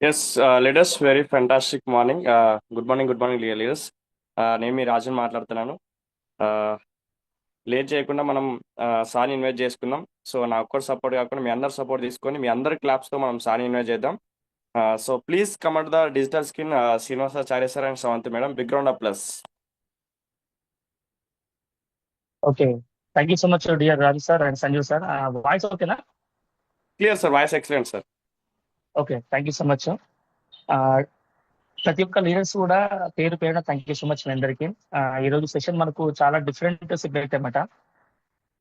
Yes, leaders, very fantastic morning. Good morning, leaders. నేను మీ రాజుని మాట్లాడుతున్నాను. లేట్ చేయకుండా మనం సార్ని ఇన్వైట్ చేసుకుందాం. సో నా ఒక్కటి సపోర్ట్ కాకుండా మీ అందరి సపోర్ట్ తీసుకొని మీ అందరి క్లాప్స్తో మనం సార్ని ఇన్వైట్ చేద్దాం. So please come at the digital screen, Srinivasacharya sir and Savanthi madam. Big round of plus. Okay, thank you so much dear Raju sir and Sanjeev sir. Voice ఓకేనా? Clear sir, voice excellent sir. Okay, thank you so much. ప్రతి ఒక్క leaders కూడా పేరు పేరున thank you so much మీ అందరికి. ఈ రోజు సెషన్ మనకు చాలా డిఫరెంట్ సబ్జెక్ట్ అనమాట.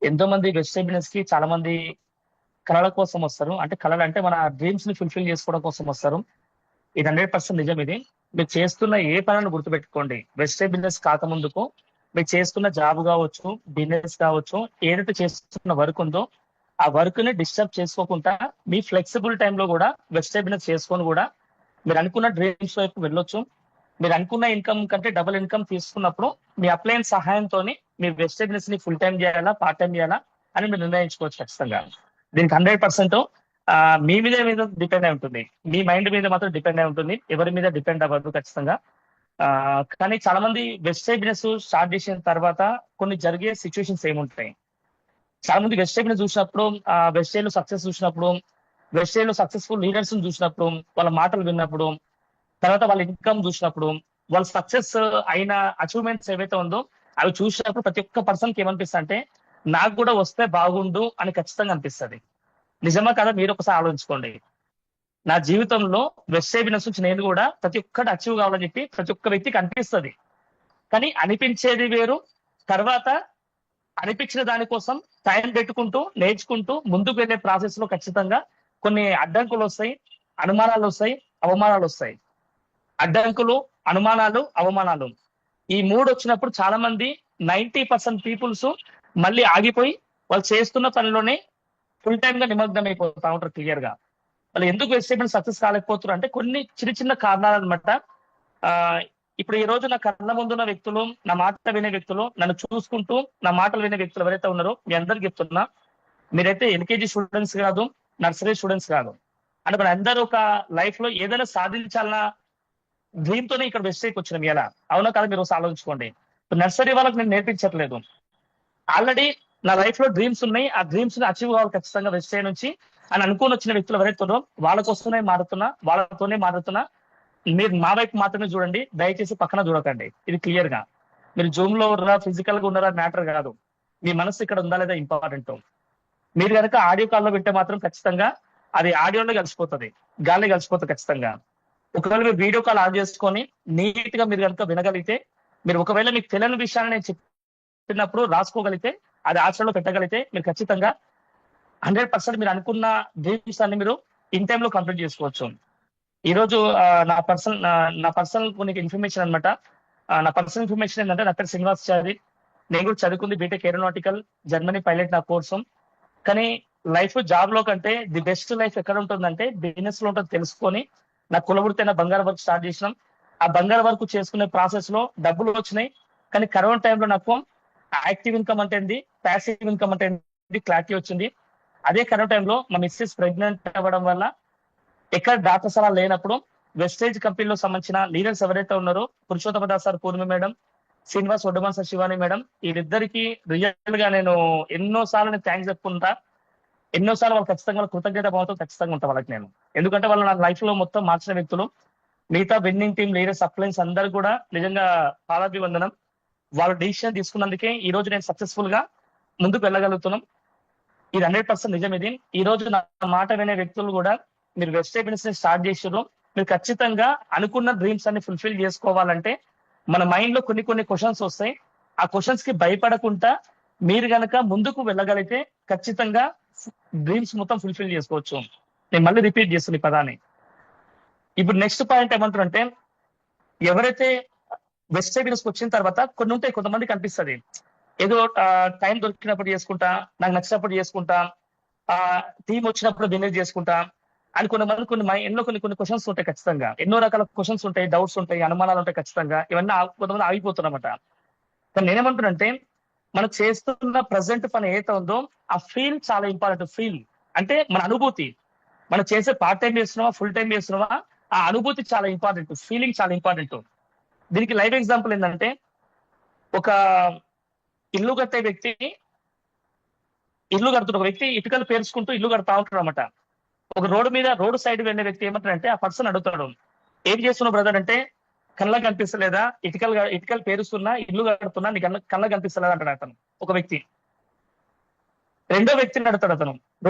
ఎంతో మంది వెజిటేబుల్స్ కి చాలా మంది కళల కోసం వస్తారు, అంటే కళలు అంటే మన డ్రీమ్స్ ని ఫుల్ఫిల్ చేసుకోవడం కోసం వస్తారు. ఇది 100% నిజం. ఇది మీరు చేస్తున్న ఏ పనులను గుర్తుపెట్టుకోండి, వెజిటేబుల్స్ కాకముందుకు మీరు చేస్తున్న జాబ్ కావచ్చు, బిజినెస్ కావచ్చు, ఏదైతే చేస్తున్న వర్క్ ఉందో ఆ వర్క్ ని డిస్టర్బ్ చేసుకోకుండా మీ ఫ్లెక్సిబుల్ టైంలో కూడా వెజిటేబుల్స్ చేసుకొని కూడా మీరు అనుకున్న డ్రీమ్స్ వైపు వెళ్ళొచ్చు. మీరు అనుకున్న ఇన్కమ్ కంటే డబుల్ ఇన్కమ్ తీసుకున్నప్పుడు మీ అప్లయన్స్ సహాయంతో మీ వెజిటేబుల్స్ ని ఫుల్ టైం చేయాలా, పార్ట్ టైం చేయాలా అని మీరు నిర్ణయించుకోవచ్చు ఖచ్చితంగా. దీనికి 100% మీ మీద డిపెండ్ అయి ఉంటుంది, మీ మైండ్ మీద మాత్రం డిపెండ్ అయి ఉంటుంది, ఎవరి మీద డిపెండ్ అవ్వదు ఖచ్చితంగా. కానీ చాలా మంది వెజిటేబుల్స్ స్టార్ట్ చేసిన తర్వాత కొన్ని జరిగే సిచ్యువేషన్స్ ఏముంటాయి, చాలా మంది వెజిటేబుల్ చూసినప్పుడు, వెజిటేబుల్ సక్సెస్ చూసినప్పుడు, వెజిటేబుల్ సక్సెస్ఫుల్ లీడర్స్ చూసినప్పుడు, వాళ్ళ మాటలు విన్నప్పుడు, తర్వాత వాళ్ళ ఇన్కమ్ చూసినప్పుడు, వాళ్ళ సక్సెస్ అయిన అచీవ్మెంట్స్ ఏవైతే ఉందో అవి చూసినప్పుడు ప్రతి ఒక్క పర్సన్ కి ఏమనిపిస్తుంది అంటే నాకు కూడా వస్తే బాగుండు అని ఖచ్చితంగా అనిపిస్తుంది. నిజమా కదా? మీరు ఒకసారి ఆలోచించుకోండి. నా జీవితంలో వెజిటేబుల్స్ నుంచి నేను కూడా ప్రతి ఒక్కటి అచీవ్ కావాలని చెప్పి ప్రతి ఒక్క వ్యక్తికి అనిపిస్తుంది. కానీ అనిపించేది వేరు, తర్వాత అనిపించిన దానికోసం టైం పెట్టుకుంటూ నేర్చుకుంటూ ముందుకు వెళ్ళే ప్రాసెస్ లో ఖచ్చితంగా కొన్ని అడ్డంకులు వస్తాయి, అనుమానాలు వస్తాయి, అవమానాలు వస్తాయి. అడ్డంకులు, అనుమానాలు, అవమానాలు ఈ మూడు వచ్చినప్పుడు చాలా మంది 90% పీపుల్స్ మళ్ళీ ఆగిపోయి వాళ్ళు చేస్తున్న పనిలోనే ఫుల్ టైమ్ గా నిమగ్నం అయిపోతా ఉంటారు. క్లియర్ గా వాళ్ళు ఎందుకు వెజిటేబుల్ సక్సెస్ కాలేకపోతున్నారు అంటే కొన్ని చిన్న చిన్న కారణాలు అనమాట. ఇప్పుడు ఈ రోజు నా కళ్ళ ముందున్న వ్యక్తులు, నా మాట వినే వ్యక్తులు, నన్ను చూసుకుంటూ నా మాటలు వినే వ్యక్తులు ఎవరైతే ఉన్నారో మీ అందరికి చెప్తున్నా, మీరైతే ఎల్కేజీ స్టూడెంట్స్ కాదు, నర్సరీ స్టూడెంట్స్ కాదు. అంటే మన అందరూ ఒక లైఫ్ లో ఏదైనా సాధించాలన్న డ్రీమ్ తోనే ఇక్కడ వెస్టేకి వచ్చినాం. ఎలా అవునా కదా? మీరు ఆలోచించుకోండి. నర్సరీ వాళ్ళకి నేను నేర్పించట్లేదు, ఆల్రెడీ నా లైఫ్ లో డ్రీమ్స్ ఉన్నాయి, ఆ డ్రీమ్స్ ని అచీవ్ కావాలి ఖచ్చితంగా వెస్టే నుంచి అని అనుకుని వచ్చిన వ్యక్తులు ఎవరైతే ఉన్నారో వాళ్ళ కోసమే మారుతున్నా, వాళ్ళతోనే మారుతున్నా. మీరు మా వైపు మాత్రమే చూడండి, దయచేసి పక్కన చూడకండి. ఇది క్లియర్ గా. మీరు జూమ్ లో ఉన్నారా, ఫిజికల్ గా ఉన్నారా మ్యాటర్ కాదు, మీ మనసు ఇక్కడ ఉందా లేదా ఇంపార్టెంట్. మీరు కనుక ఆడియో కాల్లో వింటే మాత్రం ఖచ్చితంగా అది ఆడియోలో కలిసిపోతుంది, గాలి కలిసిపోతుంది ఖచ్చితంగా. ఒకవేళ మీరు వీడియో కాల్ ఆన్ చేసుకొని నీట్ గా మీరు కనుక వినగలిగితే, మీరు ఒకవేళ మీకు తెలియని విషయాన్ని నేను చెప్పినప్పుడు రాసుకోగలిగితే, అది ఆచరణలో పెట్టగలిగితే మీరు ఖచ్చితంగా 100% మీరు అనుకున్న డ్రీమ్స్ అన్ని మీరు ఇన్ టైమ్ లో కంప్లీట్ చేసుకోవచ్చు. ఈ రోజు నా పర్సనల్ కొన్ని ఇన్ఫర్మేషన్ అనమాట. నా పర్సనల్ ఇన్ఫర్మేషన్ ఏంటంటే నా పేరు శ్రీనివాసాచారి. నేను కూడా చదువుకుంది బీటెక్ ఏరోనాటికల్, జర్మనీ పైలట్ నా కోర్సు. కానీ లైఫ్ జాబ్ లో కంటే ది బెస్ట్ లైఫ్ ఎక్కడ ఉంటుందంటే బిజినెస్ లో ఉంటుంది తెలుసుకొని నా కులవృత్తి అయిన బంగారు వర్క్ స్టార్ట్ చేసినాం. ఆ బంగారు వర్క్ చేసుకునే ప్రాసెస్ లో డబ్బులు వచ్చినాయి. కానీ కరోనా టైంలో నాకు యాక్టివ్ ఇన్కమ్ అంటే ఏంది, ప్యాసివ్ ఇన్కమ్ అంటే ఏంది క్లారిటీ వచ్చింది. అదే కరోనా టైంలో మా మిస్సెస్ ప్రెగ్నెంట్ అవ్వడం వల్ల ఎక్కడ డాక్టర్ సలహా లేనప్పుడు వెస్టేజ్ కంపెనీలో సంబంధించిన లీడర్స్ ఎవరైతే ఉన్నారో Purushottama Das sir, Purnima madam, Srinivas Vaddaman sir, Shivani madam, వీళ్ళిద్దరికి రియల్ గా నేను ఎన్నోసార్లు నేను థ్యాంక్స్ చెప్పుకుంటా. ఎన్నోసార్లు వాళ్ళు ఖచ్చితంగా కృతజ్ఞత భావంతో ఖచ్చితంగా ఉంటా వాళ్ళకి నేను. ఎందుకంటే వాళ్ళు నా లైఫ్ లో మొత్తం మార్చిన వ్యక్తులు. మిగతా విన్నింగ్ టీమ్ లీడర్స్, అప్లయన్స్ అందరూ కూడా నిజంగా పాదాభివందనం. వాళ్ళు డిసిషన్ తీసుకున్నందుకే ఈ రోజు నేను సక్సెస్ఫుల్ గా ముందుకు వెళ్ళగలుగుతున్నాం. ఇది 100% నిజం. ఇది ఈ రోజు నా మాట వినే వ్యక్తులు కూడా మీరు వెజిటేబుల్స్ ని స్టార్ట్ చేసారు, మీరు ఖచ్చితంగా అనుకున్న డ్రీమ్స్ అన్ని ఫుల్ఫిల్ చేసుకోవాలంటే మన మైండ్ లో కొన్ని కొన్ని క్వశ్చన్స్ వస్తాయి. ఆ క్వశ్చన్స్ కి భయపడకుండా మీరు గనక ముందుకు వెళ్ళగలిగితే ఖచ్చితంగా డ్రీమ్స్ మొత్తం ఫుల్ఫిల్ చేసుకోవచ్చు. నేను మళ్ళీ రిపీట్ చేస్తున్నా ఈ పదాన్ని. ఇప్పుడు నెక్స్ట్ పాయింట్ ఏమంటారంటే, ఎవరైతే వెజిటేబుల్స్ వచ్చిన తర్వాత కొన్ని ఉంటాయి, కొంతమందికి అనిపిస్తుంది ఏదో టైం దొరికినప్పుడు చేసుకుంటా, నాకు నచ్చినప్పుడు చేసుకుంటా, టీం వచ్చినప్పుడు బిజినెస్ చేసుకుంటా అని ఎన్నో కొన్ని క్వశ్చన్స్ ఉంటాయి ఖచ్చితంగా. ఎన్నో రకాల క్వశ్చన్స్ ఉంటాయి, డౌట్స్ ఉంటాయి, అనుమానాలు ఉంటాయి ఖచ్చితంగా. ఇవన్నీ కొంతమంది ఆగిపోతున్నమాట. కానీ నేనేమంటున్నానంటే మనం చేస్తున్న ప్రజెంట్ పని ఏదైతే ఉందో ఆ ఫీల్ చాలా ఇంపార్టెంట్. ఫీల్ అంటే మన అనుభూతి. మనం చేసే పార్ట్ టైం చేస్తున్నావా, ఫుల్ టైం చేస్తున్నావా, ఆ అనుభూతి చాలా ఇంపార్టెంట్. ఫీలింగ్ చాలా ఇంపార్టెంట్. దీనికి లైవ్ ఎగ్జాంపుల్ ఏంటంటే, ఒక ఇల్లు కట్టే వ్యక్తి, ఇల్లు కడుతున్న ఒక వ్యక్తి ఇటుకలు పేర్చుకుంటూ ఇల్లు కడతా ఉంటాడు అనమాట. ఒక రోడ్డు సైడ్ వెళ్ళే వ్యక్తి ఏమంటాడంటే, ఆ పర్సన్ అడుగుతాడు, ఏం చేస్తున్నావు బ్రదర్ అంటే, కళ్ళకు కనిపిస్తలేదా, ఇటుకలు పేరుస్తున్నా, ఇల్లు కడుతున్నా, నీ కళ్ళకు కనిపిస్తలేదా అంటాడు అతను. ఒక వ్యక్తి రెండో వ్యక్తిని అడుగుతాడు. అతను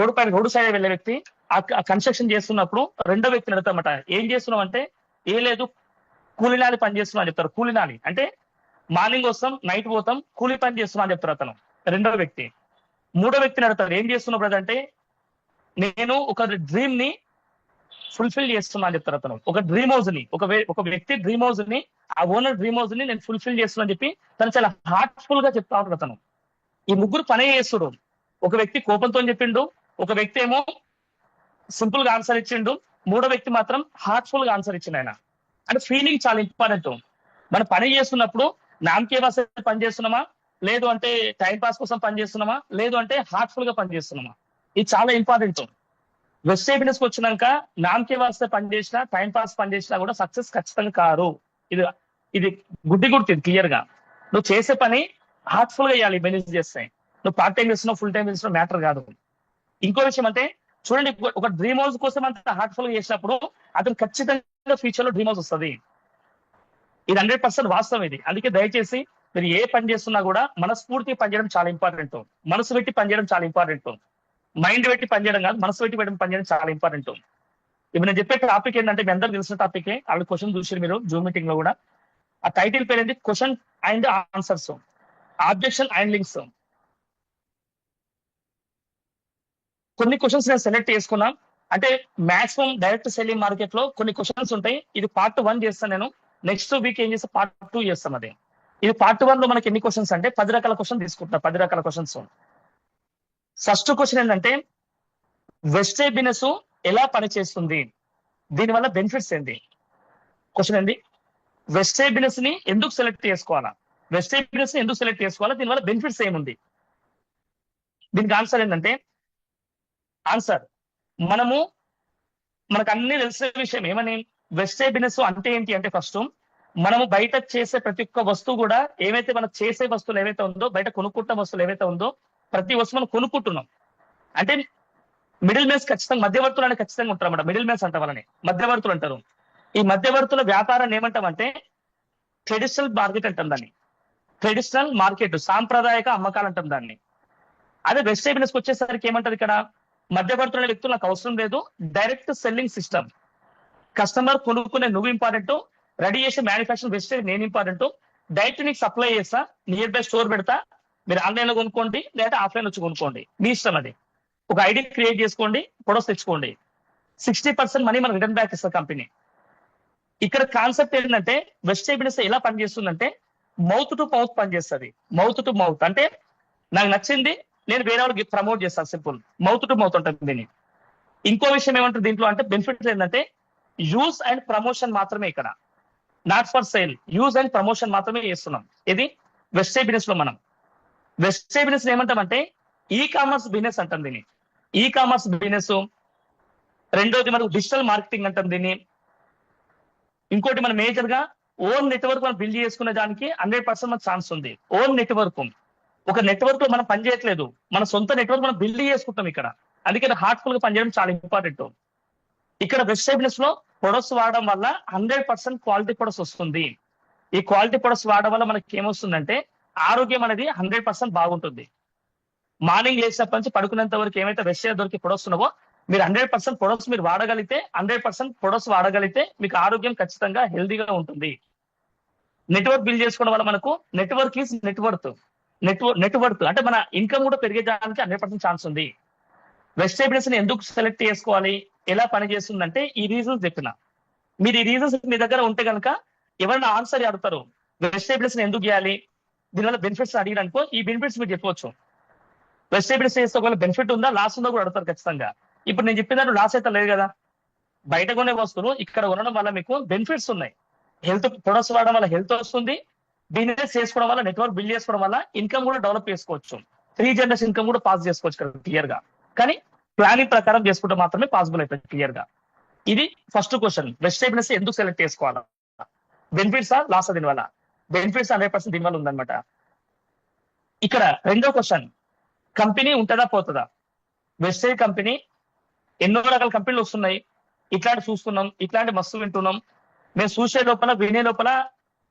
రోడ్డు సైడ్ వెళ్ళే వ్యక్తి ఆ కన్స్ట్రక్షన్ చేస్తున్నప్పుడు రెండో వ్యక్తిని అడుగుతామట, ఏం చేస్తున్నావు అంటే, ఏం లేదు కూలినాలి పని చేస్తున్నా అని చెప్తారు. కూలినాలి అంటే మార్నింగ్ వస్తాం, నైట్ పోతాం, కూలి పని చేస్తున్నా అని చెప్తారు అతను, రెండో వ్యక్తి. మూడో వ్యక్తిని అడుగుతారు, ఏం చేస్తున్నావు బ్రదర్ అంటే, నేను ఒక డ్రీమ్ ని ఫుల్ఫిల్ చేస్తున్నా అని చెప్తారు అతను. ఒక డ్రీమ్ హౌస్ ని, ఒక వ్యక్తి డ్రీమ్ హౌస్ ని, ఆ ఓనర్ డ్రీమ్ హౌస్ ని నేను ఫుల్ఫిల్ చేస్తున్నా అని చెప్పి తను చాలా హార్ట్ఫుల్ గా చెప్తా ఉంటాడు అతను. ఈ ముగ్గురు పనే చేస్తుడు. ఒక వ్యక్తి కోపంతో చెప్పిండు, ఒక వ్యక్తి ఏమో సింపుల్ గా ఆన్సర్ ఇచ్చిండు, మూడో వ్యక్తి మాత్రం హార్ట్ఫుల్ గా ఆన్సర్ ఇచ్చిండు ఆయన. అంటే ఫీలింగ్ చాలా ఇంపార్టెంట్. మనం పని చేస్తున్నప్పుడు నామకే వాసే పని చేస్తున్నామా, లేదు అంటే టైం పాస్ కోసం పని చేస్తున్నామా, లేదు అంటే హార్ట్ఫుల్ గా పని చేస్తున్నామా, ఇది చాలా ఇంపార్టెంట్. వెజిటేబుల్స్ కి వచ్చినాక నామకే వాస్తే పని చేసినా, టైం పాస్ పని చేసినా కూడా సక్సెస్ ఖచ్చితంగా కారు. ఇది ఇది గుర్తు క్లియర్ గా. నువ్వు చేసే పని హార్ట్ఫుల్ గా చేయాలి. బెనిఫిట్ చేస్తాయి. నువ్వు పార్ట్ టైం చేస్తున్నావు, ఫుల్ టైం చేస్తున్నావు మ్యాటర్ కాదు. ఇంకో విషయం అంటే, చూడండి, ఒక డ్రీమ్ హౌస్ కోసం అంత హార్ట్ఫుల్ గా చేసినప్పుడు అతను ఖచ్చితంగా ఫ్యూచర్ లో డ్రీమ్ హౌస్ వస్తుంది. ఇది 100% వాస్తవం ఇది. అందుకే దయచేసి మీరు ఏ పని చేస్తున్నా కూడా మనస్ఫూర్తి పనిచేయడం చాలా ఇంపార్టెంట్. మనసు పెట్టి పనిచేయడం చాలా ఇంపార్టెంట్. మైండ్ పెట్టి పనిచేయడం కాదు, మనసు పెట్టి పనిచేయడం చాలా ఇంపార్టెంట్. ఇప్పుడు నేను చెప్పే టాపిక్ ఏంటంటే, మీ అందరికి తెలిసిన టాపిక్. ఆవిడ క్వశ్చన్ చూసారు మీరు జూమ్ మీటింగ్ లో కూడా. ఆ టైటిల్ పేరు ఏంటి, question and answers, objection and links. కొన్ని క్వశ్చన్స్ నేను సెలెక్ట్ చేసుకున్నాం. అంటే మాక్సిమం డైరెక్ట్ సెల్లింగ్ మార్కెట్ లో కొన్ని క్వశ్చన్స్ ఉంటాయి. ఇది పార్ట్ 1 చేస్తాను నేను. నెక్స్ట్ వీక్ ఏం చేస్తే పార్ట్ 2 చేస్తాం. అది ఇది పార్ట్ 1 లో మనకి ఎన్ని క్వశ్చన్స్ అంటే 10 రకాల క్వశ్చన్ తీసుకుంటున్నా. 10 రకాల క్వశ్చన్స్. ఫస్ట్ క్వశ్చన్ ఏంటంటే, వెస్టేజ్ బిజినెస్ ఎలా పనిచేస్తుంది, దీనివల్ల బెనిఫిట్స్ ఏంటి? క్వశ్చన్ ఏంటి, వెస్టేజ్ బిజినెస్ ని ఎందుకు సెలెక్ట్ చేసుకోవాలా, వెస్టేజ్ బిజినెస్ ని ఎందుకు సెలెక్ట్ చేసుకోవాలా, దీనివల్ల బెనిఫిట్స్ ఏముంది? దీనికి ఆన్సర్ ఏంటంటే, ఆన్సర్ మనకు అన్ని తెలిసిన విషయం ఏమని, వెస్టేజ్ బిజినెస్ అంటే ఏంటి అంటే, ఫస్ట్ మనము బయట చేసే ప్రతి ఒక్క వస్తువు కూడా, ఏవైతే మనం చేసే వస్తువులు ఏవైతే ఉందో, బయట కొనుక్కుంటున్న వస్తువులు ఏవైతే ఉందో, ప్రతి వస్తువు మనం కొనుక్కుంటున్నాం. అంటే మిడిల్ మ్యాన్స్ ఖచ్చితంగా, మధ్యవర్తులు అనేది ఖచ్చితంగా ఉంటారు అన్నమాట. మిడిల్ మ్యాన్స్ అంటారు వాళ్ళని, మధ్యవర్తులు అంటారు. ఈ మధ్యవర్తుల వ్యాపారాన్ని ఏమంటామంటే ట్రెడిషనల్ మార్కెట్ అంటాం దాన్ని. ట్రెడిషనల్ మార్కెట్, సాంప్రదాయక అమ్మకాలు అంటాం దాన్ని. అదే వెస్టేజ్ బిజినెస్ వచ్చేసరికి ఏమంటారు, ఇక్కడ మధ్యవర్తుల వ్యక్తులు నాకు అవసరం లేదు, డైరెక్ట్ సెల్లింగ్ సిస్టమ్. కస్టమర్ కొనుక్కునే నువ్వు ఇంపార్టెంట్, రెడీ చేసే మ్యానుఫాక్చరింగ్ వెస్టేజ్ నేను ఇంపార్టెంట్, డైరెక్ట్ నీకు సప్లై చేస్తా, నియర్ బై స్టోర్ పెడతా, మీరు ఆన్లైన్ లో కొనుక్కోండి లేదా ఆఫ్లైన్ వచ్చి కొనుక్కోండి, మీ ఇష్టం. అది ఒక ఐడి క్రియేట్ చేసుకోండి, ప్రొడక్ట్స్ తెచ్చుకోండి. 60% మనీ మనం రిటర్న్ బ్యాక్ ఇస్తారు కంపెనీ. ఇక్కడ కాన్సెప్ట్ ఏంటంటే, వెస్టేజ్ బిజినెస్ ఎలా పనిచేస్తుందంటే, మౌత్ టు మౌత్ పనిచేస్తుంది. మౌత్ టు మౌత్ అంటే, నాకు నచ్చింది నేను వేరే వాళ్ళకి ప్రమోట్ చేస్తాను, సింపుల్. మౌత్ టు మౌత్ ఉంటుంది దీన్ని. ఇంకో విషయం ఏమంటారు దీంట్లో అంటే, బెనిఫిట్స్ ఏంటంటే, యూజ్ అండ్ ప్రమోషన్ మాత్రమే ఇక్కడ, not for sale. Use and promotion మాత్రమే చేస్తున్నాం. ఇది వెస్టేజ్ బిజినెస్ లో. మనం వెస్టేజ్ బిజినెస్ ఏమంటామంటే ఈ కామర్స్ బిజినెస్ అంటాం దీన్ని. E commerce business. రెండోది మనకు డిజిటల్ మార్కెటింగ్ అంటాం దీన్ని. ఇంకోటి మనం మేజర్ గా ఓన్ నెట్వర్క్ మనం బిల్డ్ చేసుకునే దానికి 100% మనకు ఛాన్స్ ఉంది. ఓన్ నెట్వర్క్, ఒక నెట్వర్క్ లో మనం పనిచేయట్లేదు, మన సొంత నెట్వర్క్ మనం బిల్డ్ చేసుకుంటాం ఇక్కడ. అందుకని హార్ట్ఫుల్ గా పనిచేయడం చాలా ఇంపార్టెంట్. ఇక్కడ వెస్టేజ్ బిజినెస్ లో ప్రొడక్ట్స్ వాడడం వల్ల 100% క్వాలిటీ ప్రొడక్ట్స్ వస్తుంది. ఈ క్వాలిటీ ప్రొడక్ట్స్ వాడడం వల్ల మనకి ఏమొస్తుందంటే, ఆరోగ్యం అనేది 100% బాగుంటుంది. మార్నింగ్ లేచినప్పటి నుంచి పడుకునేంత వరకు ఏమైతే వెస్టేజ్ దొరికి ప్రొడక్ట్స్ ఉన్నావో, మీరు 100% ప్రొడక్ట్స్ మీరు వాడగలిగితే, 100% ప్రొడక్ట్స్ వాడగలిగితే మీకు ఆరోగ్యం ఖచ్చితంగా హెల్దీగా ఉంటుంది. నెట్వర్క్ బిల్డ్ చేసుకోవడం వల్ల మనకు నెట్వర్క్ ఈజ్ నెట్వర్క్ అంటే మన ఇన్కమ్ కూడా పెరిగేదానికి 100% ఛాన్స్ ఉంది. వెస్టేజ్ బిజినెస్ ని ఎందుకు సెలెక్ట్ చేసుకోవాలి, ఎలా పని చేస్తుందంటే, ఈ రీజన్స్ చెప్పిన. మీరు ఈ రీజన్స్ మీ దగ్గర ఉంటే కనుక ఎవరైనా ఆన్సర్ అడుగుతారు, వెస్టేజ్ బిజినెస్ ని ఎందుకు చేయాలి, దీనివల్ల బెనిఫిట్స్ అడిగిననుకో, ఈ బెనిఫిట్స్ మీరు చెప్పవచ్చు. వెస్టేజ్ బిజినెస్ చేస్తే ఒకవేళ బెనిఫిట్ ఉందా, లాస్ ఉందా కూడా అడుగుతారు ఖచ్చితంగా. ఇప్పుడు నేను చెప్పినట్టు లాస్ అయితే లేదు కదా. బయట కొనే వస్తువులు ఇక్కడ కొనడం వల్ల మీకు బెనిఫిట్స్ ఉన్నాయి. హెల్త్ ప్రొడక్ట్స్ వాడడం వల్ల హెల్త్ వస్తుంది, బిజినెస్ చేసుకోవడం వల్ల, నెట్వర్క్ బిల్డ్ చేసుకోవడం వల్ల ఇన్కమ్ కూడా డెవలప్ చేసుకోవచ్చు. 3 జనరేషన్ ఇన్కమ్ కూడా పాస్ చేసుకోవచ్చు కదా క్లియర్ గా. కానీ ప్లానింగ్ ప్రకారం చేసుకుంటే మాత్రమే పాసిబుల్ అవుతుంది క్లియర్ గా. ఇది ఫస్ట్ క్వశ్చన్. వెజిటేబుల్ బిజినెస్ ఎందుకు సెలెక్ట్ చేసుకోవాలా? బెనిఫిట్స్ లాస్ దీనివల్ల? బెనిఫిట్స్ 100% దీనివల్ల ఉందన్నమాట. ఇక్కడ రెండో క్వశ్చన్, కంపెనీ ఉంటుందా పోతుందా? వెస్టేజ్ కంపెనీ, ఎన్నో రకాల కంపెనీలు వస్తున్నాయి, ఇట్లాంటి చూస్తున్నాం, ఇట్లాంటి మస్తు వింటున్నాం. మేము చూసే లోపల, వినే లోపల,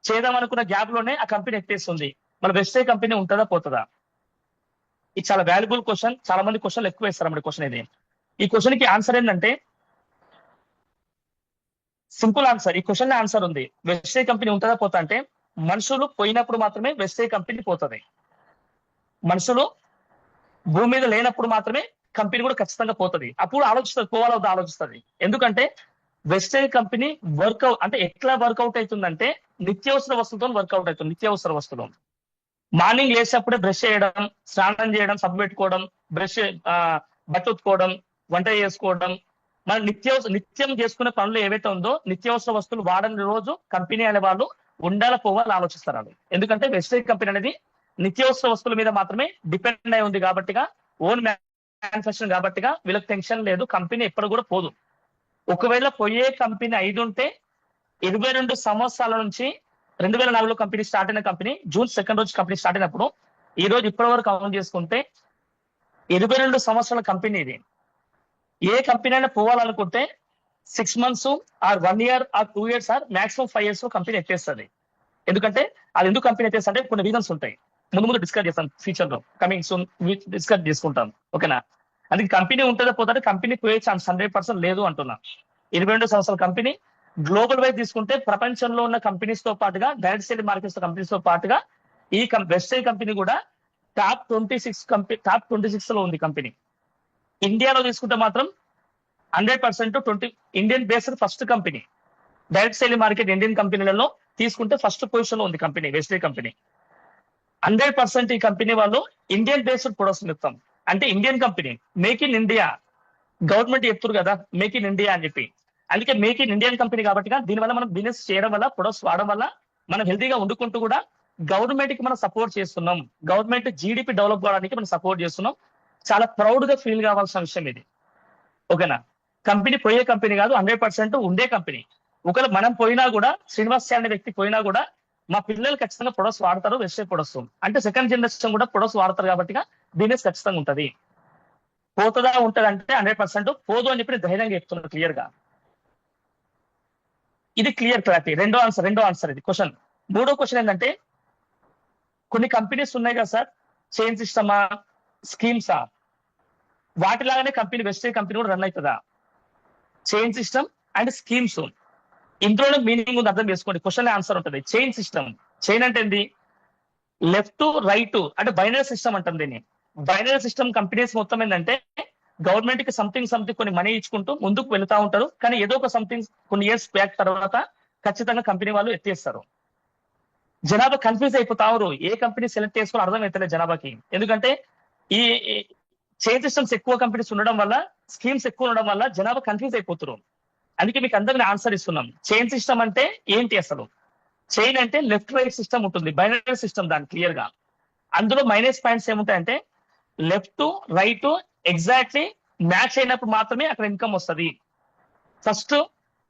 చేద్దాం అనుకున్న గ్యాప్ లోనే ఆ కంపెనీ ఎత్తేస్తుంది. మన వెస్టేజ్ కంపెనీ ఉంటుందా పోతుందా? ఇది చాలా వాల్యుబుల్ క్వశ్చన్. చాలా మంది క్వశ్చన్లు ఎక్కువ వేస్తారు అన్నమాట క్వశ్చన్ ఇది. ఈ క్వశ్చన్ కి ఆన్సర్ ఏంటంటే సింపుల్ ఆన్సర్. ఈ క్వశ్చన్ ఆన్సర్ ఉంది. వెస్టేజ్ కంపెనీ ఉంటుందా పోతా అంటే, మనుషులు పోయినప్పుడు మాత్రమే వెస్టేజ్ కంపెనీ పోతుంది. మనుషులు భూమి మీద లేనప్పుడు మాత్రమే కంపెనీ కూడా ఖచ్చితంగా పోతుంది. అప్పుడు ఆలోచిస్తుంది, పోవాలో వద్దా ఆలోచిస్తుంది. ఎందుకంటే వెస్టేజ్ కంపెనీ వర్కౌట్ అంటే ఎట్లా వర్కౌట్ అవుతుందంటే నిత్యావసర వస్తువులతో వర్కౌట్ అవుతుంది. నిత్యావసర వస్తువులు మార్నింగ్ లేచినప్పుడే బ్రష్ చేయడం, స్నానం చేయడం, సబ్బు పెట్టుకోవడం, బ్రష్ బట్ట ఉత్తుకోవడం, వంట చేసుకోవడం, మన నిత్యం చేసుకునే పనులు ఏవైతే ఉందో నిత్యావసర వస్తువులు వాడని రోజు కంపెనీ అనే వాళ్ళు ఉండాలి పోవాలని ఆలోచిస్తారు వాళ్ళు. ఎందుకంటే వెస్టేజ్ కంపెనీ అనేది నిత్యావసర వస్తువుల మీద మాత్రమే డిపెండ్ అయి ఉంది కాబట్టిగా, ఓన్ మ్యానుఫ్యాక్చరింగ్ కాబట్టిగా వీళ్ళకి టెన్షన్ లేదు. కంపెనీ ఎప్పుడు కూడా పోదు. ఒకవేళ పోయే కంపెనీ 5 ఉంటే 22 సంవత్సరాల నుంచి 2004లో కంపెనీ స్టార్ట్ అయిన కంపెనీ జూన్ 2 రోజు కంపెనీ స్టార్ట్ అయినప్పుడు ఈ రోజు ఇప్పటి వరకు కౌంట్ చేసుకుంటే 22 సంవత్సరాల కంపెనీ ఇది. ఏ కంపెనీ అయినా పోవాలనుకుంటే 6 months or 1 year or 2 years or maximum 5 years లో కంపెనీ ఎత్తేస్తుంది. ఎందుకంటే అది ఎందుకు కంపెనీ ఎత్తేస్తా అంటే కొన్ని రీజన్స్ ఉంటాయి. ముందు డిస్కస్ చేస్తాం, ఫ్యూచర్ లో కమింగ్ సూన్ డిస్కస్ చేసుకుంటాం. ఓకేనా? అందుకే కంపెనీ ఉంటుందో పోతే కంపెనీ పోయే ఛాన్స్ 100% లేదు అంటున్నా. 22 సంవత్సరాల కంపెనీ గ్లోబల్ వైజ్ తీసుకుంటే ప్రపంచంలో ఉన్న కంపెనీస్ తో పాటుగా, డైరెక్ట్ సేల్ మార్కెట్స్ కంపెనీస్ తో పాటుగా ఈ వెస్టేజ్ కంపెనీ కూడా టాప్ 26 లో ఉంది కంపెనీ. ఇండియాలో తీసుకుంటే మాత్రం 100% Indian based first company. Direct sale market Indian కంపెనీలలో తీసుకుంటే ఫస్ట్ పొజిషన్ లో ఉంది కంపెనీ, వెస్టేజ్ కంపెనీ. 100% ఈ కంపెనీ వాళ్ళు ఇండియన్ బేస్డ్ ప్రొడక్ట్స్ ఇస్తాం. అంటే Indian company, make in India. Government చెప్తారు కదా మేక్ ఇన్ ఇండియా అని చెప్పి. అందుకే మేక్ ఇన్ ఇండియన్ కంపెనీ కాబట్టి దీనివల్ల మనం బిజినెస్ చేయడం వల్ల, ప్రొడక్ట్స్ వాడడం వల్ల మనం హెల్తీగా వండుకుంటూ కూడా గవర్నమెంట్ కి మనం సపోర్ట్ చేస్తున్నాం. గవర్నమెంట్ జీడిపి డెవలప్ కావడానికి మనం సపోర్ట్ చేస్తున్నాం. చాలా ప్రౌడ్ గా ఫీల్ కావాల్సిన విషయం ఇది. ఓకేనా? కంపెనీ పోయే కంపెనీ కాదు, 100% ఉండే కంపెనీ. ఒకవేళ మనం పోయినా కూడా, శ్రీనివాస్ అనే వ్యక్తి పోయినా కూడా మా పిల్లలు ఖచ్చితంగా ప్రొడక్ట్స్ వాడతారు, వెస్టేజ్ ప్రొడక్ట్స్. అంటే సెకండ్ జనరేషన్ కూడా ప్రొడక్ట్స్ వాడతారు కాబట్టి బిజినెస్ ఖచ్చితంగా ఉంటది. పోతుందా ఉంటది అంటే 100% పోదు అని చెప్పి ధైర్యంగా చెప్తున్నారు క్లియర్ గా. ఇది క్లియర్ క్లారిటీ. రెండో ఆన్సర్ ఇది క్వశ్చన్. మూడో క్వశ్చన్ ఏంటంటే, కొన్ని కంపెనీస్ ఉన్నాయి కదా సార్, చైన్ సిస్టమా, స్కీమ్సా, వాటిలాగానే కంపెనీ వెస్టేజ్ కంపెనీ కూడా రన్ అవుతుందా? చైన్ సిస్టమ్ అండ్ స్కీమ్స్, ఇందులోనే మీనింగ్ ఉంది, అర్థం చేసుకోండి. క్వశ్చన్ ఆన్సర్ ఉంటుంది. చైన్ సిస్టమ్, చైన్ అంటే ఏంది? లెఫ్ట్ రైట్ అంటే బైనరీ సిస్టమ్ అంటాం దీన్ని. బైనరీ సిస్టమ్ కంపెనీస్ మొత్తం ఏంటంటే గవర్నమెంట్ కి సంథింగ్ కొన్ని మనీ ఇచ్చుకుంటూ ముందుకు వెళ్తా ఉంటారు. కానీ ఏదో ఒక సంథింగ్ కొన్ని ఇయర్స్ బ్యాక్ తర్వాత ఖచ్చితంగా కంపెనీ వాళ్ళు ఎత్తేస్తారు. జనాభా కన్ఫ్యూజ్ అయిపోతారు, ఏ కంపెనీ సెలెక్ట్ చేసుకోవాలో అర్థం అవుతలేదు జనాభాకి. ఎందుకంటే ఈ చైన్ సిస్టమ్స్ ఎక్కువ కంపెనీస్ ఉండడం వల్ల, స్కీమ్స్ ఎక్కువ ఉండడం వల్ల జనాభా కన్ఫ్యూజ్ అయిపోతారు. అందుకే మీకు అందరినీ ఆన్సర్ ఇస్తున్నాం. చైన్ సిస్టమ్ అంటే ఏంటి అసలు? చైన్ అంటే లెఫ్ట్ రైట్ సిస్టమ్ ఉంటుంది, బైనరీ సిస్టమ్ దాని క్లియర్ గా. అందులో మైనస్ పాయింట్స్ ఏముంటాయంటే లెఫ్ట్ రైట్ ఎగ్జాక్ట్లీ మ్యాచ్ అయినప్పుడు మాత్రమే అక్కడ ఇన్కమ్ వస్తుంది. ఫస్ట్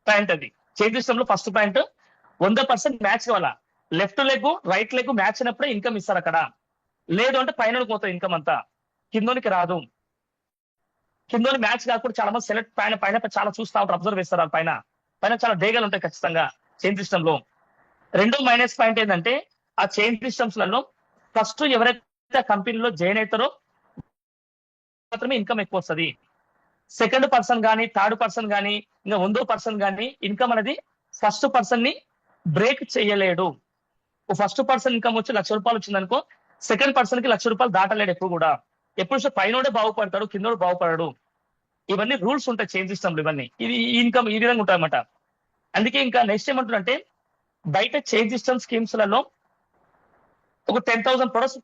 పాయింట్ అది. చైన్ సిస్టమ్ లో ఫస్ట్ పాయింట్ 100% మ్యాచ్ కావాలా. Left leg right leg match అయినప్పుడే ఇన్కమ్ ఇస్తారు అక్కడ. లేదు అంటే పైన పోతుంది ఇన్కమ్ అంతా, కిందోనికి రాదు. కిందోని మ్యాచ్ కాకుండా చాలా మంది సెలెక్ట్ పైన చాలా చూస్తా ఉంటారు, అబ్జర్వ్ చేస్తారు. పైన చాలా డేగలు ఉంటాయి ఖచ్చితంగా చైన్ సిస్టమ్ లో. రెండో మైనస్ పాయింట్ ఏంటంటే ఆ చైన్ సిస్టమ్స్ లలో ఫస్ట్ ఎవరైతే కంపెనీలో జాయిన్ అవుతారో మాత్రమే ఇన్కమ్ ఎక్కువ వస్తుంది. సెకండ్ పర్సన్ కానీ, థర్డ్ పర్సన్ కానీ, ఇంకా 100% కానీ ఇన్కమ్ అనేది ఫస్ట్ పర్సన్ ని బ్రేక్ చేయలేడు. ఫస్ట్ పర్సన్ ఇన్కమ్ వచ్చి ₹1,00,000 వచ్చిందనుకో, సెకండ్ పర్సన్ కి ₹1,00,000 దాటలేడు ఎప్పుడు కూడా. ఎప్పుడు పైనోడే బాగుపడతాడు, కిందోడు బాగుపడడు. ఇవన్నీ రూల్స్ ఉంటాయి చైన్ సిస్టమ్ లో. ఇవన్నీ ఇది ఇన్కమ్ ఈ విధంగా ఉంటాయి అన్నమాట. అందుకే ఇంకా నెక్స్ట్ ఏమంటారంటే బయట చైన్ సిస్టమ్ స్కీమ్స్ లలో ఒక 10,000 ప్రొడక్ట్స్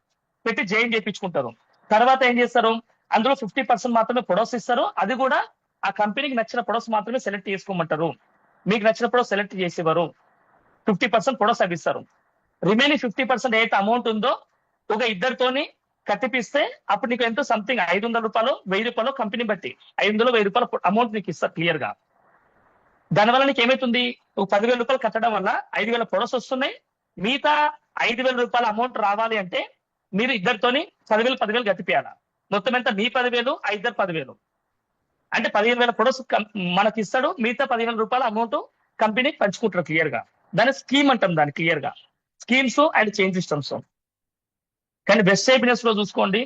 పెట్టి జాయిన్ చేయించుకుంటారు. తర్వాత ఏం చేస్తారు, అందులో 50% మాత్రమే ప్రొడక్ట్స్ ఇస్తారు. అది కూడా ఆ కంపెనీకి నచ్చిన ప్రొడక్ట్స్ మాత్రమే సెలెక్ట్ చేసుకోమంటారు. మీకు నచ్చిన ప్రొడక్ట్ సెలెక్ట్ చేసేవారు 50% ప్రొడక్ట్స్ అవి ఇస్తారు. రిమైనింగ్ 50% ఏదైతే అమౌంట్ ఉందో ఒక ఇద్దరితోని కట్టిపిస్తే అప్పుడు నీకు ఎంతో సంథింగ్ 500 రూపాయలు 1000 రూపాయలు కంపెనీ బట్టి 500 1000 రూపాయలు అమౌంట్ నీకు ఇస్తారు క్లియర్ గా. దానివల్ల నీకు ఏమైతుంది, ఒక 10,000 రూపాయలు కట్టడం వల్ల 5,000 ప్రొడక్ట్స్ వస్తున్నాయి. మిగతా 5,000 రూపాయల అమౌంట్ రావాలి అంటే మీరు ఇద్దరితోని 10,000 కట్టిపియాల. మొత్తం ఎంత, మీ 10,000 ఆ ఇద్దరు 10,000 అంటే 15,000 ప్రొడక్ట్స్ మనకి ఇస్తాడు. మిగతా 10,000 రూపాయల అమౌంట్ కంపెనీ పంచుకుంటారు క్లియర్ గా. దాని స్కీమ్ అంటాం దాన్ని క్లియర్ గా, స్కీమ్స్ అండ్ చేంజ్ సిస్టమ్స్. కానీ వెస్టేజ్ బిజినెస్ లో చూసుకోండి,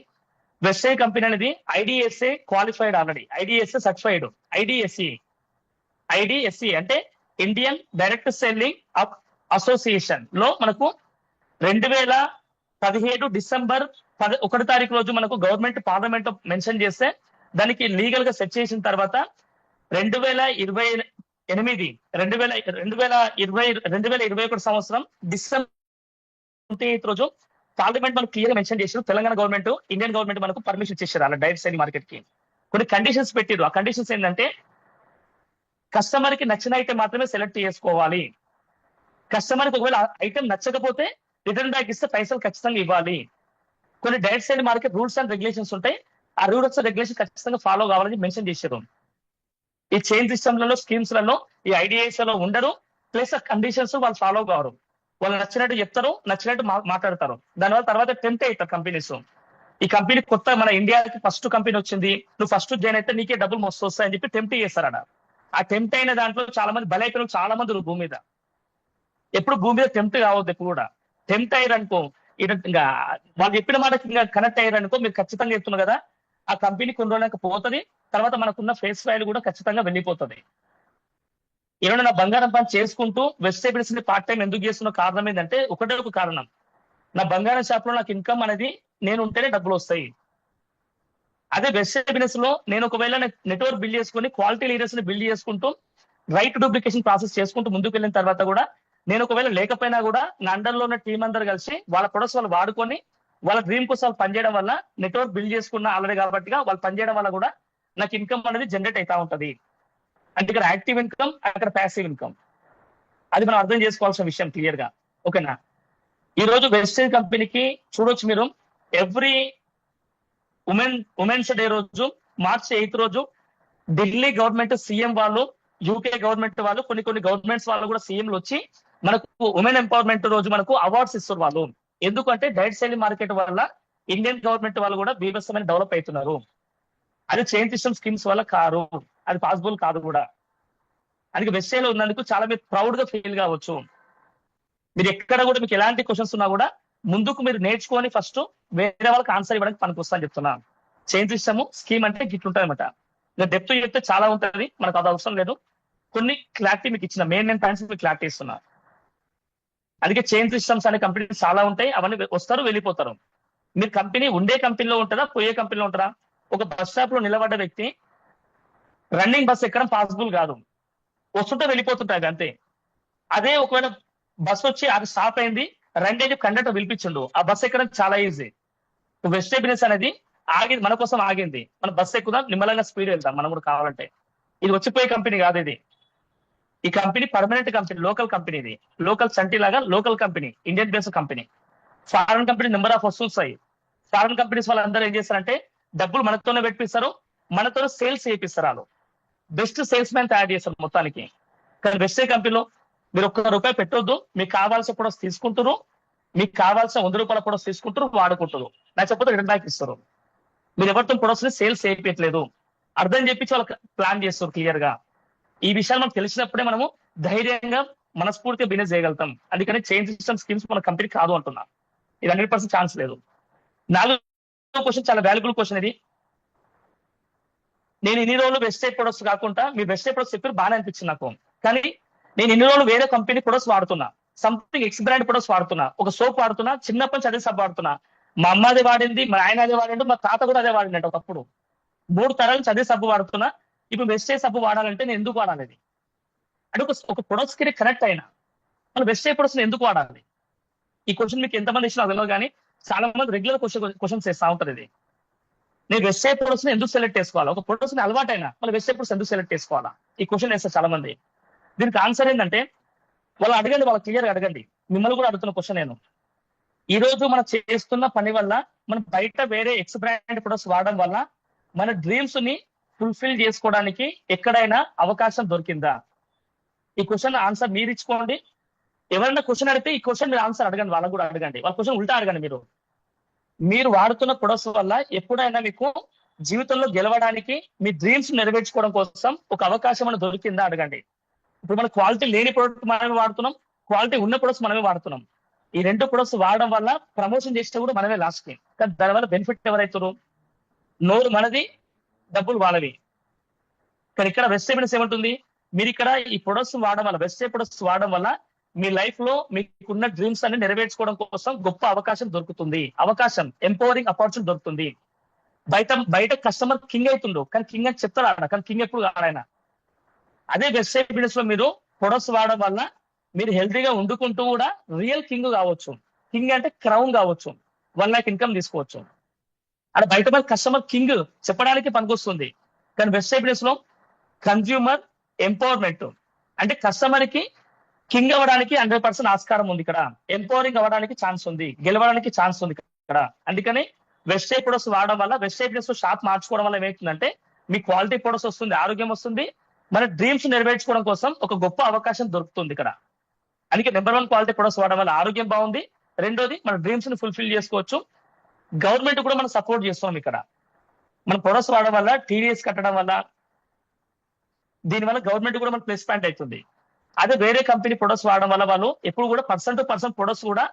వెస్టేజ్ కంపెనీ అనేది IDSA qualified already, IDSA certified. IDSC అంటే ఇండియన్ డైరెక్ట్ సెల్లింగ్ అసోసియేషన్ లో మనకు 2017 డిసెంబర్ 1 రోజు మనకు గవర్నమెంట్ పార్లమెంట్ మెన్షన్ చేస్తే దానికి లీగల్ గా సెట్ చేసిన తర్వాత 2021 సంవత్సరం డిసెంబర్ 28 రోజు పార్లమెంట్ మనకు క్లియర్ గా మెన్షన్ చేశారు. తెలంగాణ గవర్నమెంట్, ఇండియన్ గవర్నమెంట్ మనకు పర్మిషన్ ఇచ్చేసారు అలా డైరెక్ట్ సెల్లింగ్ మార్కెట్ కి. కొన్ని కండిషన్స్ పెట్టిరు. ఆ కండిషన్స్ ఏంటంటే కస్టమర్ కి నచ్చిన ఐటమ్ మాత్రమే సెలెక్ట్ చేసుకోవాలి. కస్టమర్ కి ఒకవేళ ఐటమ్ నచ్చకపోతే రిటర్న్ బ్యాక్ ఇస్తే పైసలు ఖచ్చితంగా ఇవ్వాలి. కొన్ని direct selling market rules and regulations ఉంటాయి. ఆ రూల్స్ అండ్ రెగ్యులేషన్ ఖచ్చితంగా ఫాలో కావాలని మెన్షన్ చేశారు. ఈ చైన్ సిస్టమ్లలో స్కీమ్స్ లలో ఈ ఐడిఐఎస్ లో ఉండరు. ప్లస్ ఆ కండిషన్స్ వాళ్ళు ఫాలో కావరు. వాళ్ళు నచ్చినట్టు చెప్తారు, నచ్చినట్టు మాట్లాడతారు. దానివల్ల తర్వాత టెంప్ట్ అవుతారు కంపెనీస్. ఈ కంపెనీ కొత్త మన ఇండియాకి ఫస్ట్ కంపెనీ వచ్చింది, నువ్వు ఫస్ట్ జాయిన్ అయితే నీకే డబ్బులు మస్తు వస్తాయని చెప్పి టెంప్ట్ చేస్తారట. ఆ టెంప్ట్ అయిన దాంట్లో చాలా మంది బలైపోయిన చాలా మంది భూమి మీద. ఎప్పుడు భూమి మీద టెంప్ట్ కావద్దు. ఎప్పుడు కూడా టెంప్ట్ అయ్యారనుకో, ఇంకా వాళ్ళు చెప్పిన మాటకి ఇంకా కనెక్ట్ అయ్యారనుకో, మీరు ఖచ్చితంగా చెప్తున్నారు కదా, ఆ కంపెనీ కొన్ని రోజులకు పోతుంది. తర్వాత మనకున్న ఫేస్ వాల్యూ కూడా ఖచ్చితంగా వెళ్ళిపోతుంది. ఈరోజు నా బంగారం పని చేసుకుంటూ వెస్టేజ్ బిజినెస్ ని పార్ట్ టైం ఎందుకు చేస్తున్న కారణం ఏంటంటే ఒకటే ఒక కారణం, నా బంగారం షాప్ లో నాకు ఇన్కమ్ అనేది నేను ఉంటేనే డబ్బులు వస్తాయి. అదే వెస్టేజ్ బిజినెస్ లో నేను ఒకవేళ నెట్వర్క్ బిల్డ్ చేసుకుని క్వాలిటీ లీడర్స్ ని బిల్డ్ చేసుకుంటూ రైట్ డూప్లికేషన్ ప్రాసెస్ చేసుకుంటూ ముందుకు వెళ్ళిన తర్వాత కూడా నేను ఒకవేళ లేకపోయినా కూడా నా అండర్ లో ఉన్న టీం అందరు కలిసి వాళ్ళ ప్రొడక్ట్స్ వాళ్ళు వాడుకొని వాళ్ళ డ్రీమ్ కోసం వాళ్ళు పనిచేయడం వల్ల నెట్వర్క్ బిల్డ్ చేసుకున్న ఆల్రెడీ కాబట్టి వాళ్ళు పనిచేయడం వల్ల కూడా నాకు ఇన్కమ్ అనేది జనరేట్ అవుతా ఉంటది. అంటే ఇక్కడ యాక్టివ్ ఇన్కమ్, అక్కడ ప్యాసివ్ ఇన్కమ్. అది మనం అర్థం చేసుకోవాల్సిన విషయం క్లియర్ గా. ఓకేనా. ఈ రోజు వెస్టేజ్ కంపెనీకి చూడొచ్చు మీరు, ఎవ్రీ ఉమెన్స్ డే రోజు మార్చి 8 రోజు ఢిల్లీ గవర్నమెంట్ సీఎం వాళ్ళు, యూకే గవర్నమెంట్ వాళ్ళు, కొన్ని గవర్నమెంట్స్ వాళ్ళు కూడా సీఎంలు వచ్చి మనకు ఉమెన్ ఎంపవర్మెంట్ రోజు మనకు అవార్డ్స్ ఇస్తారు వాళ్ళు. ఎందుకంటే డైరెక్ట్ సెల్లింగ్ మార్కెట్ వల్ల ఇండియన్ గవర్నమెంట్ వాళ్ళు కూడా బీభత్సమైన డెవలప్ అవుతున్నారు. అది చైన్ సిస్టమ్ స్కీమ్స్ వల్ల కారు, అది పాసిబుల్ కాదు కూడా. అందుకే వెస్టేజ్ లో ఉన్నందుకు చాలా మీరు ప్రౌడ్ గా ఫీల్ కావచ్చు. మీరు ఎక్కడ కూడా మీకు ఎలాంటి క్వశ్చన్స్ ఉన్నా కూడా ముందుకు మీరు నేర్చుకొని ఫస్ట్ వేరే వాళ్ళకి ఆన్సర్ ఇవ్వడానికి పనికి అని చెప్తున్నా. చైన్ సిస్టమ్ స్కీమ్ అంటే గిట్లుంటుంది అనమాట. ఇంకా డెప్త్ చెప్తే చాలా ఉంటుంది, మనకు అది అవసరం లేదు. కొన్ని క్లారిటీ మీకు ఇచ్చిన మెయిన్ పాయింట్స్ మీకు క్లారిటీ ఇస్తున్నా. అందుకే చైన్ సిస్టమ్స్ అనే కంపెనీస్ చాలా ఉంటాయి, అవన్నీ వస్తారు వెళ్ళిపోతారు. మీరు కంపెనీ ఉండే కంపెనీలో ఉంటుందా, పోయే కంపెనీలో ఉంటారా? ఒక బస్ స్టాప్ లో నిలబడ్డ వ్యక్తి రన్నింగ్ బస్ ఎక్కడం పాసిబుల్ కాదు, వస్తుంటే వెళ్ళిపోతుంటాయి అంతే. అదే ఒకవేళ బస్ వచ్చి అది స్టాప్ అయింది, రండి కండక్టర్ పిలిపించిండు, ఆ బస్ ఎక్కడం చాలా ఈజీ. వెస్టేజ్ బిజినెస్ అనేది ఆగింది, మన కోసం ఆగింది. మన బస్ ఎక్కుదాం, నిమ్మలంగా స్పీడ్ వెళ్తాం మనం కూడా కావాలంటే. ఇది వచ్చిపోయే కంపెనీ కాదు ఇది. ఈ company permanent company, local company. ఇది లోకల్ సంటి లాగా local company, Indian based company. Foreign company number of వస్తాయి. ఫారెన్ కంపెనీస్ వాళ్ళందరూ ఏం చేస్తారంటే డబ్బులు మనతోనే పెట్టిస్తారు, మనతోనే సేల్స్ చేపిస్తారు. వాళ్ళు బెస్ట్ సేల్స్ మ్యాన్ తయారు చేస్తారు మొత్తానికి. కానీ వెస్టేజ్ కంపెనీలో మీరు ₹1 పెట్టొద్దు, మీకు కావాల్సిన ప్రొడక్ట్స్ తీసుకుంటారు, మీకు కావాల్సిన ₹100 ప్రొడక్ట్స్ తీసుకుంటారు, వాడుకుంటారు, నచ్చకపోతే రిటర్న్ బ్యాక్ ఇస్తారు. మీరు ఎవరితో ప్రొడక్ట్స్ ని సేల్స్ చేయట్లేదు, అర్థం చెప్పించి వాళ్ళకి ప్లాన్ చేస్తారు క్లియర్ గా. ఈ విషయాలు మనకు తెలిసినప్పుడే మనము ధైర్యంగా మనస్ఫూర్తిగా బిజినెస్ చేయగలుగుతాం. అందుకని చైన్ సిస్టమ్ స్కీమ్స్ మన కంపెనీ కాదు అంటున్నా. ఇది 100% ఛాన్స్ లేదు. 4వ క్వశ్చన్ చాలా వాల్యుబుల్ క్వశ్చన్ ఇది. నేను ఇన్ని రోజులు వెస్టేజ్ ప్రొడక్ట్స్ కాకుండా మీ వెస్టేజ్ ప్రొడక్ట్స్ చెప్పారు, బాగానే అనిపించింది నాకు. కానీ నేను ఇన్ని రోజులు వేరే కంపెనీ ప్రొడక్ట్స్ వాడుతున్నా, సంథింగ్ ఎక్స్ బ్రాండ్ ప్రొడక్ట్స్ వాడుతున్నా, ఒక సోప్ వాడుతున్నా, చిన్నప్పటి నుంచి అదే సబ్బు వాడుతున్నా. మా అమ్మ అదే వాడింది, మా ఆయన అదే వాడిండు, మా తాత కూడా అదే వాడిండు. ఒకప్పుడు 3 తరాల నుంచి అదే సబ్బు వాడుతున్నా. ఇప్పుడు వెస్టేజ్ సబ్బు వాడాలంటే నేను ఎందుకు వాడాలి? అంటే ఒక ప్రొడక్ట్స్ కి కనెక్ట్ అయినా మనం వెస్టేజ్ ప్రొడక్ట్స్ ఎందుకు వాడాలి? ఈ క్వశ్చన్ మీకు ఎంతమంది ఇచ్చినా తెలియదు, కానీ చాలా మంది రెగ్యులర్ క్వశ్చన్స్ చేస్తూ ఉంటారు. ఇది నేను వెస్టేజ్ ప్రొడక్ట్స్ ని ఎందుకు సెలెక్ట్ చేసుకోవాలా? ఒక ప్రొడక్ట్స్ ని అలవాటైనా మళ్ళీ వెస్టేజ్ ప్రొడక్ట్స్ ఎందుకు సెలెక్ట్ చేసుకోవాలా? ఈ క్వశ్చన్ వేస్తారు చాలా మంది. దీనికి ఆన్సర్ ఏంటంటే వాళ్ళు అడగండి, వాళ్ళు క్లియర్ గా అడగండి. మిమ్మల్ని కూడా అడుగుతున్న క్వశ్చన్ నేను. ఈ రోజు మనం చేస్తున్న పని వల్ల మనం బయట వేరే ఎక్స్ బ్రాండ్ ప్రొడక్ట్స్ వాడడం వల్ల మన డ్రీమ్స్ ని ఫుల్ఫిల్ చేసుకోవడానికి ఎక్కడైనా అవకాశం దొరికిందా? ఈ క్వశ్చన్ ఆన్సర్ మీరు ఇచ్చుకోండి. ఎవరైనా క్వశ్చన్ అడిగితే ఈ క్వశ్చన్ మీరు ఆన్సర్ అడగండి, వాళ్ళకు కూడా అడగండి. వాళ్ళ క్వశ్చన్ ఉల్టా అడగండి. మీరు వాడుతున్న ప్రొడక్ట్స్ వల్ల ఎప్పుడైనా మీకు జీవితంలో గెలవడానికి, మీ డ్రీమ్స్ నెరవేర్చుకోవడం కోసం ఒక అవకాశం అనేది దొరికిందా అడగండి. ఇప్పుడు మన క్వాలిటీ లేని ప్రొడక్ట్ మనమే వాడుతున్నాం, క్వాలిటీ ఉన్న ప్రొడక్ట్స్ మనమే వాడుతున్నాం. ఈ రెండు ప్రొడక్ట్స్ వాడడం వల్ల ప్రమోషన్ చేస్తే కూడా మనమే లాస్ట్ కి. కానీ దానివల్ల బెనిఫిట్ ఎవరైతారు? నోరు మనది, డబ్బులు వాళ్ళవి. కానీ ఇక్కడ వెజిటేబుల్స్ ఏమంటుంది? మీరు ఇక్కడ ఈ ప్రొడక్ట్స్ వాడడం వల్ల, వెజిటేబుల్ ప్రొడక్ట్స్ వాడడం వల్ల మీ లైఫ్ లో మీకున్న డ్రీమ్స్ అన్ని నెరవేర్చుకోవడం కోసం గొప్ప అవకాశం దొరుకుతుంది. అవకాశం, ఎంపవరింగ్ ఆపర్చునిటీ దొరుకుతుంది. బయట కస్టమర్ కింగ్ అవుతుండు, కానీ కింగ్ అని చెప్తారు ఆయన, కానీ కింగ్ ఎప్పుడు కాడాయన. అదే వెబ్సైట్ బిజినెస్ లో మీరు ప్రొడక్ట్స్ వాడడం వల్ల మీరు హెల్తీగా వండుకుంటూ కూడా రియల్ కింగ్ కావచ్చు. కింగ్ అంటే క్రౌన్ కావచ్చు, 1 lakh ఇన్కమ్ తీసుకోవచ్చు. అక్కడ బయట కస్టమర్ కింగ్ చెప్పడానికి పనికొస్తుంది. కానీ వెబ్సైట్ బిజినెస్ లో కన్జ్యూమర్ ఎంపవర్మెంట్ అంటే కస్టమర్ కి కింగ్ అవ్వడానికి 100% ఆస్కారం ఉంది. ఇక్కడ ఎంపవరింగ్ అవ్వడానికి ఛాన్స్ ఉంది, గెలవడానికి ఛాన్స్ ఉంది ఇక్కడ. అందుకని వెబ్సైట్ ప్రొడక్ట్స్ వాడడం వల్ల, వెబ్సైట్ బిజినెస్ షాప్ మార్చుకోవడం వల్ల ఏమవుతుందంటే మీ క్వాలిటీ ప్రొడక్ట్స్ వస్తుంది, ఆరోగ్యం వస్తుంది, మన డ్రీమ్స్ నెరవేర్చుకోవడం కోసం ఒక గొప్ప అవకాశం దొరుకుతుంది ఇక్కడ. అందుకే నెంబర్ 1 క్వాలిటీ ప్రొడక్ట్స్ వాడడం వల్ల ఆరోగ్యం బాగుంది. రెండోది మన డ్రీమ్స్ ని ఫుల్ఫిల్ చేసుకోవచ్చు. గవర్నమెంట్ కూడా మనం సపోర్ట్ చేస్తున్నాం ఇక్కడ. మన ప్రొడక్ట్స్ వాడడం వల్ల, టీడీఎస్ కట్టడం వల్ల, దీనివల్ల గవర్నమెంట్ కూడా మన ప్లస్ పాయింట్ అవుతుంది. అదే వేరే కంపెనీ ప్రొడక్ట్స్ వాడడం వల్ల వాళ్ళు ఎప్పుడు కూడా పర్సెంట్ టు పర్సెంట్ ప్రొడక్ట్స్ కూడా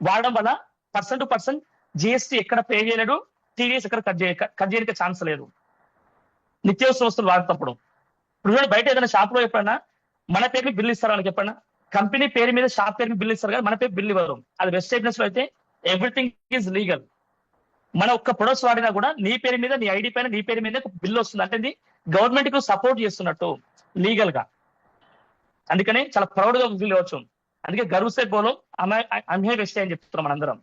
వాడడం వల్ల పర్సెంట్ టు పర్సెంట్ జిఎస్టీ ఎక్కడ పే చేయలేడు, టీడీఎస్ ఎక్కడ కట్ చేయడానికి ఛాన్స్ లేదు. నిత్యావసర వస్తువులు వాడేటప్పుడు ఇప్పుడు బయట ఏదైనా షాప్ లో ఎప్పుడైనా మన పేరు మీద బిల్లు ఇస్తారు వాళ్ళకి, ఎప్పుడైనా కంపెనీ పేరు మీద షాప్ పేరు మీద బిల్లు ఇస్తారు కదా, మన పేరు బిల్లు ఇవ్వరు. అది వెబ్సైట్ బిజినెస్ లో అయితే ఎవ్రీథింగ్ ఈజ్ లీగల్. మన ఒక్క ప్రొడక్ట్స్ వాడినా కూడా నీ పేరు మీద, నీ ఐడి పైన, నీ పేరు మీద బిల్లు వస్తుంది. అంటే గవర్నమెంట్ కు సపోర్ట్ చేస్తున్నట్టు లీగల్ గా. అందుకని చాలా ప్రౌడ్ గా ఫీల్ అవ్వచ్చు. అందుకే గర్వసే బోలో అమ్మే వెస్ట్ అని చెప్తున్నాం మనందరం.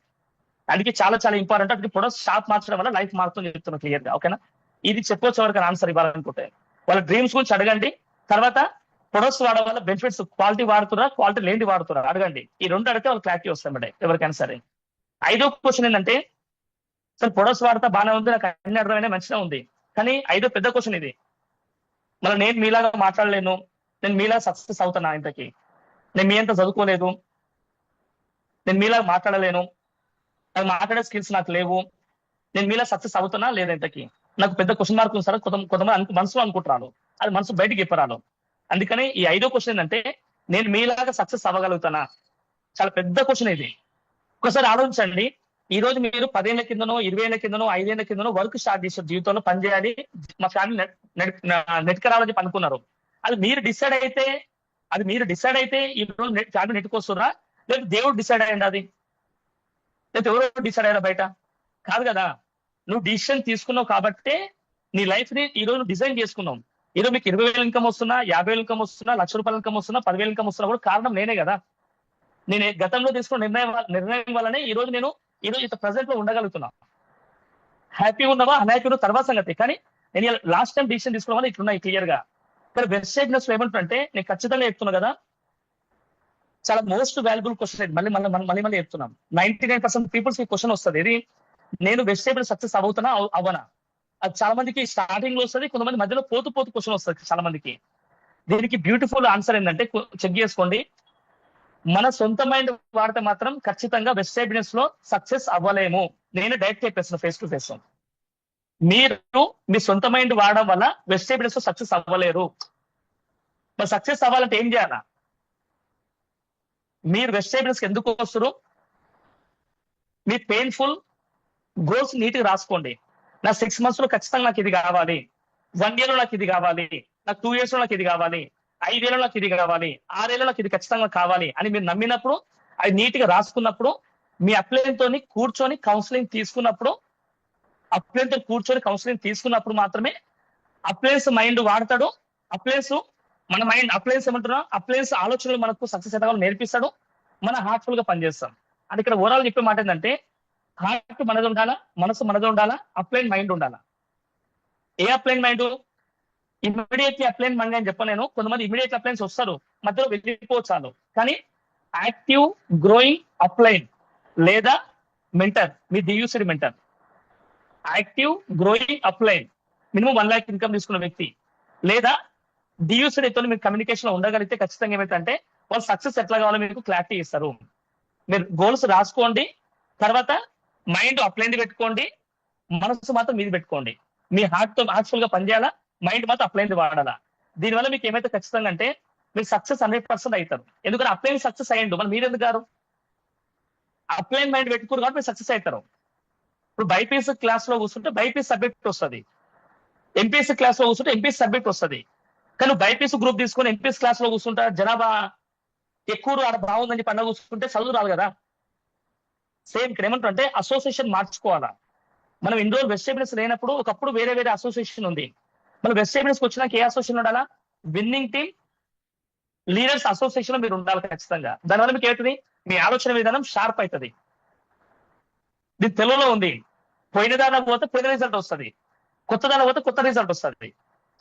అందుకే చాలా చాలా ఇంపార్టెంట్. అందుకే ప్రొడక్ట్స్ షాప్ మార్చడం వల్ల లైఫ్ మారుతుంది చెప్తున్నాం క్లియర్ గా. ఓకేనా? ఇది చెప్పొచ్చు ఎవరికైనా ఆన్సర్ ఇవ్వాలనుకుంటే. వాళ్ళ డ్రీమ్స్ గురించి అడగండి. తర్వాత ప్రొడక్ట్స్ వాడడం వల్ల బెనిఫిట్స్, క్వాలిటీ వాడుతురా, క్వాలిటీ లేని వాడుతురా అడగండి. ఈ రెండు అడిగితే వాళ్ళు క్లారిటీ వస్తాయి మేడం ఎవరికైనా సరే. 5వ క్వశ్చన్ ఏంటంటే, సార్ ప్రొడక్ట్స్ వాడతా బాగానే ఉంది, నాకు అన్ని అర్థమైనా మంచిగా ఉంది, కానీ 5వ పెద్ద క్వశ్చన్ ఇది. మళ్ళీ నేను మీలాగా మాట్లాడలేను, నేను మీలాగా సక్సెస్ అవుతానా, ఇంతకి నేను మీ అంత చదువుకోలేదు, నేను మీలాగా మాట్లాడలేను, నాకు మాట్లాడే స్కిల్స్ నాకు లేవు, నేను మీలా సక్సెస్ అవుతున్నా లేదా, ఇంతకి నాకు పెద్ద క్వశ్చన్ మార్క్ ఉంది సార్. కొంతమంది మనసులో అనుకుంటున్నాను, అది మనసు బయటకు చెప్పరాను. అందుకని ఈ 5వ క్వశ్చన్ ఏంటంటే, నేను మీలాగా సక్సెస్ అవ్వగలుగుతానా? చాలా పెద్ద క్వశ్చన్ ఇది. ఒకసారి ఆలోచించండి. ఈ రోజు మీరు 10 ఏళ్ల కిందనో, 20 ఏళ్ల కిందనో, 5 ఏళ్ల కిందనో వర్క్ స్టార్ట్ చేశారు, జీవితంలో పని చేయాలి, మా ఫ్యామిలీ నెట్టుకరావాలని చెప్పి అనుకున్నారు. అది మీరు డిసైడ్ అయితే ఈ రోజు ఫ్యామిలీ నెట్టుకొస్తురా, లేదా దేవుడు డిసైడ్ అయ్యండి? అది లేదా ఎవరో డిసైడ్ అయ్యారా బయట? కాదు కదా. నువ్వు డిసిషన్ తీసుకున్నావు కాబట్టే నీ లైఫ్ ని ఈ రోజు డిజైన్ చేసుకున్నావు. ఈరోజు మీకు 20,000 ఇన్కమ్ వస్తున్నా, 50,000 ఇన్కమ్ వస్తున్నా, ₹1,00,000 ఇన్కమ్ వస్తున్నా, 10,000 ఇన్కమ్ వస్తున్నా కూడా కారణం నేనే కదా. నేను గతంలో తీసుకున్న నిర్ణయం వల్లనే ఈ రోజు ఇంత ప్రజెంట్ లో ఉండగలుగుతున్నా. హ్యాపీగా ఉన్నావా, అన్హ్యాపీ ఉన్న తర్వాత సంగతి. కానీ నేను లాస్ట్ టైం డిసిషన్ తీసుకోవడం వల్ల ఇట్లున్నాయి క్లియర్ గా. కానీ వెబ్సైట్ బిజినెస్ ఏమంటుంటే, నేను ఖచ్చితంగా చెప్తున్నా కదా, చాలా మోస్ట్ వాల్యుబుల్ క్వశ్చన్. మళ్ళీ చెప్తున్నాం. 99% పీపుల్స్ ఈ క్వశ్చన్ వస్తుంది, ఇది నేను వెబ్సైట్ సక్సెస్ అవుతున్నా అవ్వనా. అది చాలా మందికి స్టార్టింగ్ లో వస్తుంది, కొంతమంది మధ్యలో పోతూ క్వశ్చన్ వస్తుంది చాలా మందికి. దీనికి బ్యూటిఫుల్ ఆన్సర్ ఏంటంటే, చెక్ చేసుకోండి, మన సొంత మైండ్ వాడితే మాత్రం ఖచ్చితంగా వెబ్సైట్ బిజినెస్ లో సక్సెస్ అవ్వలేము. నేను డైరెక్ట్ చెప్పేస్తున్నా ఫేస్ టు ఫేస్. మీరు మీ సొంత మైండ్ వాడడం వల్ల వెబ్సైట్ బిజినెస్ లో సక్సెస్ అవ్వలేరు. మరి సక్సెస్ అవ్వాలంటే ఏం చేయాలా? మీరు వెబ్సైట్ బిజినెస్ ఎందుకు వస్తారు? మీ పెయిన్ఫుల్ గోల్స్ నీట్గా రాసుకోండి. నా 6 months లో ఖచ్చితంగా నాకు ఇది కావాలి, 1 year లో నాకు ఇది కావాలి, నాకు 2 years లో నాకు ఇది కావాలి, 5 ఏళ్ళలో నాకు ఇది కావాలి, 6 ఏళ్ళలో నాకు ఇది ఖచ్చితంగా కావాలి అని మీరు నమ్మినప్పుడు, అది నీట్ గా రాసుకున్నప్పుడు, మీ అప్లైన్ తోని కూర్చొని కౌన్సిలింగ్ తీసుకున్నప్పుడు మాత్రమే అప్లైన్స్ మైండ్ వాడతాడు. మన మైండ్ అప్లైన్స్ ఏమంటున్నా, అప్లైన్స్ ఆలోచనలు మనకు సక్సెస్ అయితే నేర్పిస్తాడు. మన హార్ట్ఫుల్ గా పనిచేస్తాం. అది ఇక్కడ ఓవరాల్ చెప్పే మాట ఏంటంటే, హార్ట్ మనది ఉండాలా, మనసు మనది ఉండాలా, అప్లైన్ మైండ్ ఉండాలా. ఏ upline mind? Immediately upline mind అని చెప్పలేను. కొంతమంది ఇమీడియట్ అప్లైన్స్ వస్తారు, మధ్యలో వెళ్ళిపోవచ్చు. కానీ యాక్టివ్ గ్రోయింగ్ అప్లైన్ లేదా మెంటర్, మీ డియూసిడ్ mentor. Active growing upline minimum 1 lakh income తీసుకున్న వ్యక్తి లేదా డియూసిడ్ తో మీరు కమ్యూనికేషన్ లో ఉండగలిగితే ఖచ్చితంగా ఏమైతే వాళ్ళు సక్సెస్ ఎట్లా కావాలో మీకు క్లారిటీ ఇస్తారు. మీరు గోల్స్ రాసుకోండి, తర్వాత మైండ్ అప్లైన్ పెట్టుకోండి, మనసు మాత్రం మీది పెట్టుకోండి. మీ హార్ట్ఫుల్ గా పనిచేయాలా, మైండ్ మాత్రం అప్లైన్ వాడాలా. దీనివల్ల మీకు ఏమైతే ఖచ్చితంగా అంటే మీరు సక్సెస్ 100% అవుతారు. ఎందుకంటే అప్లైన్ సక్సెస్ అయ్యండు, మరి మీరు ఎందుకు గారు అప్లైన్ మైండ్ పెట్టుకోరు కాబట్టి మీరు సక్సెస్ అవుతారు. ఇప్పుడు బైపీఎస్ క్లాస్ లో కూర్చుంటే బైపీఎస్ సబ్జెక్ట్ వస్తుంది, ఎంపీఎస్ క్లాస్ లో కూర్చుంటే ఎంపీఎస్ సబ్జెక్ట్ వస్తుంది. కానీ బైపీఎస్ గ్రూప్ తీసుకొని ఎంపీఎస్ క్లాస్ లో కూర్చుంటా జనాభా ఎక్కువ ఆడ బాగుందని పండుగ కూర్చుంటే చదువు రాదు కదా. సేమ్ ఇక్కడ ఏమంటారు అంటే అసోసియేషన్ మార్చుకోవాలా. మనం ఇన్ని రోజులు వెజిటేబుల్స్ లేనప్పుడు ఒకప్పుడు వేరే వేరే అసోసియేషన్ ఉంది. మనం వెజిటేబుల్స్ వచ్చినాక ఏ అసోసియేషన్ ఉండాలా? విన్నింగ్ టీమ్ లీడర్స్ అసోసియేషన్ లో మీరు ఉండాలి ఖచ్చితంగా. దానివల్ల మీకు ఏంటిది, మీ ఆలోచన విధానం షార్ప్ అవుతుంది. ఇది తెలుగులో ఉంది, పోయిన దాని పోతే పోయిన రిజల్ట్ వస్తుంది, కొత్త దాని పోతే కొత్త రిజల్ట్ వస్తుంది.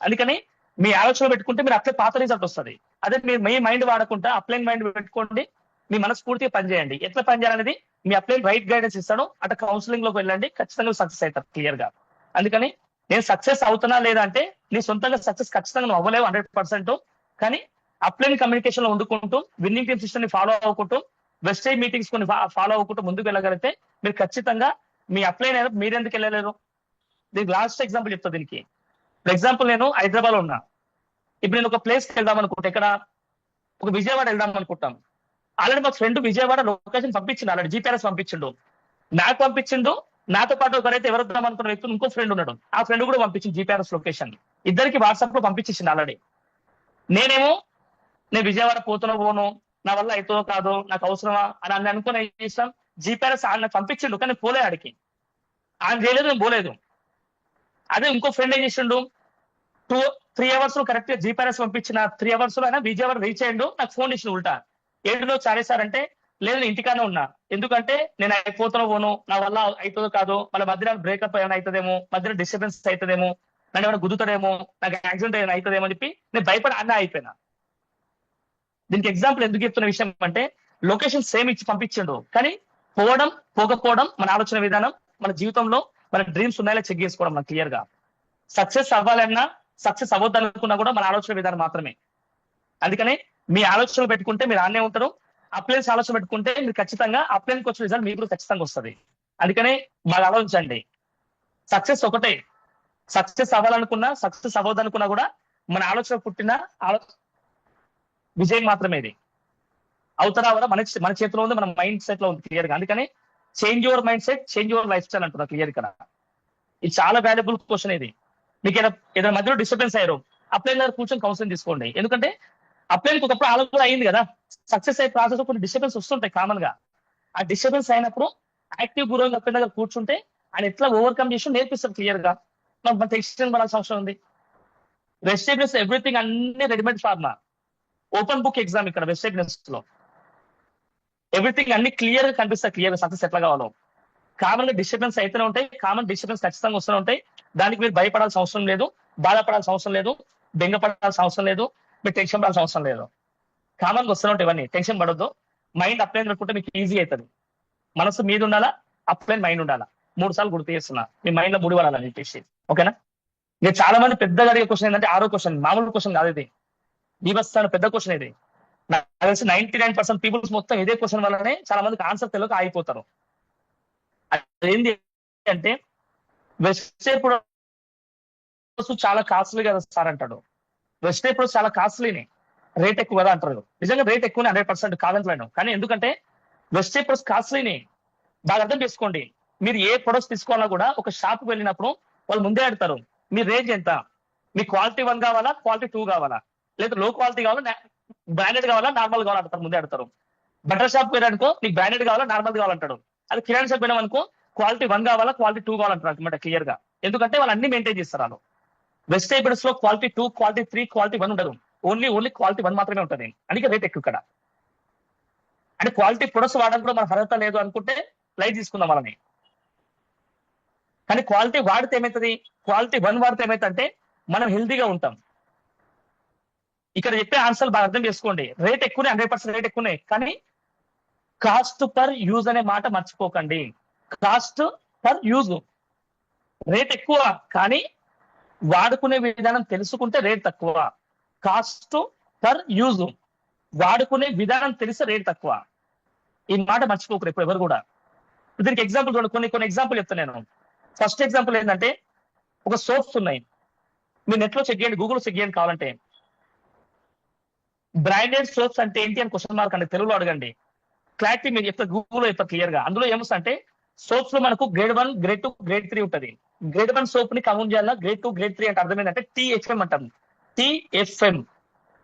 అందుకని మీ ఆలోచన పెట్టుకుంటే మీరు అట్లే పాత రిజల్ట్ వస్తుంది. అదే మీరు మీ మైండ్ వాడకుండా అప్లైన్ మైండ్ పెట్టుకోండి, మీ మనస్ఫూర్తిగా పనిచేయండి. ఎట్లా పనిచేయాలనేది మీ అప్లైన్ రైట్ గైడెన్స్ ఇస్తాను. అటు కౌన్సిలింగ్ లోకి వెళ్ళండి, ఖచ్చితంగా సక్సెస్ అవుతారు క్లియర్ గా. అందుకని నేను సక్సెస్ అవుతున్నా లేదా అంటే నీ సొంతంగా సక్సెస్ ఖచ్చితంగా నువ్వు అవ్వలేవు 100%. కానీ అప్లైన్ కమ్యూనికేషన్ లో ఉండుకుంటూ విన్నింగ్ టీమ్ సిస్టమ్ ని ఫాలో అవ్వకుంటూ వెస్టేజ్ మీటింగ్స్ కొన్ని ఫాలో అవ్వకుంటూ ముందుకు వెళ్ళగలిగితే మీరు ఖచ్చితంగా మీ అప్లైన్ అయినా మీరు ఎందుకు వెళ్ళలేరు. దీనికి లాస్ట్ ఎగ్జాంపుల్ చెప్తా. దీనికి ఫర్ ఎగ్జాంపుల్ నేను హైదరాబాద్ లో ఉన్నా. ఇప్పుడు నేను ఒక ప్లేస్కి వెళ్దాం అనుకుంటే, ఇక్కడ ఒక విజయవాడ వెళ్దాం అనుకుంటాం. ఆల్రెడీ మా ఫ్రెండ్ విజయవాడ లొకేషన్ పంపించిండు, ఆల్రెడీ జీపీఆర్ఎస్ పంపించిండు, నాకు పంపించిండు. నాతో పాటు ఒకరైతే ఎవరు వద్దాం అనుకున్న వ్యక్తి ఇంకో ఫ్రెండ్ ఉన్నాడు, ఆ ఫ్రెండ్ కూడా పంపించింది జీపీఆర్ఎస్ లొకేషన్. ఇద్దరికి వాట్సాప్ లో పంపించేసింది ఆల్రెడీ. నేనేమో నేను విజయవాడ పోను, నా వల్ల అవుతుందో కాదో, నాకు అవసరమా అని అనుకుని ఏం చేస్తాం, జీపీఆర్ఎస్ నాకు పంపించిండు కానీ పోలే ఆడికి. ఆయన చేయలేదు, నేను పోలేదు. అదే ఇంకో ఫ్రెండ్ ఏం చేసిండు, 3 hours లో కరెక్ట్ గా జీపీఆర్ఎస్ పంపించిన 3 hours లో అయినా విజయవాడ రీచ్ అయ్యిండు. నాకు ఫోన్ చేసిన ఉల్టా, ఏడులో చాలేసారంటే లేదు నేను ఇంటికానే ఉన్నా, ఎందుకంటే నేను పోను, నా వల్ల అవుతుందో కాదో, మళ్ళీ మధ్యలో బ్రేకప్ ఏమైనా అవుతుందేమో, మధ్యలో డిస్టర్బెన్స్ అవుతుందేమో, నన్ను ఏమైనా గుద్దుతాడేమో, నాకు యాక్సిడెంట్ ఏమైనా అవుతుందేమో అని చెప్పి నేను భయపడి అన్నా అయిపోయినా. దీనికి ఎగ్జాంపుల్ ఎందుకు చెప్తున్న విషయం అంటే లొకేషన్ సేమ్ ఇచ్చి పంపించిండు, కానీ పోకపోవడం మన ఆలోచన విధానం, మన జీవితంలో మన డ్రీమ్స్ ఉన్నాయో చెక్ చేసుకోవడం మన క్లియర్ గా. సక్సెస్ అవ్వాలన్నా సక్సెస్ అవ్వద్దు అనుకున్నా కూడా మన ఆలోచన విధానం మాత్రమే. అందుకనే మీ ఆలోచనలు పెట్టుకుంటే మీరు ఆనే ఉంటారు, అప్లైన్స్ ఆలోచన పెట్టుకుంటే మీరు ఖచ్చితంగా అప్లైన్కి వచ్చిన రిజల్ట్ మీకు ఖచ్చితంగా వస్తుంది. అందుకనే బాగా ఆలోచించండి. సక్సెస్ ఒకటే, సక్సెస్ అవ్వాలనుకున్నా సక్సెస్ అవ్వద్దనుకున్నా కూడా మన ఆలోచన పుట్టిన విజయం మాత్రమే. ఇది అవుతారా అవరా మన చేతిలో ఉంది, మన మైండ్ సెట్ లో ఉంది క్లియర్ గా. అందుకని change your mind set, change your life style అంటున్నా క్లియర్ గా. ఇది చాలా వాల్యుబుల్ క్వశ్చన్. ఇది మీకు ఏదైనా మధ్యలో డిస్టర్బెన్స్ అయ్యారు, అప్లైన్ దగ్గర కూర్చొని కౌన్సిలింగ్ తీసుకోండి. ఎందుకంటే అప్లైన్కి ఒకప్పుడు ఆలోచన అయింది కదా, సక్సెస్ అయ్యే ప్రాసెస్ కొన్ని డిస్టర్బెన్స్ వస్తుంటాయి కామన్ గా. ఆ డిస్టర్బెన్స్ అయినప్పుడు యాక్టివ్ గురువు అప్లైన్ దగ్గర కూర్చుంటే ఆయన ఎట్లా ఓవర్కమ్ చేసి నేర్పిస్తారు క్లియర్ గా. మన టెక్స్టైల్ పడాల్సిన అవసరం ఉంది. వెజిటేబుల్స్ ఎవ్రీథింగ్ అన్ని readymade pharma, open book exam ఇక్కడ వెజిటేబుల్స్ లో ఎవ్రీథింగ్ అన్ని క్లియర్ గా కనిపిస్తాయి. క్లియర్ గా సక్సెస్ ఎట్లా కావాలో. కామన్ గా డిస్టర్బెన్స్ అయితేనే ఉంటాయి, కామన్ డిస్టర్బెన్స్ ఖచ్చితంగా వస్తూనే ఉంటాయి. దానికి మీరు భయపడాల్సిన అవసరం లేదు, బాధపడాల్సిన అవసరం లేదు, బెంగపడాల్సిన అవసరం లేదు, మీరు టెన్షన్ పడాల్సిన అవసరం లేదు. కామన్ గా వస్తూనే ఉంటాయి ఇవన్నీ, టెన్షన్ పడొద్దు. మైండ్ అప్లైన్ పెట్టుకుంటే మీకు ఈజీ అవుతుంది. మనసు మీద ఉండాలా, అప్లైన్ మైండ్ ఉండాలా. 3 సార్లు గుర్తు చేస్తున్నా, మీ మైండ్ లో ముడి పడాలని చెప్పేసి. ఓకేనా? ఇక చాలా మంది పెద్దగా అడిగే క్వశ్చన్ ఏంటంటే 6వ క్వశ్చన్, మామూలు క్వశ్చన్ కాదు ఇది, బీభత్సమైన పెద్ద క్వశ్చన్ ఇది. నాకు తెలిసి 99% పీపుల్స్ మొత్తం ఇదే క్వశ్చన్ వల్లనే చాలా మందికి ఆన్సర్ తెలియక ఆగిపోతారు. అదేంటి అంటే వెజిటేబుల్ చాలా కాస్ట్లీ కదా సార్ అంటాడు. వెజిటేబుల్స్ చాలా కాస్ట్లీని, రేట్ ఎక్కువ కదా అంటారు. నిజంగా రేట్ ఎక్కువనే 100% కాదంటలేను, కానీ ఎందుకంటే వెజిటేబుల్స్ కాస్ట్లీని బాగా అర్థం చేసుకోండి. మీరు ఏ ప్రొడక్ట్స్ తీసుకోవాలన్నా కూడా ఒక షాప్ కి వెళ్ళినప్పుడు వాళ్ళు ముందే అడతారు మీ రేంజ్ ఎంత, మీ క్వాలిటీ 1 కావాలా, క్వాలిటీ 2 కావాలా, లేదా లో క్వాలిటీ కావాలా, బ్రాండెడ్ కావాలా, నార్మల్ కావాలా అంటారు, ముందే అడతారు. బటర్ షాప్ పోయారనుకో నీకు బ్రాండెడ్ కావాలా, నార్మల్ కావాలంటాడు. అది కిరాణా షాప్ పోయినామనుకో క్వాలిటీ 1 కావాలా, క్వాలిటీ 2 కావాలంటారు అనమాట క్లియర్ గా. ఎందుకంటే వాళ్ళు అన్ని మెయింటైన్ చేస్తారు. వాళ్ళు వెజిటేబుల్స్ లో క్వాలిటీ 2, క్వాలిటీ 3, క్వాలిటీ 1 ఉండదు. ఓన్లీ క్వాలిటీ 1 మాత్రమే ఉంటుంది. అందుకే రేట్ ఎక్కువ ఇక్కడ. అంటే క్వాలిటీ ప్రొడక్ట్స్ వాడడం కూడా మన అర్హత లేదు అనుకుంటే లైట్ తీసుకుందాం వాళ్ళని. కానీ క్వాలిటీ వాడితే ఏమవుతుంది, క్వాలిటీ 1 వాడితే ఏమవుతుందంటే మనం హెల్తీగా ఉంటాం. ఇక్కడ చెప్పే ఆన్సర్ బాగా అర్థం చేసుకోండి. రేట్ ఎక్కువనే, 100% రేట్ ఎక్కువనే, కానీ కాస్ట్ పర్ యూజ్ అనే మాట మర్చిపోకండి. కాస్ట్ పర్ యూజ్, రేట్ ఎక్కువ కానీ వాడుకునే విధానం తెలుసుకుంటే రేట్ తక్కువ. కాస్ట్ పర్ యూజ్, వాడుకునే విధానం తెలిస్తే రేట్ తక్కువ. ఈ మాట మర్చిపోకరు ఇప్పుడు ఎవరు కూడా. దీనికి ఎగ్జాంపుల్ చూడండి, కొన్ని ఎగ్జాంపుల్ చెప్తాను నేను. ఫస్ట్ ఎగ్జాంపుల్ ఏంటంటే, ఒక సోప్స్ ఉన్నాయి, మీరు నెట్ లో చెక్ చేయండి, గూగుల్ చెక్ చేయండి కావాలంటే. బ్రాండెడ్ సోప్స్ అంటే ఏంటి అని క్వశ్చన్ మార్క్ అండి, తెలుగులో అడగండి. క్లారిటీ మీరు చెప్తే గూగుల్ లో చెప్తారు క్లియర్ గా. అందులో ఏమొస్తుందంటే, సోప్స్ లో మనకు గ్రేడ్ 1, గ్రేడ్ 2, గ్రేడ్ 3 ఉంటుంది. గ్రేడ్ 1 సోప్ ని కౌంట్ చేయాలా, గ్రేడ్ 2, గ్రేడ్ 3 అంటే అర్థం ఏంటంటే టీఎఫ్ఎం అంటాం. టీఎఫ్ఎం,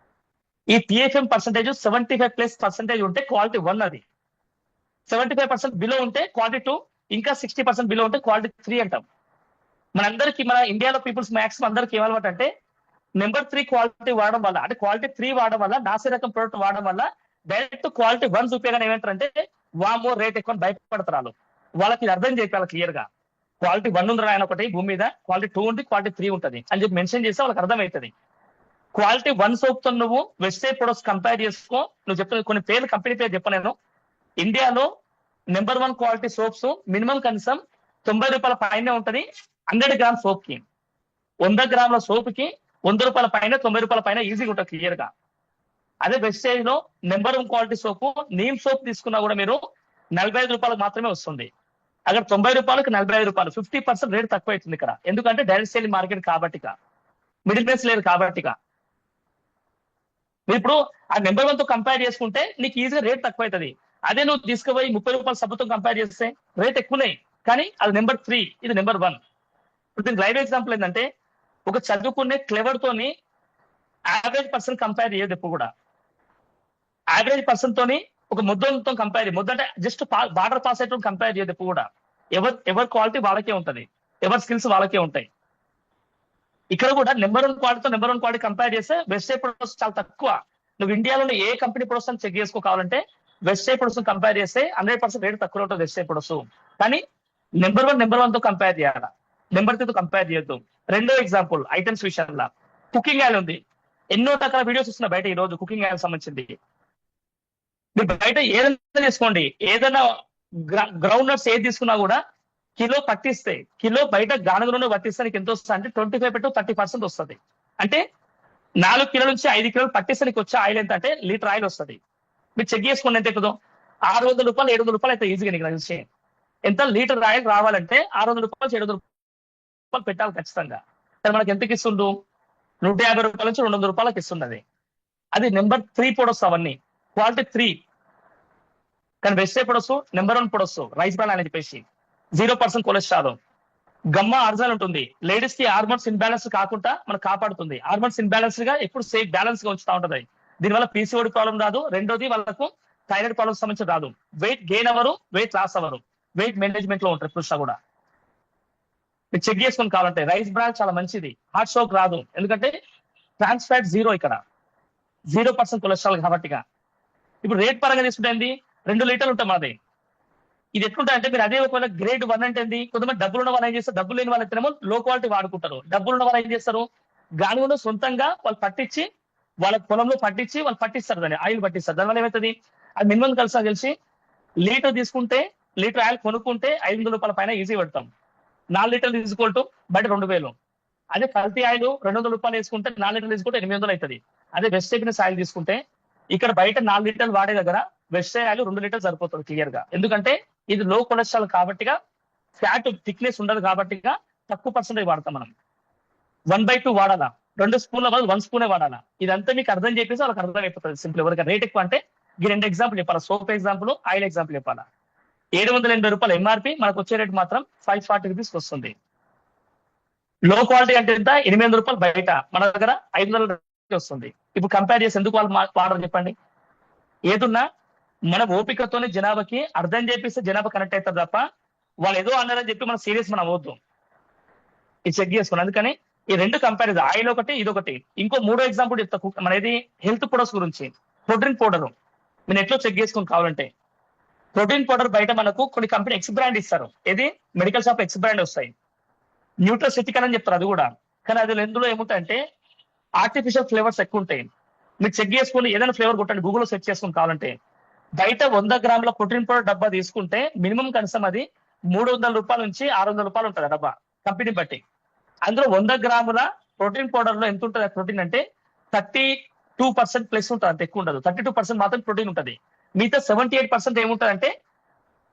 ఈ టీఎఫ్ఎం పర్సెంటేజ్ 75+% ఉంటే క్వాలిటీ 1 అది. 75% బిలో ఉంటే క్వాలిటీ 2, ఇంకా 60% బిలో ఉంటే క్వాలిటీ 3 అంటాం. మనందరికి, మన ఇండియాలో పీపుల్స్ మాక్సిమం అందరికి ఏమలవాటు అంటే నెంబర్ 3 క్వాలిటీ వాడడం వల్ల, అంటే క్వాలిటీ 3 వాడడం వల్ల, నాసి రకం ప్రోడక్ట్ వాడడం వల్ల డైరెక్ట్ క్వాలిటీ 1 చూపించగానే ఏమంటారంటే వామో రేట్ ఎక్కువ భయపడతారు. వాళ్ళకి ఇది అర్థం చెప్పాలి క్లియర్ గా. క్వాలిటీ 1 ఉంది ఆయన ఒకటి భూమి మీద, క్వాలిటీ 2 ఉంది, క్వాలిటీ 3 ఉంటుంది అని చెప్పి మెన్షన్ చేస్తే వాళ్ళకి అర్థమవుతుంది. క్వాలిటీ 1 సోప్ తో నువ్వు వెస్టేజ్ ప్రొడక్ట్స్ కంపేర్ చేసుకో. నువ్వు చెప్తున్న కొన్ని పేర్లు, కంపెనీ పేరు చెప్పను నేను. ఇండియాలో నెంబర్ 1 క్వాలిటీ సోప్స్ మినిమం కనీసం ₹90 పైనే ఉంటది. 100 గ్రామ్ సోప్ కి, 100 గ్రాముల సోప్ కి ₹100 పైన, ₹90 పైన ఈజీగా ఉంటుంది క్లియర్ గా. అదే వెస్టేజ్ లో నెంబర్ 1 క్వాలిటీ సోపు, నీమ్ సోప్ తీసుకున్నా కూడా మీరు ₹45 మాత్రమే వస్తుంది. అక్కడ ₹90కి ₹45, 50% రేట్ తక్కువ అవుతుంది ఇక్కడ. ఎందుకంటే డైరెక్ట్ సేల్ మార్కెట్ కాబట్టి, మిడిల్ ప్లేస్ లేదు కాబట్టి. మీరు ఇప్పుడు ఆ నెంబర్ 1 తో కంపేర్ చేసుకుంటే నీకు ఈజీగా రేట్ తక్కువ అవుతుంది. అదే నువ్వు తీసుకుపోయి ₹30 సబ్బుతో కంపేర్ చేస్తే రేట్ ఎక్కువనే, కానీ అది నెంబర్ 3, ఇది నెంబర్ 1. ఇప్పుడు దీనికి లైవ్ ఎగ్జాంపుల్ ఏంటంటే, ఒక చదువుకునే క్లెవర్ తోని యావరేజ్ పర్సన్ కంపేర్ చేయదు ఎప్పుడు కూడా. యావరేజ్ పర్సన్ తోని ఒక ముద్దంతో కంపేర్, ముద్ద అంటే జస్ట్ బార్డర్ పాస్ అయ్యేటప్పుడు కంపేర్ చేయదు ఎప్పుడు కూడా. ఎవరి క్వాలిటీ వాళ్ళకే ఉంటది, ఎవరి స్కిల్స్ వాళ్ళకే ఉంటాయి. ఇక్కడ కూడా నెంబర్ 1 క్వాలిటీతో నెంబర్ 1 క్వాలిటీ కంపేర్ చేస్తే వెస్టేజ్ ప్రొడక్ట్స్ చాలా తక్కువ. నువ్వు ఇండియాలో ఏ కంపెనీ ప్రొడక్ట్స్ అని చెక్ చేసుకోవాలంటే వెస్టేజ్ ప్రొడక్ట్స్ కంపేర్ చేస్తే 100% రేట్ తక్కువ ఉంటుంది వెస్టేజ్ ప్రొడక్ట్స్. కానీ నెంబర్ 1 తో కంపేర్ చేయాలి, నెంబర్ 3 తో కంపేర్ చేయొద్దు. రెండో ఎగ్జాంపుల్ ఐటమ్స్ విషయంలో, కుకింగ్ ఆయిల్ ఉంది. ఎన్నో రకాల వీడియోస్ వస్తున్నాయి బయట ఈ రోజు కుకింగ్ ఆయిల్ సంబంధించింది. మీరు బయట ఏదైనా తీసుకోండి, ఏదైనా గ్రౌండ్ నట్స్ ఏది తీసుకున్నా కూడా కిలో పట్టిస్తే, కిలో బయట గానుగ నూనె పట్టిస్తే నీకు ఎంత వస్తుంది అంటే 25% to 30% వస్తుంది. అంటే 4 కిలోల నుంచి 5 కిలోలు పట్టిస్తే నీకు వచ్చే ఆయిల్ ఎంత అంటే లీటర్ ఆయిల్ వస్తుంది. మీరు చెక్ చేసుకోండి ఎంత ఎక్కుదో, ₹600, ₹700 అయితే ఈజీగా నీకు తెలిసి. ఎంత లీటర్ ఆయిల్ రావాలంటే ₹600, ₹700 పెట్టాలి ఖచ్చితంగా. కానీ మనకి ఎంతకి ఇస్తుండు, ₹150 నుంచి ₹200 ఇస్తున్నది. అది నెంబర్ 3 ప్రొడక్ట్స్ అవన్నీ, క్వాలిటీ 3. కానీ wastage products number 1 products, rice bran అని చెప్పేసి 0% కొలెస్ట్రాల్. గమ్మా అర్జల్ ఉంటుంది. లేడీస్ కి హార్మోన్స్ ఇన్బ్యాలెన్స్ కాకుండా మనకు కాపాడుతుంది. హార్మోన్స్ ఇన్బ్యాలెన్స్ గా ఎప్పుడు సేఫ్ బ్యాలెన్స్ గా ఉంచుతా ఉంటది. దీనివల్ల పీసీఓడి ప్రాబ్లం రాదు. రెండోది వాళ్ళకు థైరాయిడ్ ప్రాబ్లమ్ సంబంధించి రాదు. వెయిట్ గెయిన్ అవ్వరు, వెయిట్ లాస్ అవ్వరు, వెయిట్ మేనేజ్మెంట్ లో ఉంటారు పురుష కూడా. మీరు చెక్ చేసుకుని కావాలంటే రైస్ బ్రాన్ చాలా మంచిది. హార్ట్ స్ట్రోక్ రాదు, ఎందుకంటే ట్రాన్స్ ఫ్యాట్ 0 ఇక్కడ, 0% కొలెస్ట్రాల్ కాబట్టి. ఇప్పుడు రేట్ పరంగా తీసుకుంటే 2 లీటర్లు ఉంటాయి మాది. ఇది ఎట్లుంటాయంటే, మీరు అదే ఒకవేళ గ్రేడ్ 1 అంటే కొంతమంది డబ్బులు ఉన్న వాళ్ళు ఏం చేస్తారు, డబ్బులు లేని వాళ్ళైతేనేమో లో క్వాలిటీ వాడుకుంటారు. డబ్బులు ఉన్న వాళ్ళు ఏం చేస్తారు, గానుగను సొంతంగా వాళ్ళు పట్టించి, వాళ్ళ పొలంలో పట్టించి వాళ్ళు పట్టిస్తారు, దాన్ని ఆయిల్ పట్టిస్తారు. దానివల్ల ఏమవుతుంది, అది మినిమం కలిసి లీటర్ తీసుకుంటే, లీటర్ ఆయిల్ కొనుక్కుంటే ₹500 పైన ఈజీ పెడతాం. 4 లీటర్లు తీసుకోవటం బయట 2000. అదే కల్తీ ఆయిల్ ₹200 వేసుకుంటే 4 లీటర్లు తీసుకుంటే 800 అవుతుంది. అదే వెజిటేబుల్స్ ఆయిల్ తీసుకుంటే ఇక్కడ బయట 4 లీటర్లు వాడే దగ్గర వెజిటేబుల్ ఆయిల్ 2 లీటర్లు సరిపోతుంది క్లియర్ గా. ఎందుకంటే ఇది లో కొలెస్ట్రాల్ కాబట్టి, ఫ్యాట్ థిక్నెస్ ఉండదు కాబట్టి తక్కువ పర్సెంటేజ్ వాడతాం మనం. 1/2 వాడాలా, 2 స్పూన్ల బదులు 1 స్పూనే వాడాలా. ఇదంతా మీకు అర్థం చెప్పేసి వాళ్ళకి అర్థం అయిపోతుంది సింపుల్. ఎవరికి రేట్ ఎక్కువ అంటే ఈ 2 ఎగ్జాంపుల్ చెప్పాలా, సోప్ ఎగ్జాంపుల్, ఆయిల్ ఎగ్జాంపుల్ చెప్పాలా. ₹780 ఎంఆర్పి, మనకు వచ్చే రేట్ మాత్రం ₹540 వస్తుంది. లో క్వాలిటీ అంటే ఎంత, ₹800 బయట, మన దగ్గర ₹500 వస్తుంది. ఇప్పుడు కంపేర్ చేసి ఎందుకు వాళ్ళు వాడరు చెప్పండి. ఏదున్నా మన ఓపికతోనే జనాభాకి అర్థం చేపిస్తే జనాభా కనెక్ట్ అవుతారు తప్ప, వాళ్ళు ఏదో అన్నారని చెప్పి మనం సీరియస్ మనం అవద్దు. ఇది చెక్ చేసుకోండి. అందుకని ఈ 2 కంపారిజన్, ఆయిల్ ఒకటి, ఇదొకటి. ఇంకో 3వ ఎగ్జాంపుల్ చెప్తా, మన ఇది హెల్త్ ప్రొడక్ట్స్ గురించి. ప్రోటీన్ పౌడర్ మీరు ఎట్లా చెక్ చేసుకుని కావాలంటే, ప్రోటీన్ పౌడర్ బయట మనకు కొన్ని కంపెనీ ఎక్స్ బ్రాండ్ ఇస్తారు. ఏది మెడికల్ షాప్ ఎక్స్ బ్రాండ్ వస్తాయి. న్యూట్రోసిటికల్ అని చెప్తారు అది కూడా. కానీ అది ఎందులో ఏముంటాయంటే ఆర్టిఫిషియల్ ఫ్లేవర్స్ ఎక్కువ ఉంటాయి. మీరు చెక్ చేసుకుని ఏదైనా ఫ్లేవర్ కొట్టండి, గూగుల్లో సెర్చ్ చేసుకుని కావాలంటే. బయట 100 గ్రాముల ప్రోటీన్ పౌడర్ డబ్బా తీసుకుంటే మినిమం కనీసం అది 300 రూపాయల నుంచి 600 రూపాయలు ఉంటుంది ఆ డబ్బా, కంపెనీ బట్టి. అందులో 100 గ్రాముల ప్రోటీన్ పౌడర్ లో ఎంత ఉంటుంది ప్రోటీన్ అంటే 32% ప్లస్ ఉంటుంది, అంత ఎక్కువ ఉండదు. 32% మాత్రం ప్రోటీన్ ఉంటుంది. మిగతా 78% ఏముంటుంది అంటే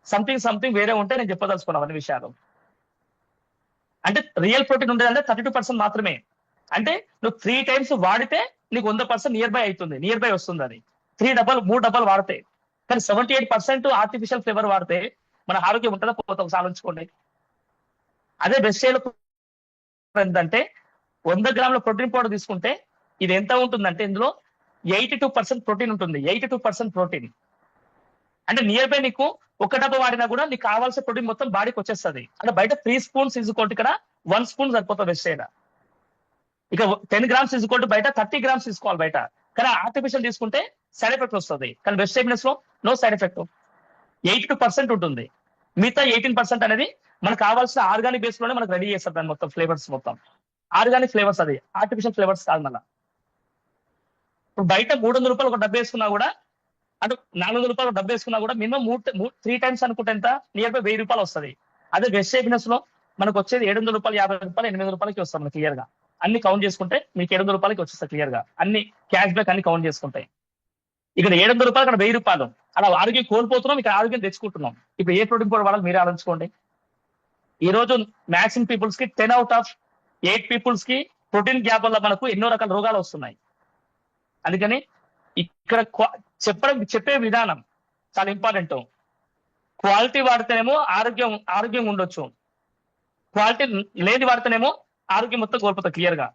సంథింగ్ వేరే ఉంటే నేను చెప్పదలుచుకున్నాను అన్ని విషయాలు. అంటే రియల్ ప్రోటీన్ ఉండేది అంటే 32% మాత్రమే. అంటే నువ్వు 3 టైమ్స్ వాడితే నీకు 100% నియర్ బై వస్తుంది. అది 3 డబ్బాలు వాడితే. కానీ 78% ఆర్టిఫిషియల్ ఫ్లేవర్ వాడితే మన ఆరోగ్యం ఉంటుందా పోతా ఆలోచించుకోండి. అదే బెస్ట్ ఏంటంటే 100 గ్రాముల ప్రోటీన్ పౌడర్ తీసుకుంటే ఇది ఎంత ఉంటుందంటే ఇందులో 82% ప్రోటీన్ ఉంటుంది. 82% ప్రోటీన్ అంటే నియర్ బై నీకు ఒక డబ్బా వాడినా కూడా నీకు కావాల్సిన ప్రోటీన్ మొత్తం బాడీకి వచ్చేస్తుంది. అంటే బయట 3 స్పూన్స్ ఇజుకోటి ఇక్కడ 1 స్పూన్ సరిపోతుంది బెస్ట్ అయినా. ఇక 10 గ్రామ్స్ ఇజుకోటి బయట 30 గ్రామ్స్ తీసుకోవాలి బయట. కానీ ఆర్టిఫిషియల్ తీసుకుంటే సైడ్ ఎఫెక్ట్ వస్తుంది. కానీ బెస్ట్ హెబినెస్ లో నో సైడ్ ఎఫెక్ట్. 82% ఉంటుంది. మిగతా 18% అనేది మనకు కావాల్సిన ఆర్గానిక్ బేస్ లోనే మనకు రెడీ చేస్తారు దాని మొత్తం ఫ్లేవర్స్ మొత్తం. ఆర్గానిక్ ఫ్లేవర్స్, అది ఆర్టిఫిషియల్ ఫ్లేవర్స్ కాదు. మళ్ళీ ఇప్పుడు బయట 300 రూపాయలు ఒక డబ్బు వేసుకున్నా కూడా, అంటే 400 రూపాయలు ఒక డబ్బు వేసుకున్నా కూడా మినిమం 3 టైమ్స్ అనుకుంటే ఎంత నియర్ బై 1000 రూపాయలు వస్తుంది. అదే బెస్ట్ హెబినెస్ లో మనకు వచ్చేది 700 రూపాయలు, 50 రూపాయలు, 800 రూపాయలకి వస్తాం క్లియర్ గా. అన్ని కౌంట్ చేసుకుంటే మీకు 700 రూపాయలకి వచ్చేస్తాయి క్లియర్ గా. అన్ని క్యాష్ బ్యాక్ అన్ని కౌంట్ చేసుకుంటాయి. ఇక్కడ 700 రూపాయలు, అక్కడ 1000 రూపాయలు. అలా ఆరోగ్యం కోల్పోతున్నాం, ఇక్కడ ఆరోగ్యం తెచ్చుకుంటున్నాం. ఇప్పుడు ఏ ప్రోటీన్ పౌడర్ వాడాలి మీరే ఆలోచించుకోండి. ఈ రోజు మ్యాక్సిమం పీపుల్స్ కి 10 out of 8 పీపుల్స్ కి ప్రోటీన్ గ్యాప్ వల్ల మనకు ఎన్నో రకాల రోగాలు వస్తున్నాయి. అందుకని ఇక్కడ చెప్పే విధానం చాలా ఇంపార్టెంట్. క్వాలిటీ వాడితేనేమో ఆరోగ్యం ఉండొచ్చు, క్వాలిటీ లేని వాడితేనేమో ఆరోగ్యం మొత్తం కోల్పోతుంది క్లియర్ గా.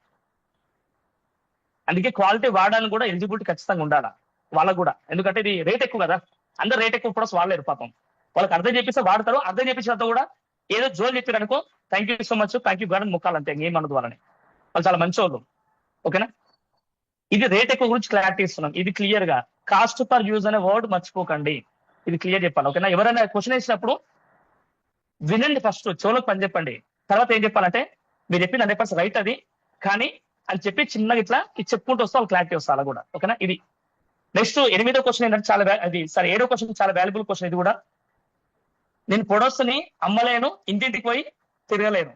అందుకే క్వాలిటీ వాడడానికి కూడా ఎలిజిబిలిటీ ఖచ్చితంగా ఉండాలా వాళ్ళకు కూడా. ఎందుకంటే ఇది రేట్ ఎక్కువ కదా, అందరు రేట్ ఎక్కువ ప్రొడక్ట్స్ వాడలేరు పాపం. వాళ్ళకి అర్థం చేపిస్తే వాడతారు, అర్థం చేపించినంత కూడా ఏదో జోలు చెప్పారు అనుకో thank you so much, thank you garden ముక్కాలంతే, ఏమన్నది వాళ్ళని. వాళ్ళు చాలా మంచి వాళ్ళు. ఓకేనా? ఇది రేట్ ఎక్కువ గురించి క్లారిటీ ఇస్తున్నాం. ఇది క్లియర్ గా కాస్ట్ పర్ యూజ్ అనే వర్డ్ మర్చిపోకండి. ఇది క్లియర్ చెప్పాలి. ఓకేనా? ఎవరైనా క్వశ్చన్ వేసినప్పుడు వినండి, ఫస్ట్ చెవులకు పని చెప్పండి. తర్వాత ఏం చెప్పాలంటే మీరు చెప్పింది 100% రైట్ అది, కానీ అని చెప్పి చిన్నగా ఇట్లా ఇది చెప్పుకుంటూ వస్తే వాళ్ళు క్లారిటీ వస్తారు అలా కూడా. ఓకేనా? ఇది నెక్స్ట్ 8వ క్వశ్చన్ ఏంటంటే అది 7వ క్వశ్చన్ చాలా వాల్యుబుల్ క్వశ్చన్. ఇది కూడా నేను ప్రొడక్ట్స్ ని అమ్మలేను, ఇంటింటికి పోయి తిరగలేను.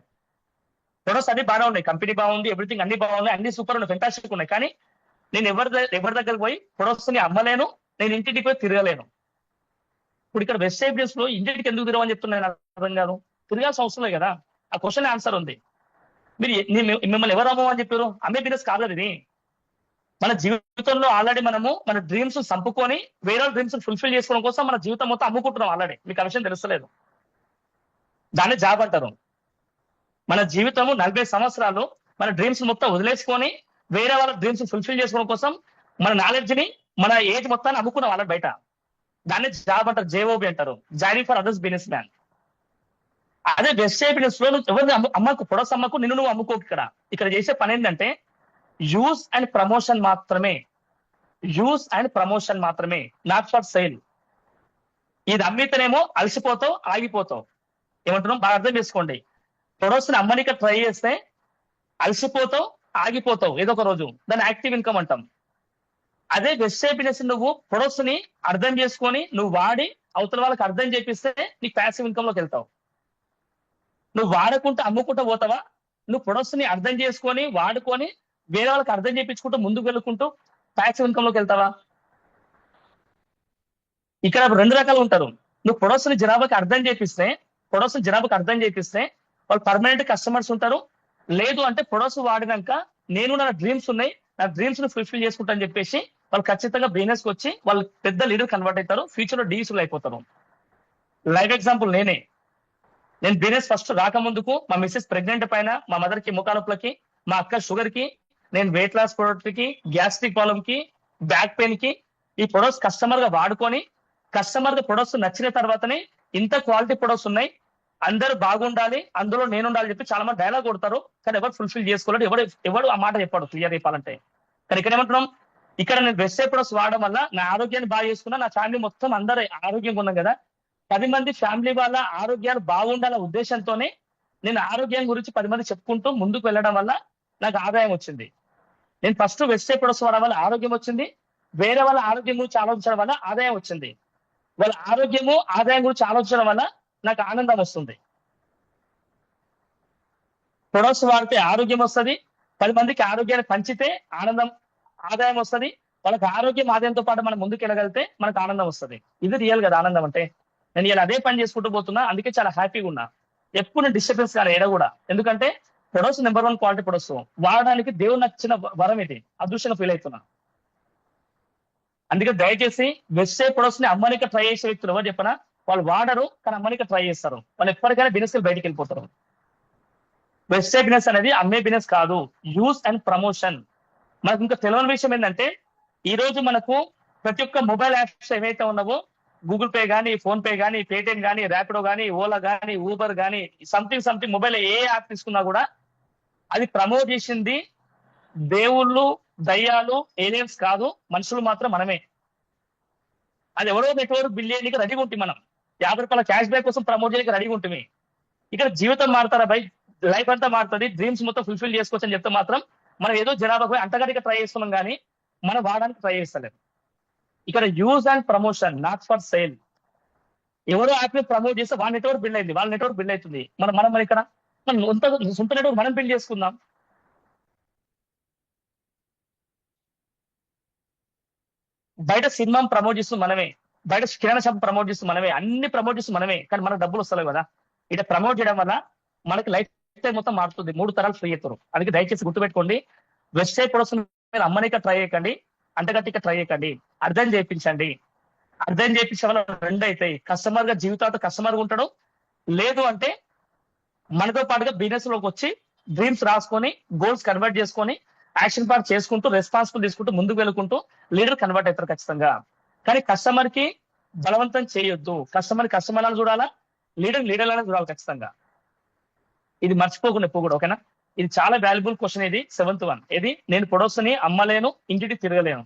ప్రొడక్ట్స్ అన్ని బాగా ఉన్నాయి, కంపెనీ బాగుంది, ఎవ్రీథింగ్ అన్ని బాగున్నాయి, అన్ని సూపర్ ఉన్నాయి, ఫెంటాస్టిక్ ఉన్నాయి. కానీ నేను ఎవరి దగ్గరికి పోయి ప్రొడక్ట్స్ ని అమ్మలేను, నేను ఇంటింటికి పోయి తిరగలేను. ఇప్పుడు ఇక్కడ వెస్ట్ సైడ్ లో ఇంటింటికి ఎందుకు తిరగమని చెప్తున్నాను అర్థం కాదు. తిరగాల్సిన అవసరం లేదు కదా. ఆ క్వశ్చన్ ఆన్సర్ ఉంది. మిమ్మల్ని ఎవరు అమ్మమని చెప్పారు? అమ్మే బిజినెస్ కాదు అది. మన జీవితంలో ఆల్రెడీ మనము మన డ్రీమ్స్ చంపుకొని వేరే డ్రీమ్స్ ఫుల్ఫిల్ చేసుకోవడం కోసం మన జీవితం మొత్తం అమ్ముకుంటున్నాం ఆల్రెడీ. మీకు ఆ విషయం తెలుస్తలేదు. దాన్ని జాబ్ అంటారు. మన జీవితము 40 సంవత్సరాలు మన డ్రీమ్స్ మొత్తం వదిలేసుకొని వేరే వాళ్ళ డ్రీమ్స్ ఫుల్ఫిల్ చేసుకోవడం కోసం మన నాలెడ్జ్ ని, మన ఏజ్ మొత్తాన్ని అమ్ముకున్నాం వాళ్ళ బయట. దాన్ని జాబ్ అంటారు, జేఓబి అంటారు, joining for others business man. అదే బెస్ట్ బిజినెస్ లో ఎవరిని అమ్మకు, ప్రొడక్ట్స్ అమ్మకు, నిన్ను నువ్వు అమ్ముకోకు. ఇక్కడ చేసే పని ఏంటంటే యూజ్ అండ్ ప్రమోషన్ మాత్రమే. యూజ్ అండ్ ప్రమోషన్ మాత్రమే, నాట్ ఫర్ సేల్. ఇది అమ్మితేనేమో అలసిపోతావు, ఆగిపోతావు. ఏమంటున్నాం బాగా అర్థం చేసుకోండి. ప్రొడక్ట్స్ ని అమ్మనిక ట్రై చేస్తే అలసిపోతావు, ఆగిపోతావు ఏదో ఒక రోజు. దాన్ని యాక్టివ్ ఇన్కమ్ అంటాం. అదే బెస్ట్ బిజినెస్ నువ్వు ప్రొడక్ట్స్ ని అర్థం చేసుకొని నువ్వు వాడి అవతల వాళ్ళకి అర్థం చేపిస్తే నీకు ప్యాసివ్ ఇన్కమ్ లోకి వెళ్తావు. నువ్వు వాడకుంటూ అమ్ముకుంటూ పోతావా? నువ్వు ప్రొడక్ట్స్ ని అర్థం చేసుకొని వాడుకొని వేరే వాళ్ళకి అర్థం చేయించుకుంటూ ముందుకు వెళ్ళుకుంటూ ప్యాసివ్ ఇన్కమ్ లోకి వెళ్తావా? ఇక్కడ 2 రకాలు ఉంటారు. నువ్వు ప్రొడక్ట్స్ ని జనాభాకి అర్థం చేపిస్తే వాళ్ళు పర్మనెంట్ కస్టమర్స్ ఉంటారు. లేదు అంటే ప్రొడక్ట్స్ వాడినాక నేను నా డ్రీమ్స్ ఉన్నాయి, నా డ్రీమ్స్ ని ఫుల్ఫిల్ చేసుకుంటా అని చెప్పేసి వాళ్ళు ఖచ్చితంగా బిజినెస్ కి వచ్చి వాళ్ళు పెద్ద లీడర్ కన్వర్ట్ అవుతారు, ఫ్యూచర్ లో డీసీలు అయిపోతారు. లైవ్ ఎగ్జాంపుల్ నేను బిజినెస్ ఫస్ట్ రాకముందుకు మా మిస్సెస్ ప్రెగ్నెంట్ పైన, మా మదర్ కి ముఖానొప్పులకి, మా అక్క షుగర్ కి, నేను వెయిట్ లాస్ ప్రొడక్ట్ కి, గ్యాస్ట్రిక్ ప్రాబ్లమ్ కి, బ్యాక్ పెయిన్ కి ఈ ప్రొడక్ట్స్ కస్టమర్ గా వాడుకొని కస్టమర్ గా ప్రొడక్ట్స్ నచ్చిన తర్వాతనే ఇంత క్వాలిటీ ప్రొడక్ట్స్ ఉన్నాయి, అందరూ బాగుండాలి, అందులో నేను ఉండాలి చెప్పి చాలా మంది డైలాగ్ కొడతారు. కానీ ఎవరు ఫుల్ఫిల్ చేసుకోవాలి, ఎవడు ఆ మాట చెప్పాడు క్లియర్ చెప్పాలంటే. కానీ ఇక్కడ ఏమంటున్నాం, ఇక్కడ నేను బెస్ట్ ప్రొడక్ట్స్ వాడడం వల్ల నా ఆరోగ్యాన్ని బాగా చేసుకున్నా, నా ఫ్యామిలీ మొత్తం అందరూ ఆరోగ్యంగా ఉన్నాం కదా. 10 మంది ఫ్యామిలీ వాళ్ళ ఆరోగ్యాలు బాగుండాల ఉద్దేశంతోనే నేను ఆరోగ్యం గురించి 10 మంది చెప్పుకుంటూ ముందుకు వెళ్ళడం వల్ల నాకు ఆదాయం వచ్చింది. నేను ఫస్ట్ వెస్ట్ ప్రొడక్ట్స్ వాడడం వల్ల ఆరోగ్యం వచ్చింది, వేరే వాళ్ళ ఆరోగ్యం గురించి ఆలోచించడం వల్ల ఆదాయం వచ్చింది. వాళ్ళ ఆరోగ్యము ఆదాయం గురించి ఆలోచించడం వల్ల నాకు ఆనందం వస్తుంది. ప్రొడక్ట్స్ వాడితే ఆరోగ్యం వస్తుంది, 10 మందికి ఆరోగ్యాన్ని పంచితే ఆనందం ఆదాయం వస్తుంది. వాళ్ళకి ఆరోగ్యం ఆదాయంతో పాటు మనం ముందుకు వెళ్ళగలిగితే మనకు ఆనందం వస్తుంది. ఇది రియల్ కదా ఆనందం అంటే. నేను ఇలా అదే పని చేసుకుంటూ పోతున్నా, అందుకే చాలా హ్యాపీగా ఉన్నా. ఎప్పుడు నేను డిస్టర్బెన్స్ కానీ ఏడ కూడా, ఎందుకంటే ప్రొడక్ట్స్ నెంబర్ 1 క్వాలిటీ ప్రొడక్ట్స్ వాడడానికి దేవుడు నచ్చిన వరం ఇది, అదృష్టంగా ఫీల్ అవుతున్నా. అందుకే దయచేసి వెబ్సైట్ ప్రొడక్ట్స్ ని అమ్మనిక ట్రై చేసే వ్యక్తులు ఎవరు చెప్పనా, వాళ్ళు వాడరు కానీ అమ్మనిక ట్రై చేస్తారు. వాళ్ళు ఎప్పటికైనా బిజినెస్ బయటికి వెళ్ళిపోతారు. వెబ్సైట్ బిజినెస్ అనేది అమ్మే బిజినెస్ కాదు, యూస్ అండ్ ప్రమోషన్. మనకు ఇంకా తెలియని విషయం ఏంటంటే, ఈ రోజు మనకు ప్రతి ఒక్క మొబైల్ యాప్స్ ఏవైతే ఉన్నావో, గూగుల్ పే కానీ, ఫోన్ పే కానీ, పేటిఎం కానీ, ర్యాపిడో కానీ, ఓలా కానీ, ఊబర్ కానీ, సంథింగ్ మొబైల్ ఏ యాప్ తీసుకున్నా కూడా అది ప్రమోట్ చేసింది దేవుళ్ళు, దయ్యాలు, ఏలియన్స్ కాదు, మనుషులు మాత్రం మనమే. అది ఎవరో నెట్వర్క్ బిలియన్కి రెడీగా ఉంటుంది. మనం ₹50 క్యాష్ బ్యాక్ కోసం ప్రమోట్ చేయడానికి రెడీగా ఉంటుంది. ఇక్కడ జీవితం మారుతారా బై, లైఫ్ అంతా మారుతుంది, డ్రీమ్స్ మొత్తం ఫుల్ఫిల్ చేసుకోవచ్చు అని చెప్తే మాత్రం మనం ఏదో జనాభా అంతగాడిగా ట్రై చేస్తున్నాం కానీ మనం వాడడానికి ట్రై చేస్తలేదు. ఇక్కడ use and promotion, not for sale. ఎవరో యాప్ ని ప్రమోట్ చేస్తే వాళ్ళ నెట్వర్క్ బిల్డ్ అయింది, వాళ్ళ నెట్వర్క్ బిల్డ్ అవుతుంది. మనం మనం ఇక్కడ మన సొంత నెట్వర్క్ మనం బిల్డ్ చేసుకుందాం. బయట సినిమా ప్రమోట్ చేస్తూ మనమే, బయట కిరాణా షాప్ ప్రమోట్ చేస్తూ మనమే, అన్ని ప్రమోట్ చేస్తూ మనమే, కానీ మనకు డబ్బులు వస్తలేవు కదా. ఇట్లా ప్రమోట్ చేయడం వల్ల మనకి లైఫ్ స్టైల్ మొత్తం మారుతుంది. 3 తరాలు ఫ్రీ అవుతారు. అందుకే దయచేసి గుర్తుపెట్టుకోండి, వెబ్సైట్ ప్రొడక్ట్స్ మీరు అమ్మనిక ట్రై చేయకండి, అంటగట్టిక ట్రై చేయకండి, అర్థం చేయించండి. అర్థం చేయించే వల్ల 2 అవుతాయి. కస్టమర్ గా జీవితాంతో కస్టమర్ గా ఉంటాడు, లేదు అంటే మనతో పాటుగా బిజినెస్ లోకి వచ్చి డ్రీమ్స్ రాసుకొని గోల్స్ కన్వర్ట్ చేసుకొని యాక్షన్ పార్ట్ చేసుకుంటూ రెస్పాన్సిబుల్ తీసుకుంటూ ముందుకు వెళ్ళుకుంటూ లీడర్ కన్వర్ట్ అవుతారు ఖచ్చితంగా. కానీ కస్టమర్ కి బలవంతం చేయొద్దు. కస్టమర్ అని చూడాలా, లీడర్ అని చూడాలి ఖచ్చితంగా. ఇది మర్చిపోకుండా ఎప్పుడు కూడా, ఓకేనా. ఇది చాలా వాల్యుబుల్ క్వశ్చన్. ఇది 7th వన్. ఇది నేను ప్రొడక్ట్స్ ని అమ్మలేను, ఇంటికి తిరగలేను.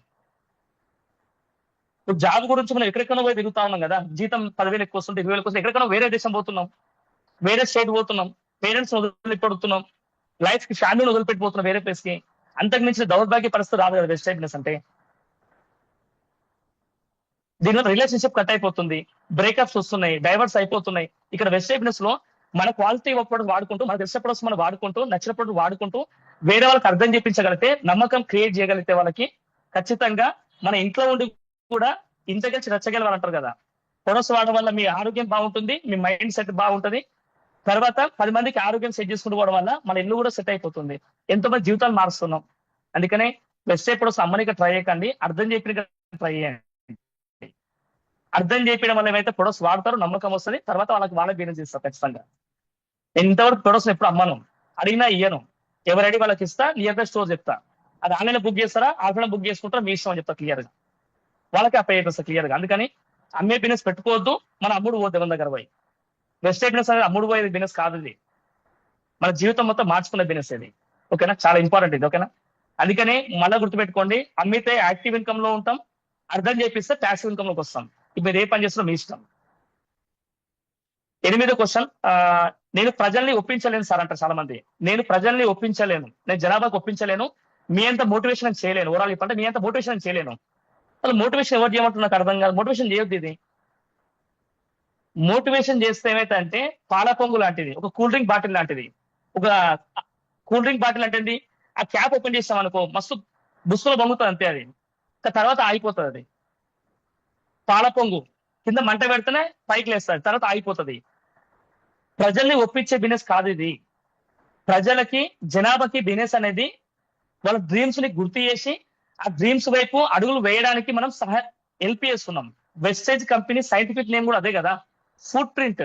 ఇప్పుడు జాబ్ గురించి మనం ఎక్కడెక్కడో పోయి తిరుగుతా ఉన్నాం కదా, జీతం 10,000 ఎక్కువ వస్తుంటే 20,000 కోసం ఎక్కడికైనా వేరే దేశం పోతున్నాం, వేరే స్టేట్ పోతున్నాం, పేరెంట్స్ వదిలిపెడుతున్నాం, లైఫ్ కి ఫ్యామిలీని వదిలిపెట్టిపోతున్నాం వేరే ప్లేస్ కి. అంతకు మించిన దౌర్భాగ్య పరిస్థితి రాదు కదా వెబ్సైట్ బిజినెస్ అంటే. దీనివల్ల రిలేషన్షిప్ కట్ అయిపోతుంది, బ్రేకప్స్ వస్తున్నాయి, డైవర్స్ అయిపోతున్నాయి. ఇక్కడ వెబ్సైట్ బిజినెస్ లో మన క్వాలిటీ ప్రొడక్ట్ వాడుకుంటూ, మనకు తెలిసిన ప్రొడక్ట్స్ మనం వాడుకుంటూ, నచ్చిన ప్రొడక్ట్ వాడుకుంటూ వేరే వాళ్ళకి అర్థం చేయించగలిగితే, నమ్మకం క్రియేట్ చేయగలిగితే వాళ్ళకి ఖచ్చితంగా మన ఇంట్లో ఉండి కూడా ఇంతకెళ్ళి రచ్చగలవాలంటారు కదా. ప్రొడక్ట్స్ వాడడం వల్ల మీ ఆరోగ్యం బాగుంటుంది, మీ మైండ్ సెట్ బాగుంటుంది. తర్వాత 10 మందికి ఆరోగ్యం సెట్ చేసుకుంటూ పోవడం వల్ల మన ఇల్లు కూడా సెట్ అయిపోతుంది. ఎంతో మంది జీవితాలు మారుస్తున్నాం. అందుకనే వెబ్సైట్ ప్రొడక్ట్స్ అమ్మనిక ట్రై చేయకండి, అర్థం చెప్పిన ట్రై చేయండి. అర్థం చేయడం వల్ల ఏమైతే ప్రొడక్ట్స్ వాడతారో నమ్మకం వస్తుంది, తర్వాత వాళ్ళ బిజినెస్ ఇస్తారు ఖచ్చితంగా. నేను ఇంతవరకు ప్రొడక్ట్స్ ఎప్పుడు అమ్మను, అడిగినా ఇయ్యను. ఎవరు అడిగి వాళ్ళకి ఇస్తా, నియర్ బై స్టోర్ చెప్తా. అది ఆన్లైన్ బుక్ చేస్తారా, ఆఫ్లైన్ బుక్ చేసుకుంటారా మీ ఇష్టం అని చెప్తా క్లియర్ గా. వాళ్ళకి అప్లై చేస్తా క్లియర్ గా. అందుకని అమ్మే బిజినెస్ పెట్టుకోవద్దు, మన అమ్ముడు పోద్దు ఎవరి దగ్గర పోయి. వెబ్సైట్ బిజినెస్ అనేది అమ్ముడు పోయేది బిజినెస్ కాదు, ఇది మన జీవితం మొత్తం మార్చుకునే బిజినెస్ ఇది, ఓకేనా. చాలా ఇంపార్టెంట్ ఇది, ఓకేనా. అందుకని మళ్ళీ గుర్తుపెట్టుకోండి, అమ్మితే యాక్టివ్ ఇన్కమ్ లో ఉంటాం, అర్థం చేపిస్తే ప్యాసివ్ ఇన్కమ్ లోకి వస్తాం. ఇప్పుడు మీరు ఏ పని చేస్తున్నా మీ ఇష్టం. 8వ క్వశ్చన్, నేను ప్రజల్ని ఒప్పించలేను సార్ అంటారు చాలా మంది. నేను ప్రజల్ని ఒప్పించలేను, నేను జనాభాకు ఒప్పించలేను, మీ అంత మోటివేషన్ చేయలేను. ఓవరాల్ చెప్పంటే మీ అంత మోటివేషన్ చేయలేను. అసలు మోటివేషన్ ఎవరు చేయమంటారు నాకు అర్థం కాదు. మోటివేషన్ చేయొద్దు. ఇది మోటివేషన్ చేస్తే ఏమైతే అంటే పాల పొంగు లాంటిది, ఒక కూల్ డ్రింక్ బాటిల్ లాంటిది. ఒక కూల్ డ్రింక్ బాటిల్ అంటే ఆ క్యాప్ ఓపెన్ చేస్తాం అనుకో, మస్తు బుస్సులో పొంగుతుంది అంతే. అది తర్వాత ఆగిపోతుంది. అది పాల పొంగు కింద మంట పెడితేనే పైకి లేస్తుంది, తర్వాత ఆగిపోతుంది. ప్రజల్ని ఒప్పించే బిజినెస్ కాదు ఇది. ప్రజలకి జనాభాకి బిజినెస్ అనేది వాళ్ళ డ్రీమ్స్ ని గుర్తు చేసి ఆ డ్రీమ్స్ వైపు అడుగులు వేయడానికి మనం హెల్ప్ చేస్తున్నాం. వెస్టేజ్ కంపెనీ సైంటిఫిక్ నేమ్ కూడా అదే కదా, ఫుట్ ప్రింట్.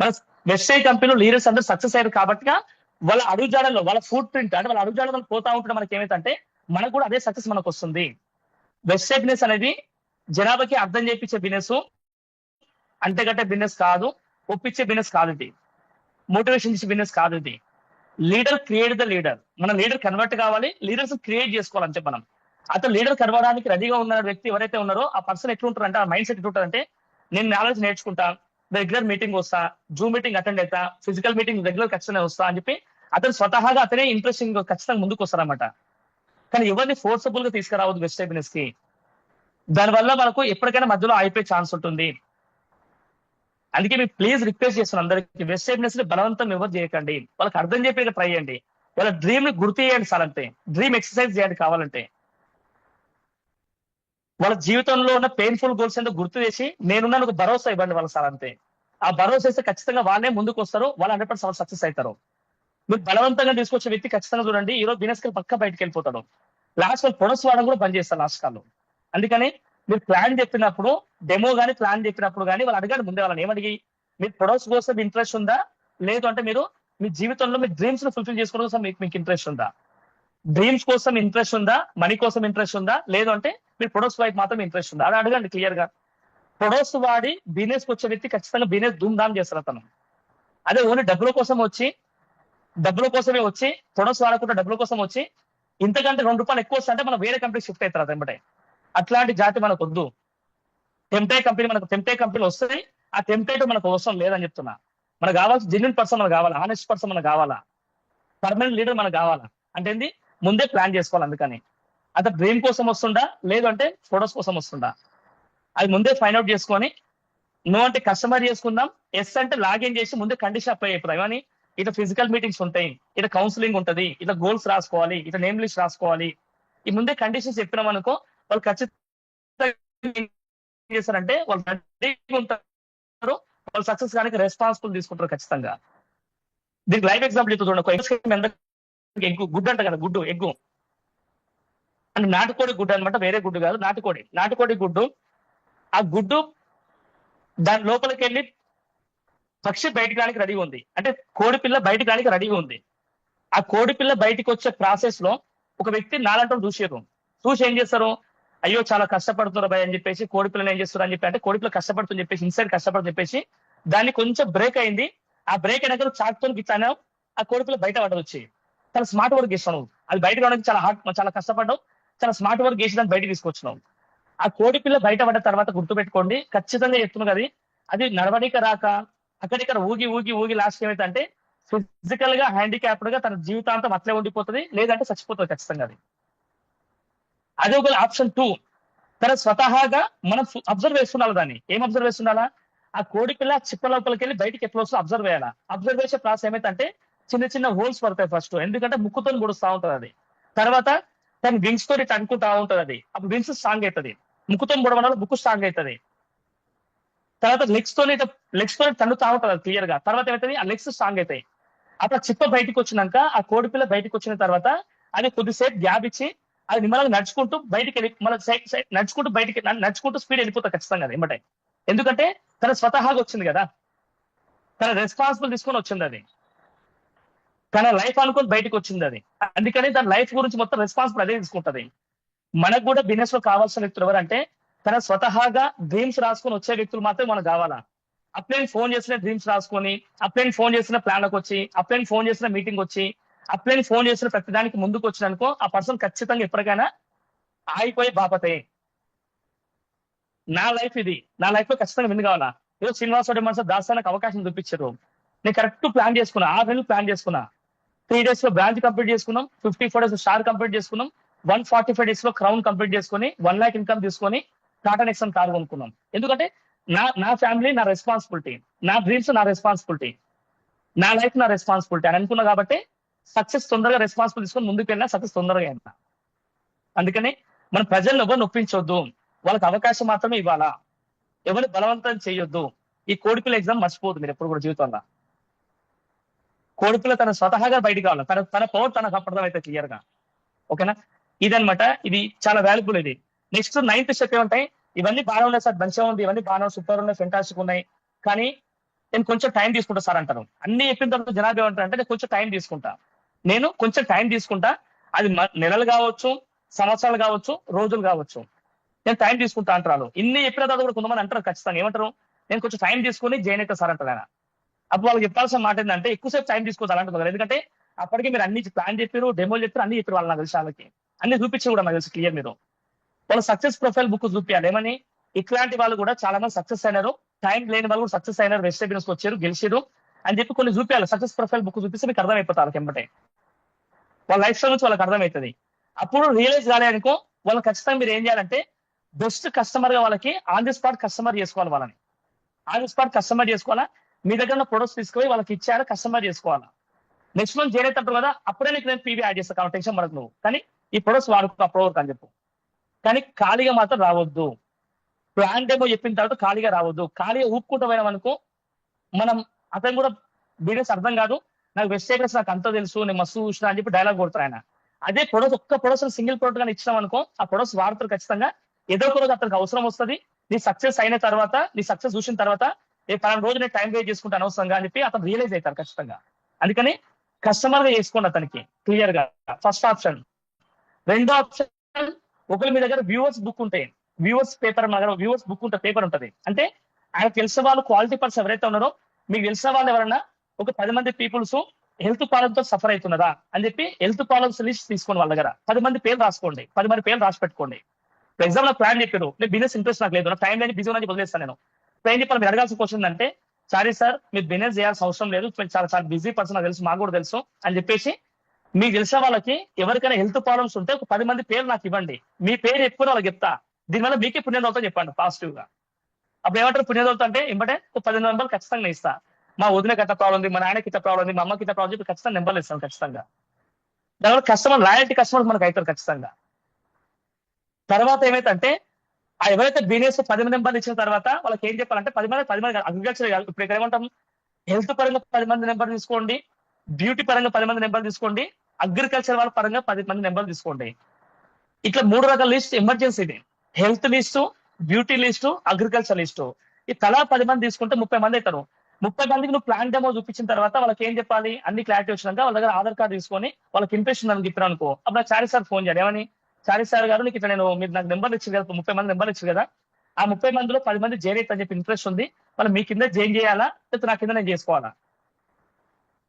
మన వెస్టేజ్ కంపెనీలో లీడర్స్ అందరూ సక్సెస్ అయ్యారు కాబట్టి వాళ్ళ అడుగుజాడల్లో వాళ్ళ ఫుట్ ప్రింట్ అంటే వాళ్ళ అడుగుజాడలో పోతా ఉంటే మనకి ఏమైతే మనకు కూడా అదే సక్సెస్ మనకు వస్తుంది. వెస్టేజ్ బిజినెస్ అనేది జనాభాకి అర్థం చేయించే బిజినెస్, అంతేగట్టే బిజినెస్ కాదు, ఒప్పించే బిజినెస్ కాదు ఇది, మోటివేషన్ ఇచ్చే బిజినెస్ కాదు ఇది. Leader create the leader. మన లీడర్ కన్వర్ట్ కావాలి, లీడర్స్ క్రియేట్ చేసుకోవాలంటే మనం. అతను లీడర్ కనవడానికి రెడీగా ఉన్న వ్యక్తి ఎవరైతే ఉన్నారో ఆ పర్సన్ ఎట్లుంటారంటే, ఆ మైండ్ సెట్ ఎట్లుంటారంటే, నేను నాలెడ్జ్ నేర్చుకుంటా, రెగ్యులర్ మీటింగ్ వస్తా, జూమ్ మీటింగ్ అటెండ్ అవుతా, ఫిజికల్ మీటింగ్ రెగ్యులర్ ఖచ్చితంగా వస్తా అని చెప్పి అతను స్వతహాగా అతనే ఇంట్రెస్టింగ్ ఖచ్చితంగా ముందుకు వస్తారన్నమాట. కానీ ఎవరిని ఫోర్సబుల్ గా తీసుకురావద్దు వెస్టేజ్ బిజినెస్ కి. దానివల్ల మనకు ఎప్పటికైనా మధ్యలో అయిపోయే ఛాన్స్ ఉంటుంది. అందుకే మీరు ప్లీజ్ రిక్వెస్ట్ చేస్తున్నాను అందరికి, వెస్టేజ్నెస్ ని బలవంతం ఎవరు చేయకండి, వాళ్ళకి అర్థం చెప్పి ట్రై చేయండి, వాళ్ళ డ్రీమ్ ని గుర్తు చేయండి సార్ అంతే, డ్రీమ్ ఎక్సర్సైజ్ చేయండి కావాలంటే. వాళ్ళ జీవితంలో ఉన్న పెయిన్ఫుల్ గోల్స్ ఏంటో గుర్తు చేసి నేనున్నాను ఒక భరోసా ఇవ్వండి వాళ్ళ సార్ అంతే. ఆ భరోసా ఇస్తే ఖచ్చితంగా వాళ్ళే ముందుకు వస్తారు, వాళ్ళు 100% సక్సెస్ అవుతారు. మీరు బలవంతంగా తీసుకొచ్చే వ్యక్తి ఖచ్చితంగా చూడండి ఈ రోజు బిజినెస్ కి పక్క బయటకు వెళ్ళిపోతాడు, లాస్ట్ వాళ్ళు ప్రొడక్ట్స్ వాడడం కూడా బంద్ చేస్తారు లాస్ట్ కాల్లో. అందుకని మీరు ప్లాన్ చెప్పినప్పుడు, డెమో కానీ ప్లాన్ చెప్పినప్పుడు కానీ వాళ్ళు అడగండి ముందే, వాళ్ళని ఏమడిగి మీరు ప్రొడక్ట్స్ కోసం ఇంట్రెస్ట్ ఉందా, లేదు అంటే మీరు మీ జీవితంలో మీ డ్రీమ్స్ ను ఫుల్ఫిల్ చేసుకోవడం కోసం మీకు ఇంట్రెస్ట్ ఉందా, డ్రీమ్స్ కోసం ఇంట్రెస్ట్ ఉందా, మనీ కోసం ఇంట్రెస్ట్ ఉందా, లేదు అంటే మీరు ప్రొడక్ట్స్ వైపు మాత్రం ఇంట్రెస్ట్ ఉందా అని అడగండి క్లియర్ గా. ప్రొడక్ట్స్ వాడి బిజినెస్ కి వచ్చే వ్యక్తి ఖచ్చితంగా బిజినెస్ ధూమ్ ధామ్ చేస్తారు అతను. అదే ఓన్లీ డబ్బుల కోసం వచ్చి, డబ్బుల కోసమే వచ్చి ప్రొడక్ట్స్ వాడకుండా డబ్బుల కోసం వచ్చి ఇంతకంటే ₹2 ఎక్కువ వస్తే అంటే మనం వేరే కంపెనీ షిఫ్ట్ అవుతారు అదనమాట. అట్లాంటి జాతి మనకు వద్దు. టెంప్టే కంపెనీ వస్తుంది, ఆ టెంప్టేట్ మనకు అవసరం లేదని చెప్తున్నా. మనకు కావాల్సిన జెన్యున్ పర్సన్ మనకు కావాలా, హానెస్ట్ పర్సన్ మనకు కావాలా, పర్మనెంట్ లీడర్ మనకు కావాలా అంటే ఏంది, ముందే ప్లాన్ చేసుకోవాలి. అందుకని అంత డ్రీమ్ కోసం వస్తుందా, లేదు అంటే ప్రొడక్ట్స్ కోసం వస్తుందా, అది ముందే ఫైండ్ అవుట్ చేసుకొని, నో అంటే కస్టమర్ చేసుకుందాం, ఎస్ అంటే లాగిన్ చేసి ముందే కండిషన్ అప్లై అయిపోతాం. ఏమని, ఇట్లా ఫిజికల్ మీటింగ్స్ ఉంటాయి, ఇట్లా కౌన్సిలింగ్ ఉంటది, ఇట్లా గోల్స్ రాసుకోవాలి, ఇట్లా నేమ్ లిస్ట్ రాసుకోవాలి, ఈ ముందే కండిషన్స్ చెప్పినాం అనుకో వాళ్ళు ఖచ్చితంగా ఏం చేస్తారంటే వాళ్ళు రెడీగా ఉంటారు, వాళ్ళు సక్సెస్ కానీ రెస్పాన్సిబుల్ తీసుకుంటారు ఖచ్చితంగా. దీనికి లైవ్ ఎగ్జాంపుల్ ఇప్పుడు చూడండి, ఎగ్గు గుడ్డు అంట కదా, గుడ్డు ఎగ్గు అంటే నాటుకోడి గుడ్డు అనమాట, వేరే గుడ్డు కాదు, నాటుకోడి గుడ్డు. ఆ గుడ్డు దాని లోపలికి వెళ్ళి పక్షి బయటకు రానికి రెడీగా ఉంది, అంటే కోడి పిల్ల బయటకు రానికి రెడీగా ఉంది. ఆ కోడి పిల్ల బయటకు వచ్చే ప్రాసెస్ లో ఒక వ్యక్తి నాలంటూ చూసారు, చూసి ఏం చేస్తారు, అయ్యో చాలా కష్టపడుతున్నారు భయ అని చెప్పేసి కోడి పిల్లని ఏం చేస్తారు అని చెప్పి, అంటే కోడి పిల్ల కష్టపడుతుంది చెప్పేసి ఇన్సైడ్ కష్టపడుతుంది చెప్పేసి దాన్ని కొంచెం బ్రేక్ అయింది. ఆ బ్రేక్ అయినాక చాక్తో గిట్టాను, ఆ కోడి పిల్ల బయట పడ్డది వచ్చి. చాలా స్మార్ట్ వర్క్ చేస్తాను, అది బయట రావడానికి చాలా కష్టపడ్డావు, చాలా స్మార్ట్ వర్క్ చేసి దాన్ని బయట తీసుకొచ్చినావు. ఆ కోడి పిల్ల బయట పడ్డ తర్వాత గుర్తుపెట్టుకోండి, ఖచ్చితంగా చెప్తున్నా అది అది నడవడిక రాక అక్కడిక్కడ ఊగి ఊగి ఊగి లాస్ట్ ఏమైతే అంటే ఫిజికల్ గా హ్యాండిక్యాప్డ్ గా తన జీవితాంతం అట్లే ఉండిపోతుంది, లేదంటే చచ్చిపోతుంది ఖచ్చితంగా అది. అదే ఒక ఆప్షన్ 2, తన స్వతహాగా మనం అబ్జర్వ్ చేస్తుండాలి. దాన్ని ఏం అబ్జర్వ్ చేస్తుండాలా, ఆ కోడి పిల్ల చిప్ప లోపలికి వెళ్ళి బయటికి ఎట్లా వస్తుందో అబ్జర్వ్ చేయాలా. అబ్జర్వ్ చేసే ప్రాసెస్ ఏమైతే చిన్న చిన్న హోల్స్ పడతాయి ఫస్ట్, ఎందుకంటే ముక్కుతో ముడుస్తూ ఉంటది అది. తర్వాత దాని వింగ్స్ తో ఇట్లా అనుకుంటా ఉంటది అది, అప్పుడు వింగ్స్ స్ట్రాంగ్ అవుతుంది, ముక్కుతో ముడవడం వల్ల ముక్కు స్ట్రాంగ్ అవుతుంది. తర్వాత లెగ్స్ తో తన్నుతా ఉంటది అది క్లియర్ గా. తర్వాత ఏమవుతుంది, ఆ లెగ్స్ స్ట్రాంగ్ అవుతాయి. అట్లా చిప్ప బయటకు వచ్చినాక ఆ కోడి పిల్ల బయటకు వచ్చిన తర్వాత అది కొద్దిసేపు గ్యాప్ ఇచ్చి అది నిమ్మలంగా నడుచుకుంటూ బయటికి వెళ్ళి మన నడుచుకుంటూ స్పీడ్ వెళ్ళిపోతా ఖచ్చితంగా అది ఏమంటే, ఎందుకంటే తన స్వతహాగా వచ్చింది కదా, తన రెస్పాన్సిబుల్ తీసుకొని వచ్చింది అది, తన లైఫ్ అనుకుని బయటకు వచ్చింది అది. అందుకని తన లైఫ్ గురించి మొత్తం రెస్పాన్సిబుల్ అదే తీసుకుంటది. మనకు కూడా బిజినెస్ లో కావాల్సిన వ్యక్తులు ఎవరంటే తన స్వతహాగా డ్రీమ్స్ రాసుకొని వచ్చే వ్యక్తులు మాత్రమే మనకు కావాలా. అప్లైన్ ఫోన్ చేసిన డ్రీమ్స్ రాసుకొని, అప్లైన్ ఫోన్ చేసిన ప్లాన్లకు వచ్చి, అప్లైన్ ఫోన్ చేసిన మీటింగ్ వచ్చి, అప్లైన్ ఫోన్ చేసిన ప్రతిదానికి ముందుకు వచ్చిననుకో ఆ పర్సన్ ఖచ్చితంగా ఎప్పటికైనా ఆగిపోయే బాపతే. నా లైఫ్ ఇది, నా లైఫ్ లో ఖచ్చితంగా విన్ కావాలా. ఏదో శ్రీనివాస మనసు దాస్తానికి అవకాశం చూపించారు, నేను కరెక్ట్ ప్లాన్ చేసుకున్నా, 6 నెలలు ప్లాన్ చేసుకున్నా, 3 days లో బ్రాంచ్ కంప్లీట్ చేసుకున్నాం, 54 days స్టార్ కంప్లీట్ చేసుకున్నాం, 145 days లో క్రౌన్ కంప్లీట్ చేసుకుని 1 lakh ఇన్కమ్ తీసుకొని టాటా నెక్సన్ కార్ కొనుక్కున్నాం. ఎందుకంటే నా ఫ్యామిలీ నా రెస్పాన్సిబిలిటీ, నా డ్రీమ్స్ నా రెస్పాన్సిబిలిటీ, నా లైఫ్ నా రెస్పాన్సిబిలిటీ అని అనుకున్నా కాబట్టి సక్సెస్ తొందరగా రెస్పాన్సిబిలిటీ తీసుకొని ముందుకు వెళ్ళినా సక్సెస్ తొందరగా అయినా. అందుకని మన ప్రజలను ఎవరు నొప్పించొద్దు, వాళ్ళకి అవకాశం మాత్రమే ఇవ్వాలా, ఎవరు బలవంతం చేయొద్దు. ఈ కోడిపిల్ల ఎగ్జామ్ మర్చిపోదు మీరు ఎప్పుడు కూడా జీవితంలో. కోడిపిల్ల తన స్వతహాగా బయటికి కావాలి, తన పవర్ తనకు అర్థమైతే క్లియర్ గా. ఓకేనా, ఇదనమాట, ఇది చాలా వాల్యుబుల్ ఇది. నెక్స్ట్ 9th స్టెప్ ఏమంటాయి, ఇవన్నీ బాగా ఉన్నాయి సార్, మంచిగా ఉంది, ఇవన్నీ బాగా సూపర్ ఉన్నాయి, ఫెంటాస్టిక్ ఉన్నాయి, కానీ నేను కొంచెం టైం తీసుకుంటా సార్ అంటారు. అన్ని చెప్పిన తర్వాత జనాభా ఏమంటారంటే నేను కొంచెం టైం తీసుకుంటా, నేను కొంచెం టైం తీసుకుంటా, అది నెలలు కావచ్చు, సంవత్సరాలు కావచ్చు, రోజులు కావచ్చు, నేను టైం తీసుకుంటా అంటారు. ఇన్ని చెప్పిన తర్వాత కూడా కొంతమంది అంటారు ఖచ్చితంగా, ఏమంటారు, నేను కొంచెం టైం తీసుకుని జాయిన్ అవుతా సార్ అంటారు ఆయన. అప్పుడు వాళ్ళకి చెప్పాల్సిన మాట ఏంటంటే ఎక్కువసేపు టైం తీసుకోవచ్చు అలాంటి, ఎందుకంటే అప్పటికి మీరు అన్ని ప్లాన్ చెప్పారు, డెమోలు చెప్పారు, అన్ని చెప్పారు వాళ్ళు నాకు తెలిసి, వాళ్ళకి అన్ని చూపించి కూడా నాకు తెలిసి క్లియర్. మీరు వాళ్ళ సక్సెస్ ప్రొఫైల్ బుక్ చూపించాలి, ఏమని ఇట్లాంటి వాళ్ళు కూడా చాలా మంది సక్సెస్ అయినారు, టైం లేని వాళ్ళు కూడా సక్సెస్ అయినారు, వెజిటేబుల్స్ వచ్చారు, గెలిచారు అని చెప్పి కొన్ని చూపించాలి. సక్సెస్ ప్రొఫైల్ బుక్ చూపిస్తే మీకు అర్థమైపోతారు వెంబటే, వాళ్ళ లైఫ్ స్టైల్ నుంచి వాళ్ళకి అర్థమవుతుంది. అప్పుడు రియలైజ్ కాలే అనుకో వాళ్ళు ఖచ్చితంగా మీరు ఏం చేయాలంటే బెస్ట్ కస్టమర్ గా వాళ్ళకి ఆన్ ది స్పాట్ కస్టమర్ చేసుకోవాలి వాళ్ళని. ఆన్ ది స్పాట్ కస్టమర్ చేసుకోవాలా, మీ దగ్గర ఉన్న ప్రొడక్ట్స్ తీసుకుపోయి వాళ్ళకి ఇచ్చారు కస్టమర్ చేసుకోవాలా. నెక్స్ట్ మంత్ చేరేటప్పుడు కదా అప్పుడే నీకు నేను పీవీ యాడ్ చేస్తాను, టెన్షన్ పడకు నువ్వు. కానీ ఈ ప్రొడక్ట్స్ వాడుకో అప్పటి వరకు అని చెప్పు. కానీ ఖాళీగా మాత్రం రావద్దు. ప్లాన్ డెమో చెప్పిన తర్వాత ఖాళీగా రావద్దు. ఖాళీగా ఊపుకుంటూ పోయినాం అనుకో, మనం అతను కూడా బిజినెస్ అర్థం కాదు, నాకు వెబ్సైట్స్ నాకు అంతా తెలుసు, నేను మస్తు చూసిన అని చెప్పి డైలాగ్ కొడతారు ఆయన. అదే ప్రొడక్ట్ ఒక్క ప్రొడక్ట్ సింగిల్ ప్రొడక్ట్ కానీ ఇచ్చినాం అనుకో, ఆ ప్రొడక్ట్స్ వాడతారు ఖచ్చితంగా. ఏదో ఒక రోజు అతనికి అవసరం వస్తుంది. నీ సక్సెస్ అయిన తర్వాత, నీ సక్సెస్ చూసిన తర్వాత పలానా రోజు నేను టైం వేస్ట్ చేసుకుంటే అనవసరంగా అని చెప్పి అతను రియలైజ్ అవుతారు ఖచ్చితంగా. అందుకని కస్టమర్ గా చేసుకోండి అతనికి క్లియర్ గా. First option. రెండో ఆప్షన్, ఒకవేళ మీ దగ్గర వ్యూవర్స్ బుక్ ఉంటే, వ్యూవర్స్ పేపర్, మన దగ్గర వ్యూవర్స్ బుక్ ఉంటే పేపర్ ఉంటది అంటే, ఆయన తెలిసిన వాళ్ళు క్వాలిటీ పర్సన్ ఎవరైతే ఉన్నారో, మీకు తెలిసిన వాళ్ళు ఎవరన్నా ఒక 10 మంది పీపుల్స్ హెల్త్ ప్రాబ్లమ్ తో సఫర్ అవుతున్నారా అని చెప్పి హెల్త్ ప్రాబ్లమ్స్ లిస్ట్ తీసుకోండి వాళ్ళ దగ్గర. 10 మంది పేర్లు రాసుకోండి, 10 మంది పేర్లు రాసి పెట్టుకోండి. ఫర్ ఎగ్జాంపుల్ నాకు ప్లాన్ చెప్పారు, నేను బిజినెస్ ఇంట్రెస్ట్ నాకు లేదు, నా టైం లేని బిజీ అని వదిలేస్తాను నేను. ఏం చెప్పాలి, మీరు అడగాల్సిన క్వశ్చన్ అంటే, సారీ సార్ మీరు బిజినెస్ చేయాల్సిన అవసరం లేదు, మీరు చాలా చాలా బిజీ పర్సన్, నాకు తెలుసు, మాకు కూడా తెలుసు అని చెప్పేసి మీకు తెలిసిన వాళ్ళకి ఎవరికైనా హెల్త్ ప్రాబ్లమ్స్ ఉంటే ఒక 10 మంది పేరు నాకు ఇవ్వండి. మీ పేరు ఎక్కువ వాళ్ళకి చెప్తా, దీనివల్ల మీకే పుణ్యం అవుతుందని చెప్పండి పాజిటివ్ గా. అప్పుడు ఏమంటారు పుణ్యం అవుతా అంటే, ఇంబటే ఒక 10 నెంబర్లు ఖచ్చితంగా ఇస్తా. మా వదిన గత ప్రాబ్లం ఉంది, మా నాయనకి ఇట్లా ప్రాబ్లం ఉంది, మా అమ్మకి ఇట్లా ప్రాబ్లం చెప్పి ఖచ్చితంగా నెంబర్లు ఇస్తాను ఖచ్చితంగా. దానివల్ల కస్టమర్ లాయల్టీ కస్టమర్స్ మనకు అవుతారు ఖచ్చితంగా. తర్వాత ఏమైతే ఆ ఎవరైతే బిజినెస్ 10 మంది నెంబర్లు ఇచ్చిన తర్వాత వాళ్ళకి ఏం చెప్పాలంటే, 10 మంది అగ్రికల్చర్, ఇప్పుడు ఇక్కడ ఏమంటాం, హెల్త్ పరంగా 10 మంది నెంబర్ తీసుకోండి, బ్యూటీ పరంగా 10 మంది నెంబర్ తీసుకోండి, అగ్రికల్చర్ వాళ్ళ పరంగా 10 మంది నెంబర్ తీసుకోండి. ఇట్లా 3 రకాల లిస్ట్ ఎమర్జెన్సీది. Health list, beauty list, agriculture list. ఈ తలా 10 మంది తీసుకుంటే 30 మంది అవుతారు. 30 మందికి నువ్వు ప్లాన్ డెమో చూపించిన తర్వాత వాళ్ళకి ఏం చెప్పాలి, అన్ని క్లారిటీ వచ్చినాక వాళ్ళ దగ్గర ఆధార్ కార్డు తీసుకొని వాళ్ళకి ఇంప్రెషన్ అని చెప్పారు అనుకో, అప్పుడు నాకు చారీ సార్ ఫోన్ చేయాలి. ఏమని, చారీ సార్ గారు నీకు ఇట్లా నేను, మీరు నాకు నెంబర్లు ఇచ్చారు కదా, 30 మంది నెంబర్లు ఇచ్చారు కదా, ఆ 30 మందిలో 10 మంది జేరేట్ అని చెప్పి ఇంట్రెస్ట్ ఉంది, వాళ్ళు మీ కింద జాయిన్ చేయాలా లేకపోతే నా కింద నేను చేసుకోవాలా.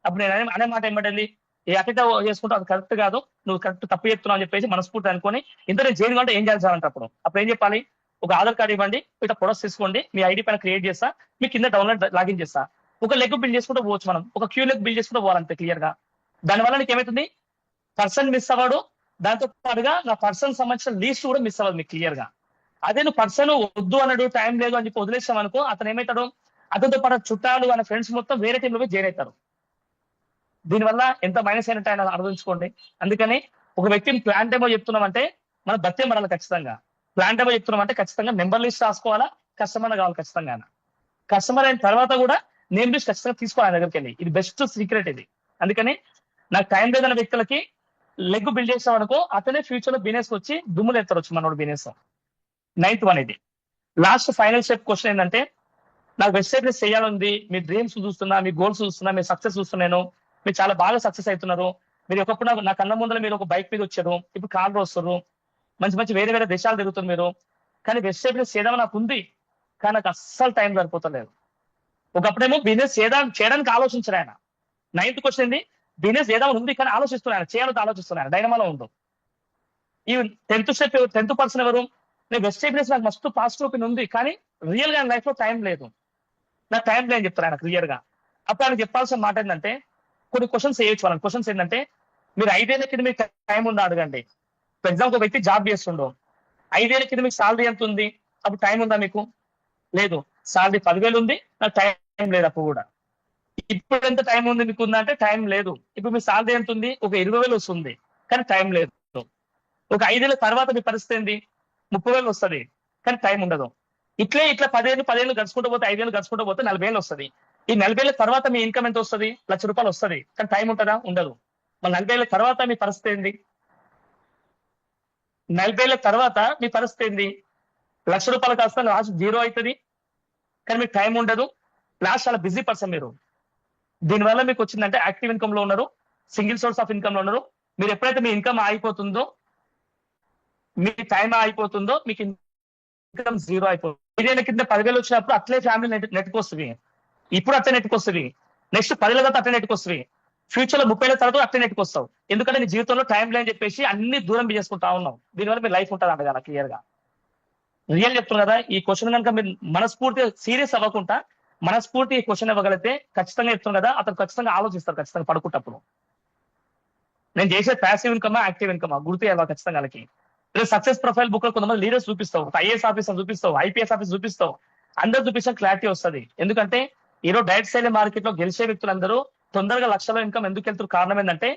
అప్పుడు నేను అనే మాట ఏమంటుంది, ఈ అతిథ చేసుకుంటూ అది కరెక్ట్ కాదు, నువ్వు కరెక్ట్ తప్పు చెప్తున్నావు అని చెప్పేసి మనస్ఫూర్తి అనుకొని, ఇంత నేను జైలు అంటే ఏం చేయాలి అప్పుడు అప్పుడు ఏం చెప్పాలి, ఒక ఆధార్ కార్డు ఇవ్వండి, ఇట్లా ప్రొడక్ట్స్ తీసుకోండి, మీ ఐడి పైన క్రియేట్ చేస్తా, మీ కింద డౌన్లోడ్ లాగిన్ చేస్తా. ఒక లెగ్ బిల్డ్ చేసుకుంటూ పోవచ్చు మనం, ఒక క్యూ లెగ్ బిల్డ్ చేసుకుంటూ పోవాలంటే క్లియర్ గా. దానివల్ల నీకు ఏమవుతుంది, పర్సన్ మిస్ అవ్వడు, దాంతో పాటుగా నా పర్సన్ సంబంధించిన లీస్ట్ కూడా మిస్ అవ్వదు మీకు క్లియర్ గా. అదే నువ్వు పర్సన్ వద్దు అన్నాడు, టైం లేదు అని చెప్పి వదిలేసాం అనుకో, అతను ఏమవుతాడు, అతనితో పాటు చుట్టాలు అనే ఫ్రెండ్స్ మొత్తం వేరే టీంలో పోయి జాయిన్ అవుతారు. దీనివల్ల ఎంత మైనస్ అయినట్టు ఆయన ఆలోచించుకోండి. అందుకని ఒక వ్యక్తిని ప్లాన్ డెమో చెప్తున్నామంటే మనం బత్యం పడాలి ఖచ్చితంగా. ప్లాన్ డెమో చెప్తున్నామంటే ఖచ్చితంగా నెంబర్ లిస్ట్ రాసుకోవాలా, కస్టమర్ కావాలి ఖచ్చితంగా. కస్టమర్ అయిన తర్వాత కూడా నేమ్ లిస్ట్ ఖచ్చితంగా తీసుకోవాలి దగ్గరికి వెళ్ళి, ఇది బెస్ట్ సీక్రెట్ ఇది. అందుకని నాకు టైం లేదన్న వ్యక్తులకి లెగ్ బిల్డ్ చేసాం అనుకో, అతనే ఫ్యూచర్ లో బిజినెస్ వచ్చి దుమ్ములు ఎత్తరొచ్చు మనోడు బిజినెస్. 9th వన్ ఇది. లాస్ట్ ఫైనల్ స్టెప్ క్వశ్చన్ ఏంటంటే, నాకు వెబ్సైట్ చేయాలంది, మీ డ్రీమ్స్ చూస్తున్నా, మీ గోల్స్ చూస్తున్నా, మీ సక్సెస్ చూస్తున్నాను, మీరు చాలా బాగా సక్సెస్ అవుతున్నారు, మీరు ఒకప్పుడు నా కళ్ళ ముందర మీరు ఒక బైక్ మీద వచ్చారు, ఇప్పుడు కార్లో వస్తారు, మంచి మంచి వేరే వేరే దేశాలు తిరుగుతారు మీరు, కానీ వెబ్సైట్ చేద్దామని నాకు ఉంది, కానీ నాకు అస్సలు టైం సరిపోతలేదు. ఒకప్పుడేమో బిజినెస్ చేయడానికి ఆలోచించారు ఆయన. 9th క్వశ్చన్ ఏంది, బిజినెస్ చేద్దామని ఉంది కానీ ఆలోచిస్తున్నాను, చేయాలని ఆలోచిస్తున్నాను, డైనమాలో ఉండు. ఈ 10th స్టెప్, 10th పర్సన్ ఎవరు, నేను వెబ్సైట్ నాకు మస్తు పాజిటివ్ ఒపీనియన్ ఉంది, కానీ రియల్ గా లైఫ్ లో టైం లేదు, నాకు టైం లేని చెప్తారు ఆయన క్లియర్ గా. అప్పుడు ఆయన చెప్పాల్సిన మాట ఏంటంటే, కొన్ని క్వశ్చన్స్ వేయచ్చు వాళ్ళని. క్వశ్చన్స్ ఏంటంటే, మీరు 5 ఏళ్ల కింద మీకు టైం ఉందా అడగండి. ఫర్ ఎగ్జాంపుల్ ఒక వ్యక్తి జాబ్ చేస్తుండో, 5 ఏళ్ల కింద మీకు సాలరీ ఎంత ఉంది, అప్పుడు టైం ఉందా మీకు, లేదు. సాలరీ 10,000 ఉంది, నాకు టైం లేదు అప్పుడు కూడా. ఇప్పుడు ఎంత టైం ఉంది మీకు ఉందా అంటే టైం లేదు. ఇప్పుడు మీ సాలరీ ఎంత ఉంది, ఒక 20,000 వస్తుంది, కానీ టైం లేదు. ఒక 5 ఏళ్ల తర్వాత మీ పరిస్థితి ఏంది, 30,000 వస్తుంది, కానీ టైం ఉండదు. ఇట్లా 10 ఏళ్ళు గడుచుకుంటూ పోతే, 5 ఏళ్ళు గడుచుకుంటూ పోతే 40 ఏళ్ళు వస్తుంది. ఈ 40 ఏళ్ళ తర్వాత మీ ఇన్కమ్ ఎంత వస్తుంది, ₹1,00,000 వస్తుంది, కానీ టైం ఉంటుందా, ఉండదు. మరి 40 ఏళ్ళ తర్వాత మీ పరిస్థితి ఏంది, 40 ఏళ్ళ తర్వాత మీ పరిస్థితి ఏంది, ₹1,00,000 కాస్త లాస్ట్ జీరో అవుతుంది, కానీ మీకు టైం ఉండదు, లాస్ట్ చాలా బిజీ పర్సన్ మీరు. దీనివల్ల మీకు వచ్చిందంటే యాక్టివ్ ఇన్కమ్ లో ఉన్నారు, సింగిల్ సోర్స్ ఆఫ్ ఇన్కమ్ లో ఉన్నారు. మీరు ఎప్పుడైతే మీ ఇన్కమ్ ఆగిపోతుందో, మీ టైం ఆగిపోతుందో, మీకు ఇన్కమ్ జీరో అయిపోతుంది. 5 ఏళ్ళ కింద 10,000 వచ్చినప్పుడు అట్లే ఫ్యామిలీ నెట్టుకొస్తుంది, ఇప్పుడు అట్లే నెట్టుకొస్తుంది, నెక్స్ట్ 10 ఏళ్ళ తర్వాత అట్లే నెట్టుకొస్తుంది, ఫ్యూచర్ లో 30 ఏళ్ళ తర్వాత అట్లే నెట్టుకొస్తావు. ఎందుకంటే నీ జీవితంలో టైం లేని చెప్పేసి అన్ని దూరం చేసుకుంటా ఉన్నావు. దీనివల్ల మీ లైఫ్ ఉంటుంది అంట కదా క్లియర్ గా. రియల్ చెప్తున్నా కదా, ఈ క్వశ్చన్ కనుక మీరు మనస్ఫూర్తిగా సీరియస్ అవ్వకుండా మనస్ఫూర్తి ఈ క్వశ్చన్ ఇవ్వగలిగితే ఖచ్చితంగా చెప్తున్నా కదా, అతను ఖచ్చితంగా ఆలోచిస్తారు ఖచ్చితంగా పడుకుంటప్పుడు. నేను చేసే ప్యాసివ్ ఇన్కమా యాక్టివ్ ఇన్కమా గుర్తు ఇవ్వాలి ఖచ్చితంగా వాళ్ళకి. సక్సెస్ ప్రొఫైల్ బుక్ లో కొంతమంది లీడర్స్ చూపిస్తావు, ఒక ఐఏఎస్ ఆఫీసర్ చూపిస్తావు, ఐపీఎస్ ఆఫీసర్ చూపిస్తావు, అందరు చూపించిన క్లారిటీ వస్తుంది. ఎందుకంటే ఈరోజు డైరెక్ట్ సేల్ మార్కెట్ లో గెలిచే వ్యక్తులందరూ తొందరగా లక్షల ఇన్కమ్ ఎందుకు వెళ్తారు? కారణం ఏంటంటే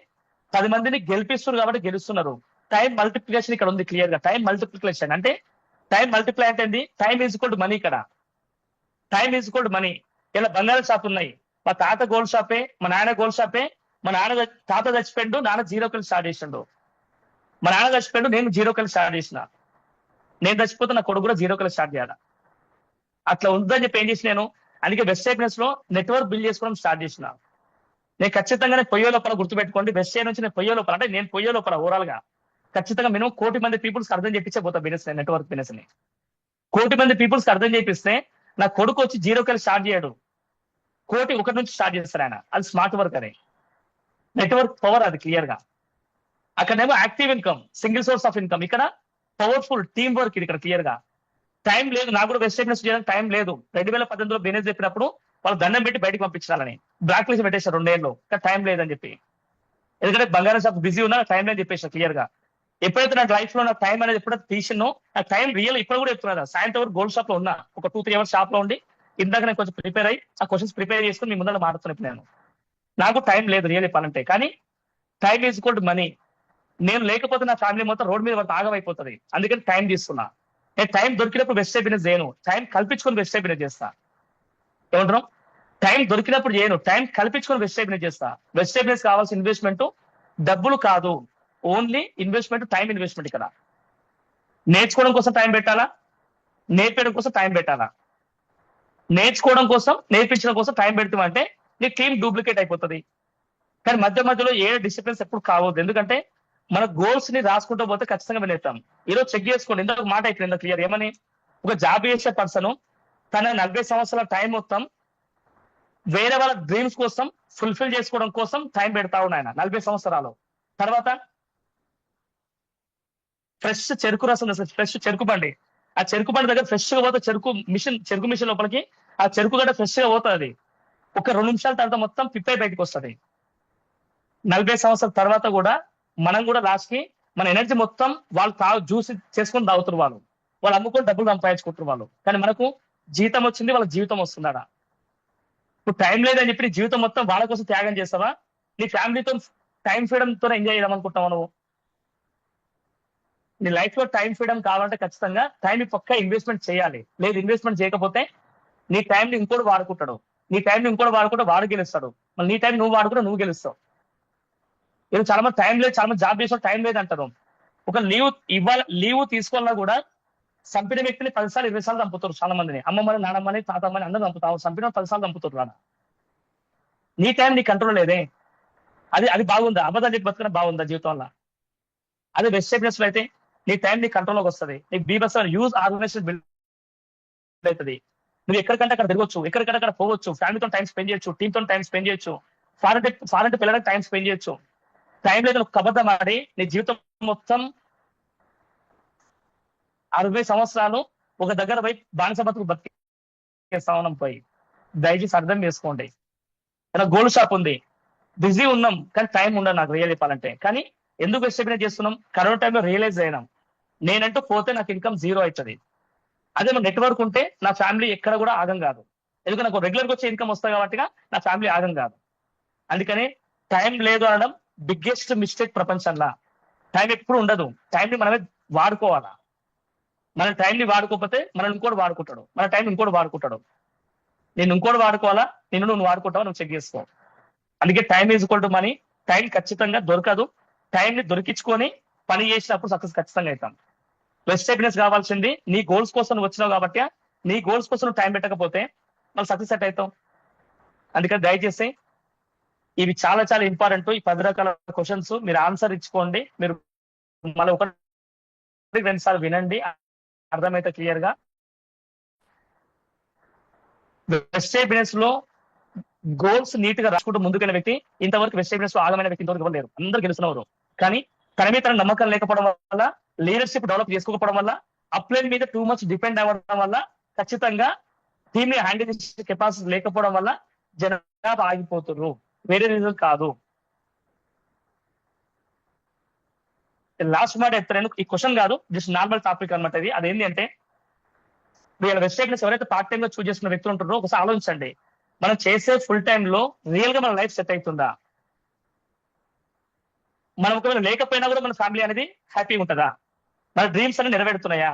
10 మందిని గెలిపిస్తున్నారు కాబట్టి గెలుస్తున్నారు. టైం మల్టిప్లికేషన్ ఇక్కడ ఉంది క్లియర్ గా. టైం మల్టిప్లికేషన్ అంటే, టైం మల్టిప్లై అంటే ఏంటి? Time is equal to money. ఇక్కడ time is equal to money. ఇలా బంగారం షాప్ ఉన్నాయి. మా తాత గోల్డ్ షాపే, మా నాన్న గోల్డ్ షాపే. మా నాన్న తాత చచ్చిపోయిండు, నాన్న జీరో కలిసి స్టార్ట్ చేసిండు. మా నాన్న చచ్చిపోయిండు, నేను జీరో కలిసి స్టార్ట్ చేసిన. నేను చచ్చిపోతే నా కొడుకు కూడా జీరో కలిసి స్టార్ట్ చేయాలి. అట్లా ఉందని చెప్పి ఏం చేసి నేను అందుకే వెస్ట్ సైడ్నెస్ లో నెట్వర్క్ బిల్డ్ చేసుకోవడం స్టార్ట్ చేసిన. నేను ఖచ్చితంగా పొయ్యే లోపల గుర్తుపెట్టుకోండి, వెస్ట్ సైడ్ నుంచి నేను పొయ్యే లోపల అంటే నేను పొయ్యే లోపల ఓవరాల్ గా ఖచ్చితంగా మినిమం 1 కోటి మంది పీపుల్స్ అర్థం చేయించే పోతా బిజినెస్, నెట్వర్క్ బిజినెస్ ని 1 కోటి మంది పీపుల్స్ అర్థం చేపిస్తే నా కొడుకు వచ్చి జీరో కలిసి స్టార్ట్ చేయడు, 1 కోటి ఒకటి నుంచి స్టార్ట్ చేస్తారు ఆయన. అది స్మార్ట్ వర్క్, అది నెట్వర్క్ పవర్, అది క్లియర్ గా. అక్కడేమో active income, single source of income. ఇక్కడ పవర్ఫుల్ టీమ్ వర్క్, ఇది ఇక్కడ క్లియర్ గా. టైం లేదు, నాకు కూడా వెస్ట్ బిజినెస్ చేయడానికి టైం లేదు. 2018లో బిజినెస్ చెప్పినప్పుడు వాళ్ళు దండం పెట్టి బయటకు పంపించాలని బ్లాక్ లిస్ట్ పెట్టేశారు 2 ఏళ్ళు, కానీ టైం లేదని చెప్పి. ఎందుకంటే బంగారం షాప్ బిజీ ఉన్నా టైం లేదని చెప్పేసారు క్లియర్ గా. ఎప్పుడైతే నా లైఫ్ లో నా టైం అనేది ఎప్పుడైతే తీసినో, నా టైం రియల్ ఇప్పుడు కూడా చెప్తున్నా. సాయంత్రం వరకు గోల్డ్ షాప్ లో ఉన్నా, ఒక 2-3 అవర్స్ షాప్ లో ఉండి ఇందాక నేను కొంచెం ప్రిపేర్ అయ్యి ఆ క్వశ్చన్స్ ప్రిపేర్ చేసుకుని మీ ముందర మాట్లాడుతున్నాను నేను. నాకు టైం లేదు రియల్ చెప్పాలంటే, కానీ time is equal to money. నేను లేకపోతే నా ఫ్యామిలీ మొత్తం రోడ్ మీద ఆగమైపోతుంది. అందుకని టైం తీసుకున్నా. నేను టైం దొరికినప్పుడు వెస్ట్ బిజినెస్ చేయను, టైం కల్పించుకొని వెస్ట్ బిజినెస్ చేస్తా. ఏమంటారు? టైం దొరికినప్పుడు చేయను, టైం కల్పించుకొని వెస్ట్ బిజినెస్ చేస్తా. వెస్ట్ బిజినెస్ కావాల్సిన ఇన్వెస్ట్మెంట్ డబ్బులు కాదు, ఓన్లీ ఇన్వెస్ట్మెంట్, టైం ఇన్వెస్ట్మెంట్. ఇక్కడ నేర్చుకోవడం కోసం టైం పెట్టాలా, నేర్పించడం కోసం టైం పెట్టాలా? నేర్చుకోవడం కోసం, నేర్పించడం కోసం టైం పెడతామంటే నీ టీం డూప్లికేట్ అయిపోతుంది. కానీ మధ్య మధ్యలో ఏ డిసిప్లిన్స్ ఎప్పుడు కావద్దు. ఎందుకంటే మన గోల్స్ ని రాసుకుంటూ పోతే ఖచ్చితంగా వినేస్తాం. ఈరోజు చెక్ చేసుకోండి, ఇంకొక మాట అయిపోయింది క్లియర్. ఏమని? ఒక జాబ్ చేసే పర్సన్ తన 40 సంవత్సరాల టైం మొత్తం వేరే వాళ్ళ డ్రీమ్స్ కోసం ఫుల్ఫిల్ చేసుకోవడం కోసం టైం పెడతా ఉన్నాయన 40 సంవత్సరాలు. తర్వాత ఫ్రెష్ చెరుకు రసం, ఫ్రెష్ చెరుకు బండి, ఆ చెరుకు బండి దగ్గర ఫ్రెష్ గా పోతే చెరుకు మిషన్ లోపలికి ఆ చెరుకు గడ్డ ఫ్రెష్ గా పోతుంది. ఒక 2 నిమిషాల తర్వాత మొత్తం పిప్పై బయటకు వస్తుంది. 40 సంవత్సరాల తర్వాత కూడా మనం కూడా లాస్ట్ కి మన ఎనర్జీ మొత్తం వాళ్ళు జ్యూస్ చేసుకొని తాగుతారు, వాళ్ళు అమ్ముకొని డబ్బులు సంపాదించుకుంటారు వాళ్ళు. కానీ మనకు జీతం వచ్చింది, వాళ్ళ జీవితం వస్తుందా? ఇప్పుడు టైం లేదని చెప్పి నీ జీవితం మొత్తం వాళ్ళ కోసం త్యాగం చేస్తావా? నీ ఫ్యామిలీతో టైం ఫ్రీడమ్ తో ఎంజాయ్ చేద్దాం అనుకుంటావా నువ్వు? నీ లైఫ్ లో టైం ఫ్రీడమ్ కావాలంటే ఖచ్చితంగా టైం పక్కా ఇన్వెస్ట్మెంట్ చేయాలి. లేదు ఇన్వెస్ట్మెంట్ చేయకపోతే నీ టైం ని ఇంకోటి వాడుకుంటాడు, నీ టైం ని ఇంకోటి వాడుకుంటే వాడు గెలుస్తాడు, మళ్ళీ నీ టైం నువ్వు వాడుకుంటే నువ్వు గెలుస్తావు. ఇది చాలా మంది టైం లేదు, చాలా మంది జాబ్ చేసిన టైం లేదు అంటారు. ఒక లీవ్ తీసుకోవాలన్నా కూడా చంపిన వ్యక్తిని 10 సార్లు 20 సార్లు చంపుతారు చాలా మందిని. అమ్మమ్మని, నానమ్మని, తాతమ్మని అందరూ చంపుతావు. చంపిన 10 సార్లు చంపుతారు రాడా? నీ టైం నీ కంట్రోల్ లేదే. అది బాగుందా? అబద్ధాలు చెప్పి బతుకునే బాగుందా జీవితంలో? అదే వెస్ట్ బిజినెస్ లో అయితే నీ టైం నీ కంట్రోల్లోకి వస్తుంది. నీకు బీబస్ యూజ్ ఆర్గనైజేషన్ బిల్డ్ అవుతుంది. నువ్వు ఎక్కడికంటే అక్కడ తిరగొచ్చు, ఎక్కడికంటే అక్కడ పోవచ్చు, ఫ్యామిలీతో టైం స్పెండ్ చేయొచ్చు, టీమ్ తో టైం స్పెండ్ చేయొచ్చు, ఫారెన్ పిల్లలకి టైం స్పెండ్ చేయొచ్చు. టైం లేదు ఒక అబద్ధం ఆడి నీ జీవితం మొత్తం 60 సంవత్సరాలు ఒక దగ్గర పోయి బానిస బతుకు బతికేస్తా ఉన్నాం. పోయి దయచేసి అర్థం చేసుకోండి. ఇలా గోల్డ్ షాప్ ఉంది, బిజీ ఉన్నాం, కానీ టైం ఉండదు నాకు రియల్ చెప్పాలంటే. కానీ ఎందుకు ఎస్టిమేట్ చేస్తున్నాం? కరోనా టైంలో రియలైజ్ అయినాం, నేనంటూ పోతే నాకు ఇన్కమ్ జీరో అవుతుంది. అదే మన నెట్వర్క్ ఉంటే నా ఫ్యామిలీ ఎక్కడ కూడా ఆగం కాదు. ఎందుకంటే నాకు రెగ్యులర్ గా వచ్చే ఇన్కమ్ వస్తాయి కాబట్టి నా ఫ్యామిలీ ఆగం కాదు. అందుకని టైం లేదు అనడం బిగ్గెస్ట్ మిస్టేక్ ప్రపంచంలో. టైం ఎప్పుడు ఉండదు, టైంని మనమే వాడుకోవాలా. మన టైంని వాడుకోకపోతే మనం ఇంకోటి వాడుకుంటాడు, మన టైం ఇంకోటి వాడుకుంటాడు. నేను ఇంకోటి వాడుకోవాలా, నువ్వు వాడుకుంటావా నువ్వు చెక్ చేసుకో. అందుకే time is equal to money. Time ఖచ్చితంగా దొరకదు, టైంని దొరికించుకొని పని చేసినప్పుడు సక్సెస్ ఖచ్చితంగా అవుతాం. వెస్ట్ బిజినెస్ కావాల్సింది నీ గోల్స్ కోసం నువ్వు వచ్చినావు కాబట్టి, నీ గోల్స్ కోసం నువ్వు టైం పెట్టకపోతే మళ్ళీ సక్సెస్ ఎట్ అవుతావు. అందుకని దయచేసి ఇవి చాలా చాలా ఇంపార్టెంట్. ఈ 10 రకాల క్వశ్చన్స్ మీరు ఆన్సర్ ఇచ్చుకోండి. మీరు మళ్ళీ 1-2 సార్లు వినండి, అర్థమైతే క్లియర్ గా. వెస్ట్ బిజినెస్ లో గోల్స్ నీట్ గా రాసుకుంటూ ముందుకెళ్ళిన వ్యక్తి ఇంతవరకు వెస్ట్ బిజినెస్ లో ఆగమైన వ్యక్తి ఇంతవరకు ఇవ్వలేరు. అందరూ గెలుస్తున్నారు. కానీ తన మీద తన నమ్మకం లేకపోవడం వల్ల, లీడర్షిప్ డెవలప్ చేసుకోకపోవడం వల్ల, అప్లైన్ మీద టూ మచ్ డిపెండ్ అవ్వడం వల్ల, ఖచ్చితంగా టీమ్ ని హ్యాండిల్ చేసే కెపాసిటీ లేకపోవడం వల్ల జనాభా ఆగిపోతున్నారు. వేరే రీజన్ కాదు. లాస్ట్ మాట చెప్తాను, ఈ క్వశ్చన్ కాదు, జస్ట్ నార్మల్ టాపిక్ అనమాట ఇది. అదేంటి అంటే వీళ్ళ వెబ్సైట్స్ ఎవరైతే పార్ట్ టైం గా చూస్ చేసుకున్న వ్యక్తులు ఉంటారో ఒకసారి ఆలోచించండి, మనం చేసే ఫుల్ టైమ్ లో రియల్ గా మన లైఫ్ సెట్ అవుతుందా? మనం ఒకవేళ లేకపోయినా కూడా మన ఫ్యామిలీ అనేది హ్యాపీగా ఉంటుందా? మన డ్రీమ్స్ అన్ని నెరవేరుతున్నాయా?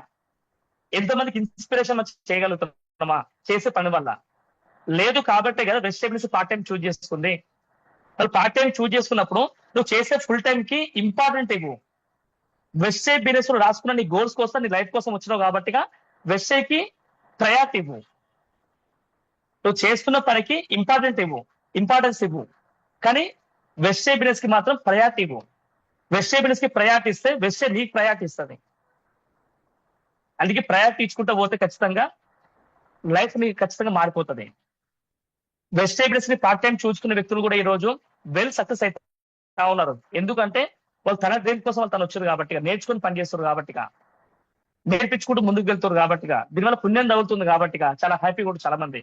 ఎంతమందికి ఇన్స్పిరేషన్ చేయగలుగుతున్నామా చేసే పని వల్ల? లేదు కాబట్టే కదా వెజిటేబుల్స్ పార్ట్ టైం చూస్ చేసుకుంది. మరి పార్ట్ టైం చూస్ చేసుకున్నప్పుడు నువ్వు చేసే ఫుల్ టైం కి ఇంపార్టెంట్ ఇవ్వు. వెబ్సైట్ బిజినెస్ లో రాసుకున్న నీ గోల్స్ కోసం, నీ లైఫ్ కోసం వచ్చినావు కాబట్టిగా వెబ్సైట్ కి ప్రయారిటీ ఇవ్వు. నువ్వు చేస్తున్న పనికి ఇంపార్టెన్స్ ఇవ్వు. కానీ వెబ్సైట్ బిజినెస్ కి మాత్రం ప్రయారిటీ ఇవ్వు. వెబ్సైట్ బిజినెస్ కి ప్రయారిటీ ఇస్తే వెబ్సైట్ నీకు ప్రయారిటీ ఇస్తుంది. అందుకే ప్రయారిటీ ఇచ్చుకుంటూ పోతే ఖచ్చితంగా లైఫ్ నీకు ఖచ్చితంగా మారిపోతుంది. వెబ్సైట్ బిజినెస్ ని పార్ట్ టైం చూసుకునే వ్యక్తులు కూడా ఈ రోజు వెల్ సక్సెస్ అవుతా ఉన్నారు. ఎందుకంటే వాళ్ళు తన దేని కోసం వాళ్ళు తను వచ్చారు కాబట్టి, నేర్చుకుని పని చేస్తారు కాబట్టి, నేర్పించుకుంటూ ముందుకు వెళ్తారు కాబట్టి, దీనివల్ల పుణ్యం తగులుతుంది కాబట్టి చాలా హ్యాపీ కూడా చాలా మంది.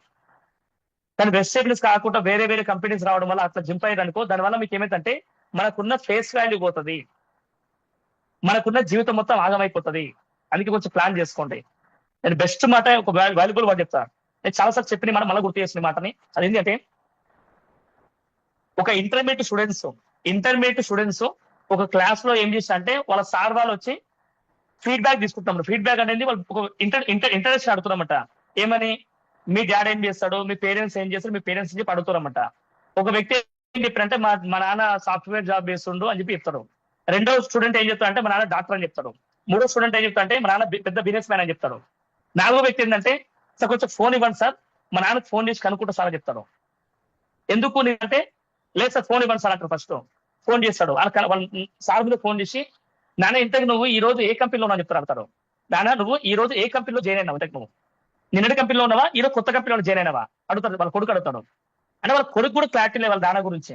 కానీ వెబ్సైట్ బిజినెస్ కాకుండా వేరే వేరే కంపెనీస్ రావడం వల్ల అట్లా జంప్ అయ్యారు అనుకో, దానివల్ల మీకు ఏమైందంటే మనకున్న ఫేస్ వాల్యూ పోతుంది, మనకున్న జీవితం మొత్తం ఆగమైపోతుంది. అందుకే కొంచెం ప్లాన్ చేసుకోండి. నేను బెస్ట్ మాట ఒక వాల్యుబుల్ మాట చెప్తాను. నేను చాలాసార్లు చెప్పిన మాట మళ్ళీ గుర్తు చేసిన మాటని. అది ఏంటంటే ఒక ఇంటర్మీడియట్ స్టూడెంట్స్ ఒక క్లాస్ లో ఏం చేస్తా అంటే వాళ్ళ సార్ వాళ్ళు వచ్చి ఫీడ్బ్యాక్ తీసుకుంటాం. ఫీడ్బ్యాక్ అనేది వాళ్ళు ఒక ఇంటరెస్ట్ అడుగుతారన్నమాట. ఏమని? మీ డాడీ ఏం చేస్తాడు, మీ పేరెంట్స్ ఏం చేస్తారు, మీ పేరెంట్స్ చెప్పి అడుగుతారన్నమాట. ఒక వ్యక్తి ఏం చెప్పారంటే మా నాన్న సాఫ్ట్వేర్ జాబ్ చేస్తుండు అని చెప్పి చెప్తాడు. రెండో స్టూడెంట్ ఏం చెప్తాడు అంటే మా నాన్న డాక్టర్ అని చెప్తాడు. మూడో స్టూడెంట్ ఏం చెప్తా అంటే మా నాన్న పెద్ద బిజినెస్ మ్యాన్ అని చెప్తాడు. నాలుగో వ్యక్తి ఏంటంటే సార్ కొంచెం ఫోన్ ఇవ్వండి సార్, మా నాన్నకి ఫోన్ చేసి కనుక్కుంటా సార్ అని చెప్తాడు. ఎందుకు అంటే లేదు సార్ ఫోన్ ఇవ్వండి సార్ అంటారు. ఫస్ట్ ఫోన్ చేస్తాడు, వాళ్ళ సార్ మీద ఫోన్ చేసి నాన్న ఇంతకు నువ్వు ఈ రోజు ఏ కంపెనీలో ఉన్నావు చెప్తారు. అడతాడు, నాన్న నువ్వు ఈ రోజు ఏ కంపెనీలో జాయిన్ అయినావు, ఇంతకు నువ్వు నిన్నటి కంపెనీలో ఉన్నావా, ఈ రోజు కొత్త కంపెనీలో జాయిన్ అయినావా అడుగుతాడు. వాళ్ళ కొడుకు అడుగుతాడు. అంటే వాళ్ళ కొడుకు కూడా క్లారిటీ లేదు వాళ్ళ దాని గురించి.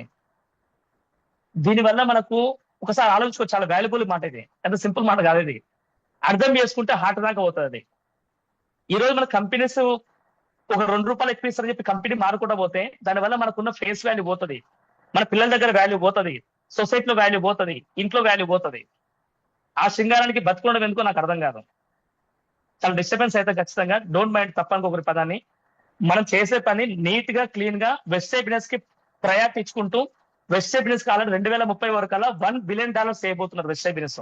దీనివల్ల మనకు ఒకసారి ఆలోచించుకో, చాలా వాల్యుబుల్ మాట ఇది, ఎంత సింపుల్ మాట కాదు ఇది. అర్థం చేసుకుంటే హార్ట్ దాకా పోతుంది. ఈ రోజు మన కంపెనీస్ ఒక ₹2 ఎక్కువ ఇస్తారని చెప్పి కంపెనీ మారుకుంటూ పోతే దానివల్ల మనకున్న ఫేస్ వాల్యూ పోతుంది, మన పిల్లల దగ్గర వాల్యూ పోతుంది, సొసైటీలో వాల్యూ పోతుంది, ఇంట్లో వాల్యూ పోతుంది. ఆ శృంగారానికి బతుకుండడం ఎందుకో నాకు అర్థం కాదు. చాలా డిస్టర్బెన్స్ అయితే ఖచ్చితంగా డోంట్ మైండ్ తప్పనుకోకరి పదాన్ని. మనం చేసే పని నీట్ గా క్లీన్ గా వెబ్సైట్ బిజినెస్ కి ప్రయారిటీ ఇచ్చుకుంటూ, వెబ్సైట్ బిజినెస్ కి ఆల్రెడీ 2030 వరకు అలా $1 బిలియన్ చేయబోతున్నారు. వెబ్సైట్ బిజినెస్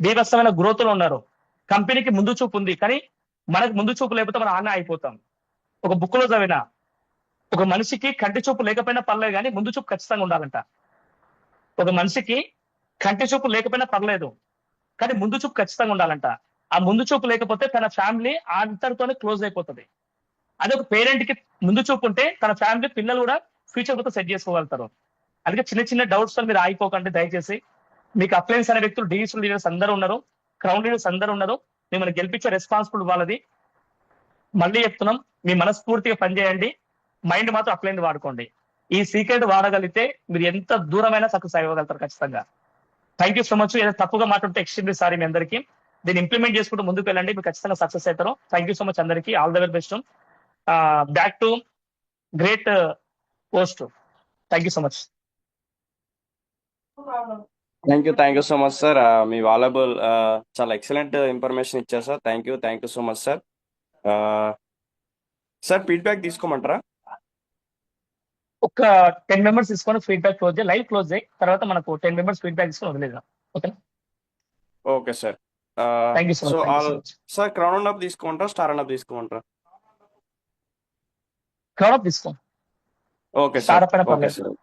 బీభత్సమైన గ్రోత్ లో ఉన్నారు. కంపెనీకి ముందు చూపు ఉంది, కానీ మనకు ముందు చూపు లేకపోతే మనం ఆన్న అయిపోతాం. ఒక బుక్ లో చదివిన ఒక మనిషికి కంటి చూపు లేకపోయినా పర్లేదు కానీ ముందు చూపు ఖచ్చితంగా ఉండాలంట. ఒక మనిషికి కంటి చూపు లేకపోయినా పర్లేదు కానీ ముందు చూపు ఖచ్చితంగా ఉండాలంట. ఆ ముందు చూపు లేకపోతే తన ఫ్యామిలీ అంతటితోనే క్లోజ్ అయిపోతుంది. అదే ఒక పేరెంట్ కి ముందు చూపు ఉంటే తన ఫ్యామిలీ పిల్లలు కూడా ఫ్యూచర్ కూడా సెట్ చేసుకోగలుగుతారు. అందుకే చిన్న చిన్న డౌట్స్ తో మీరు ఆగిపోకండి దయచేసి. మీకు అప్లయన్స్ అనే వ్యక్తులు డిజిటల్ లీడర్స్ అందరూ ఉన్నారు, క్రౌడ్ లీడర్స్ అందరూ ఉన్నారు. మిమ్మల్ని గెలిపించే రెస్పాన్సిబుల్ వాళ్ళది. మళ్ళీ చెప్తున్నాం, మీ మనస్ఫూర్తిగా పనిచేయండి, మైండ్ మాత్రం అప్లైన్ వాడుకోండి. ఈ సీక్రెట్ వాడగలిగితే మీరు ఎంత దూరమైనా సక్సెస్ అవ్వగలుగుతారు ఖచ్చితంగా. Thank you so much. ఏదైనా తప్పుగా మాట్లాడితే ఎక్స్ట్రీమ్లీ సారీ మీ అందరికీ. దీన్ని ఇంప్లిమెంట్ చేసుకుంటూ ముందుకు వెళ్ళండి, మీరు ఖచ్చితంగా సక్సెస్ అవుతారు. థ్యాంక్ యూ సో మచ్ అందరికీ. All the very best. Back to great post. Thank you so much. Thank you so much sir. మీ వాల్యుబుల్ చాలా ఎక్సలెంట్ ఇన్ఫర్మేషన్ ఇచ్చారు sir. Thank you so much sir. Sir feedback తీసుకోమంటారా? ఒక 10 members తీసుకొని feedback close చేయి, live close చేయి, తర్వాత మనకు 10 మెంబర్స్ ఫీడ్బ్యాక్ తీసుకొని వదిలేదాం. Okay okay sir. Thank you so so much. Sir crown up తీసుకుంటారా, స్టార్ అప్ తీసుకుంటారా? క్రౌడ్ అప్ తీసుకో, ఓకే స్టార్ సార్. అప్ అయినా ఓకే పర్లేదు. సార్.